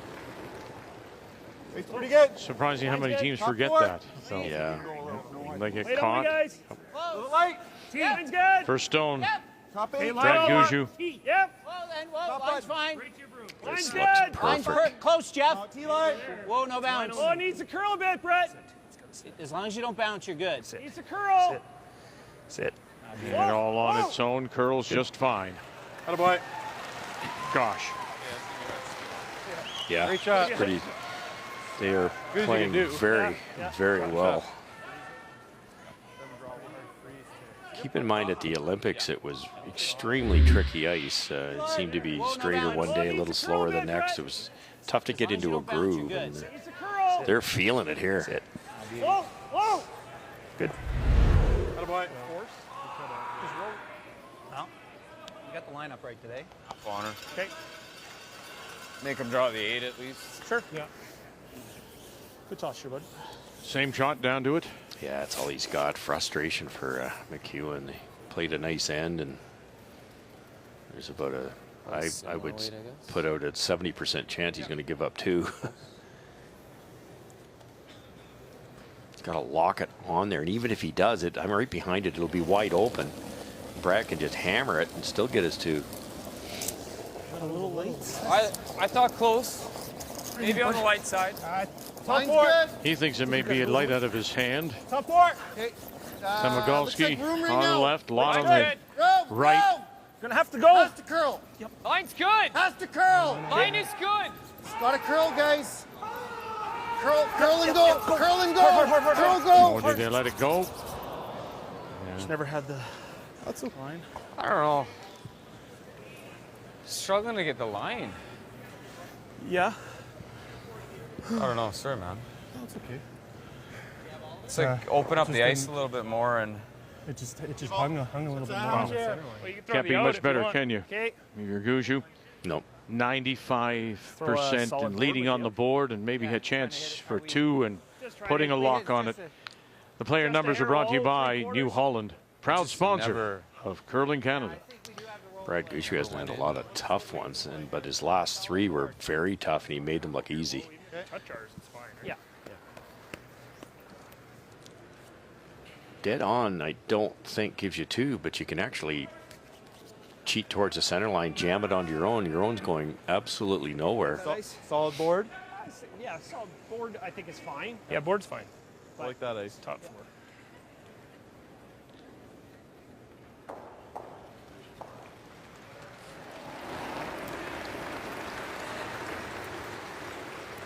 It's pretty good. Surprising how many teams forget that. So, yeah. They get Wait on caught. me, guys. Little light. Line's good. First stone. Top Hey, eight. line Brad Gushue. Yep. Line's fine. Line's This looks good. Line's perfect. close, Jeff. T-line. Whoa, no bounce. Oh, it needs to curl a bit, Brett. As long as you don't bounce, you're good. Needs to curl. Sit. And it all on its own, curls just fine. Attaboy. Gosh. Yeah, Great shot. pretty. They are Good as you playing can do. very, Yeah. very well. Keep in mind at the Olympics, it was extremely tricky ice. It seemed to be straighter one day, a little slower the next. It was tough to get into a groove. And Needs to curl. they're feeling it here. Whoa, whoa. Good. Attaboy. Well, you got the lineup right today. Up on her. Okay. Make him draw the 8 at least. Sure. Yeah. Good toss, your bud. Same shot down to it. Yeah, it's all he's got. Frustration for McEwen. They played a nice end, and there's about a, I would put out a 70% chance he's going to give up 2. He's got to lock it on there, and even if he does it, I'm right behind it, it'll be wide open. Brad can just hammer it and still get his 2. A little late. I thought close. Maybe on the light side. Top four. He thinks it may be a light out of his hand. Top four. Okay. Samagalski room right on the now. left, lot on the Good. Go, right. Go. Gonna have to go. Has to curl. Line's good. Has to curl. Line is good. Got to curl, guys. Curl and go. Curl and go. Curl, go. Oh, did they let it go? Just never had the. That's a line. I don't know. Struggling to get the line. Yeah. I don't know. Sorry, man. That's okay. It's like open up the ice a little bit more and. It just hung a little bit more. Wow. Well, you can throw Can't me be out much if better, want. can you? Okay. Your Gushue? Nope. 95% solid and leading board on the board, and maybe a chance for 2 and putting a lock on it. The player numbers are brought to you by New Holland, proud sponsor of Curling Canada. Brad Gushue hasn't had a lot of tough ones, but his last 3 were very tough, and he made them look easy. Touch ours, it's fine. Yeah. Dead on, I don't think gives you 2, but you can actually cheat towards the center line, jam it onto your own. Your own's going absolutely nowhere. Solid board. Yeah, solid board I think is fine. Yeah, board's fine. I like that ice. Top 4.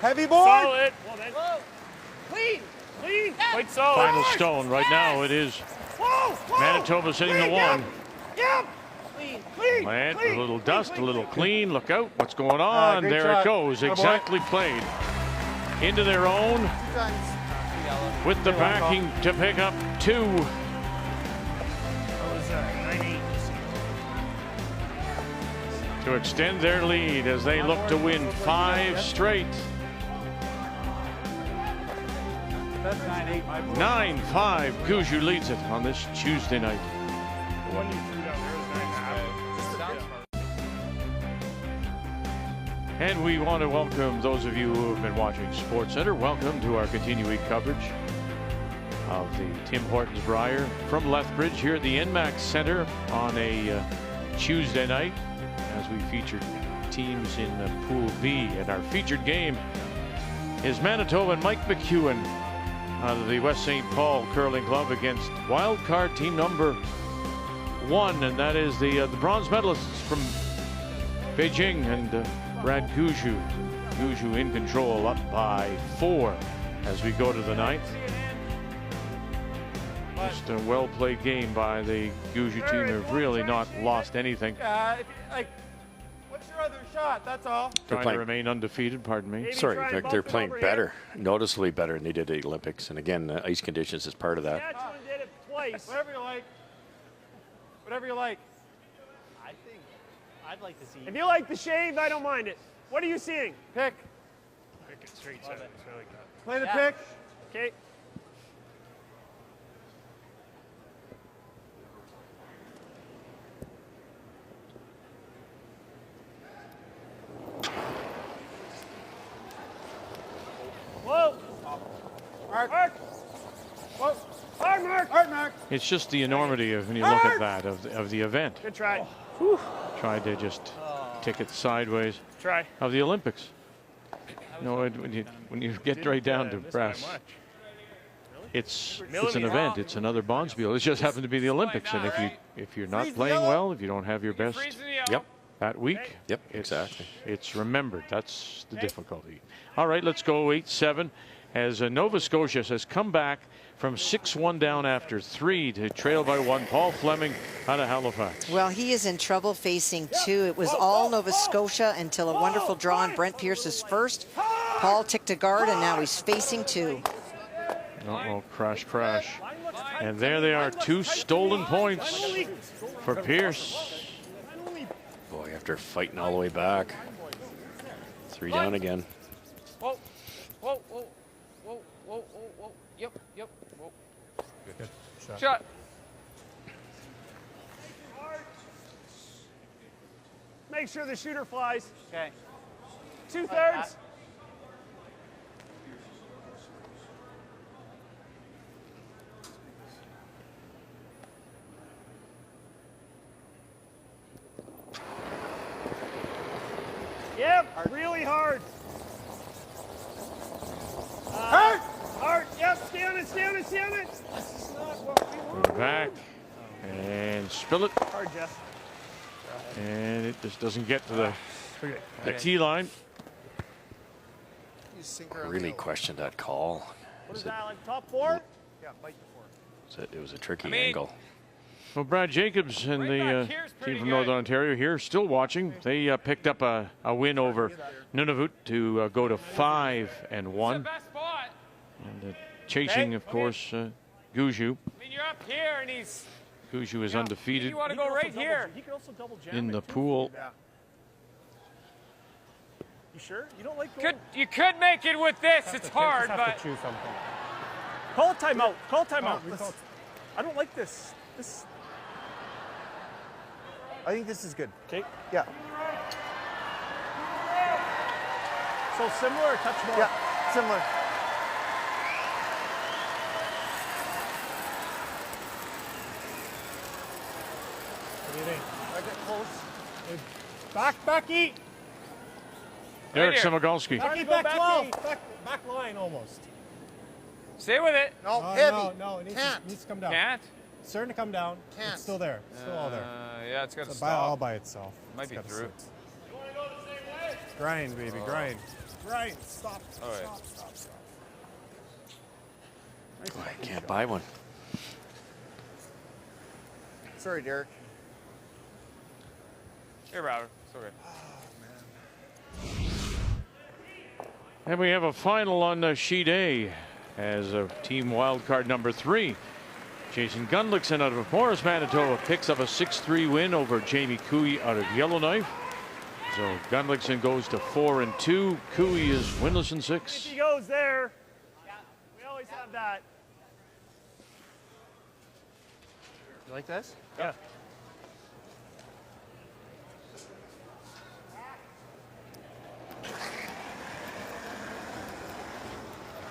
Heavy board. Solid. Well, then. Clean. Clean. Quite solid. Final stone right now. It is Manitoba sitting the 1. Yep. Clean. Clean. Land, clean. a little dust, a little clean. Look out. What's going on? Great There shot. it goes. Attaboy. Exactly played. Into their own 2 times. with the backing to pick up 2. That was 9-8. To extend their lead as they look to win 5 straight. That's 9-8. My board. 9-5. Gushue leads it on this Tuesday night. The one you threw down there was 9.5. And we want to welcome those of you who have been watching SportsCenter. Welcome to our continuing coverage of the Tim Hortons Brier from Lethbridge here at the NMAX Center on a Tuesday night as we featured teams in Pool B. And our featured game is Manitoba Mike McEwen out of the West St. Paul Curling Club against wildcard team number 1, and that is the bronze medalists from Beijing and Brad Gushue. Gushue in control, up by 4 as we go to the 9th. Just a well-played game by the Gushue team. They've really not lost anything. What's your other shot? That's all. Trying to remain undefeated, pardon me. Sorry, they're playing better, noticeably better than they did at the Olympics. And again, ice conditions is part of that. Saskatchewan did it twice. Whatever you like. Whatever you like. I think I'd like to see. If you like the shave, I don't mind it. What are you seeing? Pick. Pick it straight side. It's really good. Play the pick. Okay. It's just the enormity of when you look at that of the event. Good try. Tried to just tick it sideways. Try. Of the Olympics. No, when you get right down to brass, it's an event. It's another Bonspiel. It just happened to be the Olympics, and if you're not playing well, if you don't have your best that week, exactly. It's remembered. That's the difficulty. All right, let's go 8-7 as Nova Scotia has come back from 6-1 down after 3 to trail by 1. Paul Fleming out of Halifax. Well, he is in trouble facing 2. It was all Nova Scotia until a wonderful draw on Brent Pierce's first. Paul ticked a guard, and now he's facing 2. Uh-oh, crash. And there they are, 2 stolen points for Pierce. Boy, after fighting all the way back. 3 down again. Whoa. Yep. Whoa. Good Shot. Make sure the shooter flies. Okay. 2/3. Yep, really hard. Hard. Yep, stay on it. This is not what we want. Back and spill it. Hard, Jeff. And it just doesn't get to the tee line. Really questioned that call. What is that, like top 4? Yeah, bite the 4. It was a tricky angle. Well, Brad Jacobs and the team from Northern Ontario here still watching. They picked up a win over Nunavut to go to 5-1. And chasing, of course, Gushue. I mean, you're up here, and he's... Gushue is undefeated You want to go right here. He could also double jam in it, the too. pool. Yeah. You sure? You don't like going? You could make it with this. It's hard, but... choose something. Call a timeout. I don't like this. I think this is good. Okay. Yeah. So similar or touch more? Yeah, similar. What do you think? I get close. Back, Derek Samagalski. Back 12. Back line almost. Stay with it. No, heavy. No, it needs to come down. Can't? It's starting to come down. Can't. It's still there. It's still all there. Yeah, it's got to It's stop. all by itself. Might be through. Grind, baby, grind. Grind. Stop. All right. Stop. I can't buy one. Sorry, Derek. Here, Robert. It's okay. And we have a final on sheet A as a team wildcard number 3. Jason Gunlickson out of Morris, Manitoba picks up a 6-3 win over Jamie Cooey out of Yellowknife. So Gunlickson goes to 4-2. Cooey is winless in 6. If he goes there, we always have that. You like this? Yeah.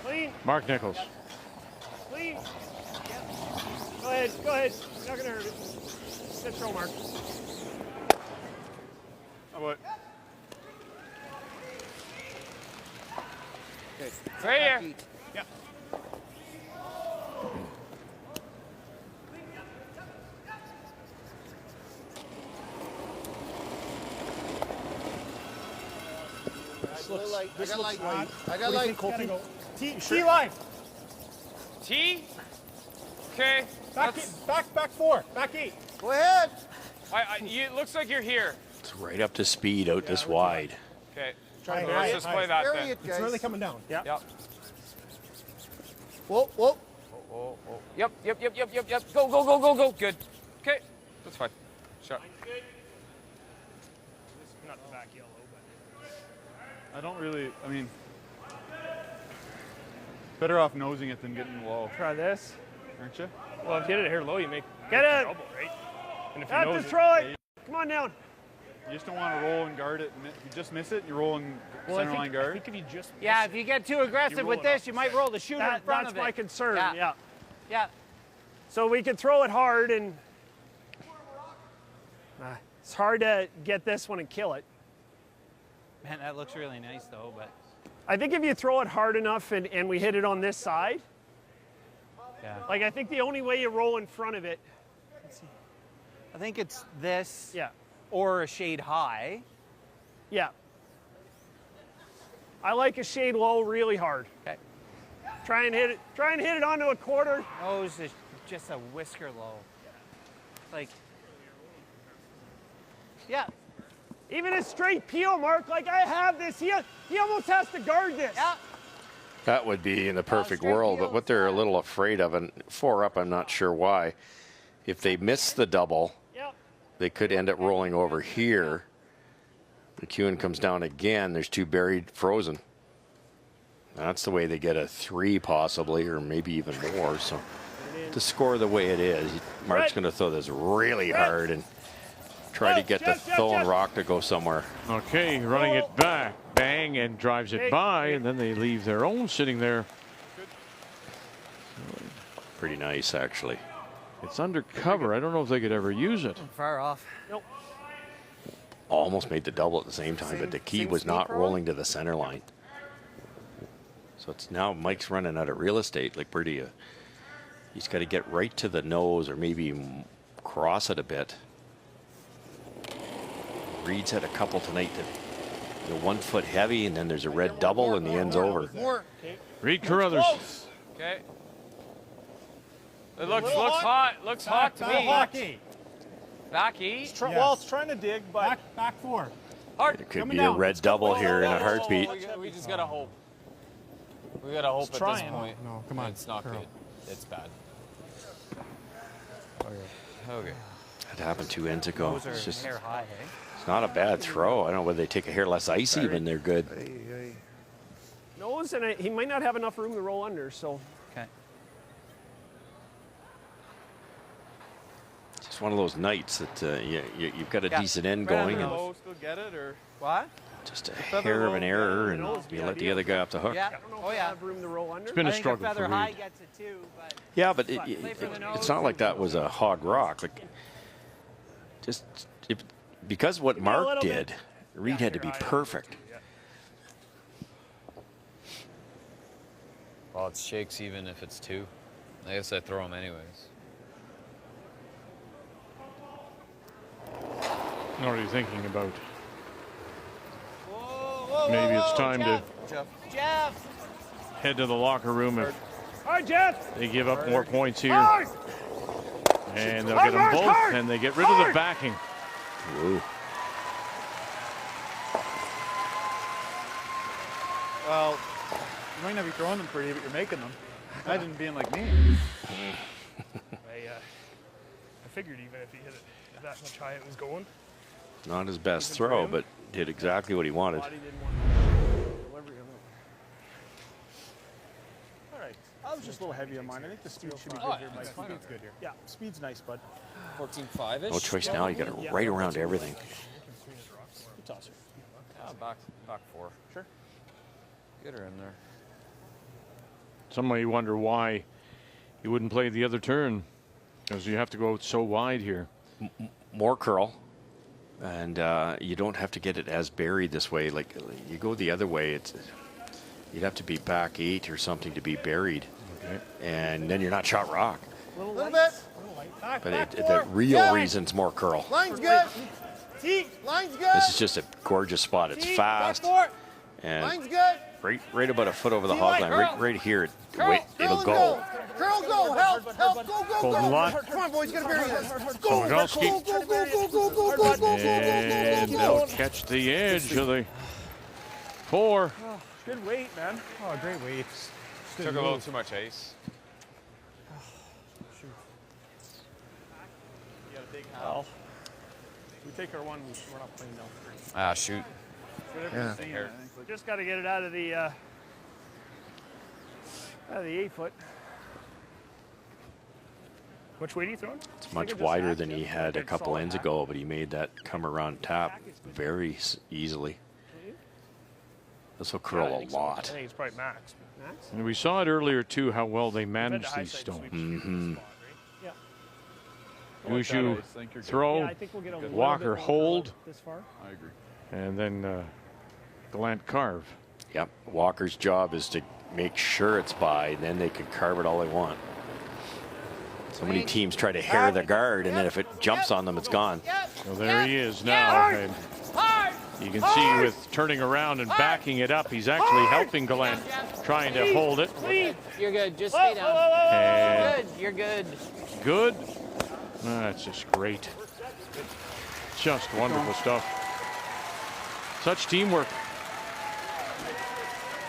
Clean. Mark Nichols. Clean. Go ahead. You're not going to hurt it. Good throw, Mark. How about? Okay. Right here. Yeah. I got light. T line. T? Okay. Back 4. Back 8. Go ahead. It looks like you're here. It's right up to speed out this wide. Okay. Try Let's just play that Bury then. it, guys. It's really coming down. Yeah. Yep. Whoa. Oh. Yep. Go. Good. Okay. That's fine. Shot. Not the back yellow, but. I don't really. I mean, better off nosing it than getting low. Try this. Aren't you? Well, if you hit it here low, you make Get it. trouble, right? And if you That's nose Detroit. Come on down. You just don't want to roll and guard it. If you just miss it, you roll and center line I guard. think if you just Yeah, if you get too aggressive roll with it this, off. you might roll the shooter in front That's of it. my concern. Yeah. So we could throw it hard, and it's hard to get this one and kill it. Man, that looks really nice though, but. I think if you throw it hard enough and we hit it on this side, yeah. Like I think the only way you roll in front of it. Let's see. I think it's this. Yeah. Or a shade high. Yeah. I like a shade low really hard. Okay. Try and hit it onto a quarter. Nose is just a whisker low. Like. Yeah. Even a straight peel, Mark, like I have this, he almost has to guard this. Yeah. That would be in the perfect world, but what they're a little afraid of, and 4 up, I'm not sure why. If they miss the double, they could end up rolling over here. McEwen comes down again. There's 2 buried, frozen. That's the way they get a 3 possibly, or maybe even more. So to score the way it is, Mark's going to throw this really hard and try to get the thrown rock to go somewhere. Okay, running it back, bang, and drives it by, and then they leave their own sitting there. Pretty nice, actually. It's undercover. I don't know if they could ever use it. Far off. Nope. Almost made the double at the same time, but the key was not rolling to the center line. So it's now Mike's running out of real estate. Like, where do you? He's got to get right to the nose, or maybe cross it a bit. Reed's had a couple tonight that the 1 foot heavy, and then there's a red double, and the end's over. Reed Carruthers. Okay. It looks hot. Looks hot to me. Back 8. Well, it's trying to dig, but back 4. Hard. It could be a red double here in a heartbeat. We just gotta hope. We gotta hope at this point. No, come on. It's not good. It's bad. Okay. That happened 2 ends ago. Those are It's just, hair high, hey? it's not a bad throw. I don't know whether they take a hair less icy when they're good. Nose, and he might not have enough room to roll under, so. Okay. It's one of those nights that you've got a decent end going, and Still get it, or what? just a hair of an error, and you let the other guy off the hook. Yeah. Oh yeah. Have room to roll under. It's been a I think struggle feather for high Reed. gets it too, but Yeah, but it's not like that was a hog rock. Like, because what Mark did, Reed had to be perfect. Well, it shakes even if it's 2. I guess I throw them anyways. What are you thinking about? Maybe it's time to head to the locker room if All right, Jeff. they give up more points here. Hard. And they'll get them both, and they get rid of the backing. Ooh. well, you might not be throwing them pretty, but you're making them. Imagine being like me. I figured even if he hit it that much high, it was going. Not his best throw, but did exactly what he wanted. All right. I was just a little heavy on mine. I think the speed should be good here, Mike. Speed's good here. Yeah, speed's nice, bud. 14.5-ish. No choice now. You got it right around everything. Good tosser. Yeah, back 4. Sure. Get her in there. Some you wonder why he wouldn't play the other turn, because you have to go out so wide here. More curl, and you don't have to get it as buried this way. Like, you go the other way, you'd have to be back 8 or something to be buried, and then you're not shot rock. A little bit. But the real reason's more curl. Line's good. Line's good. This is just a gorgeous spot. It's fast, and Line's good. right about a foot over the hog line, right here. It'll go. Curl, go. Help. Go. Come on, boys. Gotta bury this. Go. Go. And they'll catch the edge of the 4. Oh, good weight, man. Oh, great weight. Took a little too much ice. Well, we take our one, we're not playing down 3. Ah, shoot. Yeah. We just got to get it out of the 8 foot. Which way do you throw it? It's much wider than he had a couple ends ago, but he made that come around tap very easily. This will curl a lot. I think it's probably max. And we saw it earlier, too, how well they managed these stones. Mm-hmm. Yeah. Gushue throw, Yeah, I think we'll get a little Walker bit hold, this far. I agree. and then Gallant carve. Yep. Walker's job is to make sure it's by, and then they can carve it all they want. So many teams try to hair the guard, and then if it jumps on them, it's gone. So there he is now. And you can see with turning around and backing it up, he's actually helping Gallant, trying to hold it. You're good. Just stay down. And You're good. good. That's just great. Just wonderful stuff. Such teamwork.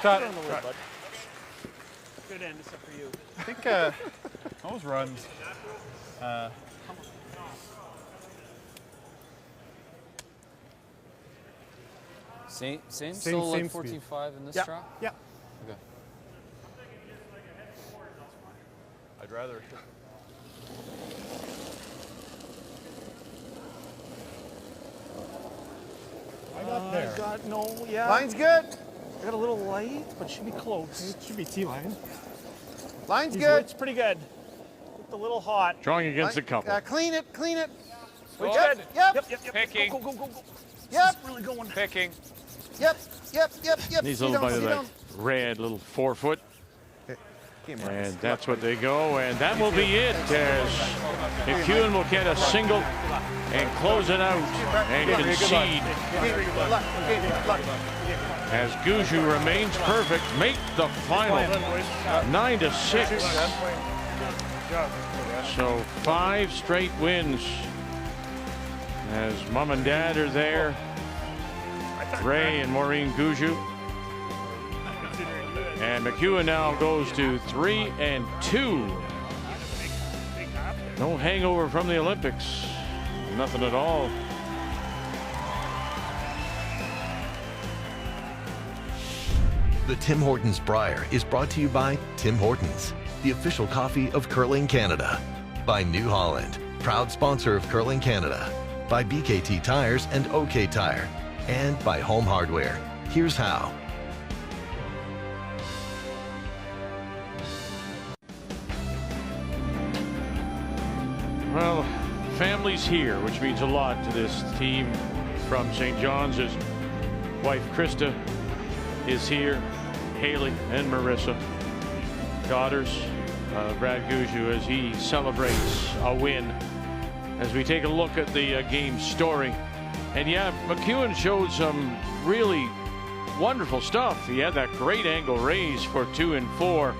Shot. Good end, except for you. I think those runs. Same Same still like speed. 14.5 in this Yeah. track? Yeah. Okay. I'd rather. I got there. I got no, yeah. Line's good. I got a little light, but should be close. It should be T-line. Line's good. It's pretty good. Just a little hot. Drawing against the couple. Clean it. Clean it. We Yep. good. Yep. Yep. Picking. Go. Yep. Really going. Picking. Yep. Needs Sit a little down, bit of sit that down. red little 4 foot. Game on. And that's what they go, and that will be it as McEwen will get a single and close it out and concede as Gushue remains perfect, make the final 9-6. So 5 straight wins as mom and dad are there, Ray and Maureen Gushue. And McEwen now goes to 3-2. No hangover from the Olympics. Nothing at all. The Tim Hortons Brier is brought to you by Tim Hortons, the official coffee of Curling Canada. By New Holland, proud sponsor of Curling Canada. By BKT Tires and OK Tire. And by Home Hardware. Here's how. Well, family's here, which means a lot to this team from St. John's. His wife Krista is here, Haley and Marissa. Daughters, Brad Gushue, as he celebrates a win. As we take a look at the game story. And yeah, McEwen showed some really wonderful stuff. He had that great angle raise for 2 and 4.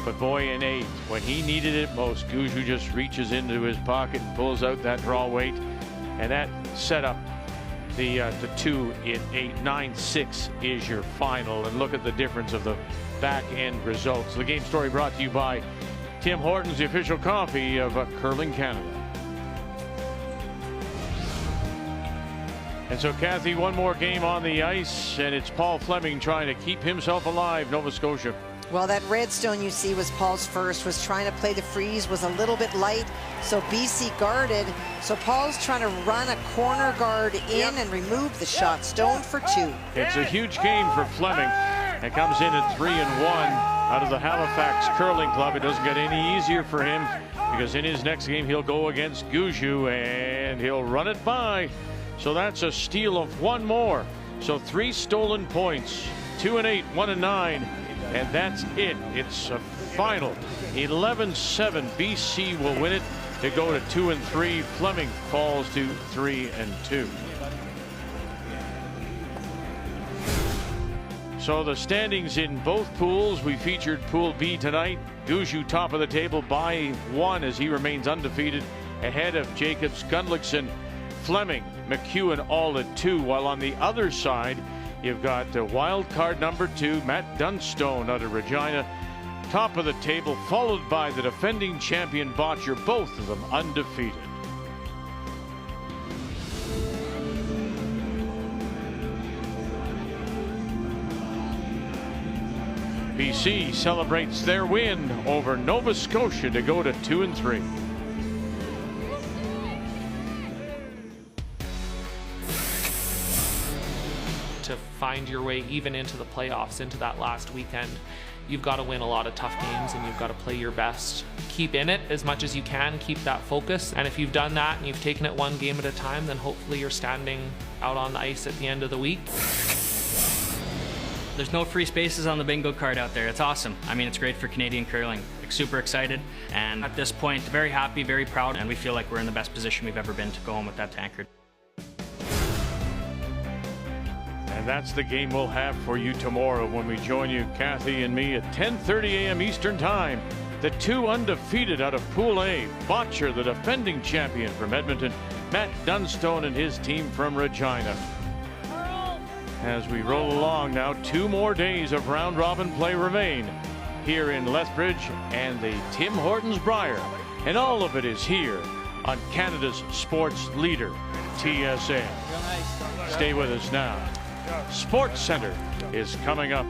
But boy, in 8, when he needed it most, Gushue just reaches into his pocket and pulls out that draw weight. And that set up the 2 in 8. 9-6 is your final. And look at the difference of the back end results. The game story brought to you by Tim Hortons, the official coffee of Curling Canada. And so, Kathy, one more game on the ice, and it's Paul Fleming trying to keep himself alive, Nova Scotia. Well, that redstone you see was Paul's first, was trying to play the freeze, was a little bit light, so BC guarded. So Paul's trying to run a corner guard in and remove the shot. Stone for 2. It's a huge game for Fleming. It comes in at 3-1 out of the Halifax Curling Club. It doesn't get any easier for him because in his next game he'll go against Gushue and he'll run it by. So that's a steal of 1 more. So 3 stolen points, 2 and 8, 1 and 9. And that's it. It's a final 11-7. BC will win it to go to 2 and 3. Fleming falls to 3 and 2. So the standings in both pools. We featured Pool B tonight. Gushue top of the table by 1 as he remains undefeated ahead of Jacobs, Gunlickson, Fleming, McEwen all at 2. While on the other side, you've got wild card number 2, Matt Dunstone out of Regina, top of the table, followed by the defending champion Botcher, both of them undefeated. BC celebrates their win over Nova Scotia to go to 2 and 3. To find your way even into the playoffs, into that last weekend, you've got to win a lot of tough games and you've got to play your best. Keep in it as much as you can, keep that focus. And if you've done that and you've taken it one game at a time, then hopefully you're standing out on the ice at the end of the week. There's no free spaces on the bingo card out there. It's awesome. I mean, it's great for Canadian curling. Super excited, and at this point, very happy, very proud, and we feel like we're in the best position we've ever been to go home with that tankard. And that's the game we'll have for you tomorrow when we join you, Kathy and me, at 10:30 a.m. Eastern Time. The two undefeated out of Pool A, Botcher, the defending champion from Edmonton, Matt Dunstone and his team from Regina. As we roll along now, 2 more days of round-robin play remain here in Lethbridge and the Tim Hortons Brier. And all of it is here on Canada's sports leader, TSN. Stay with us now. Sports Center is coming up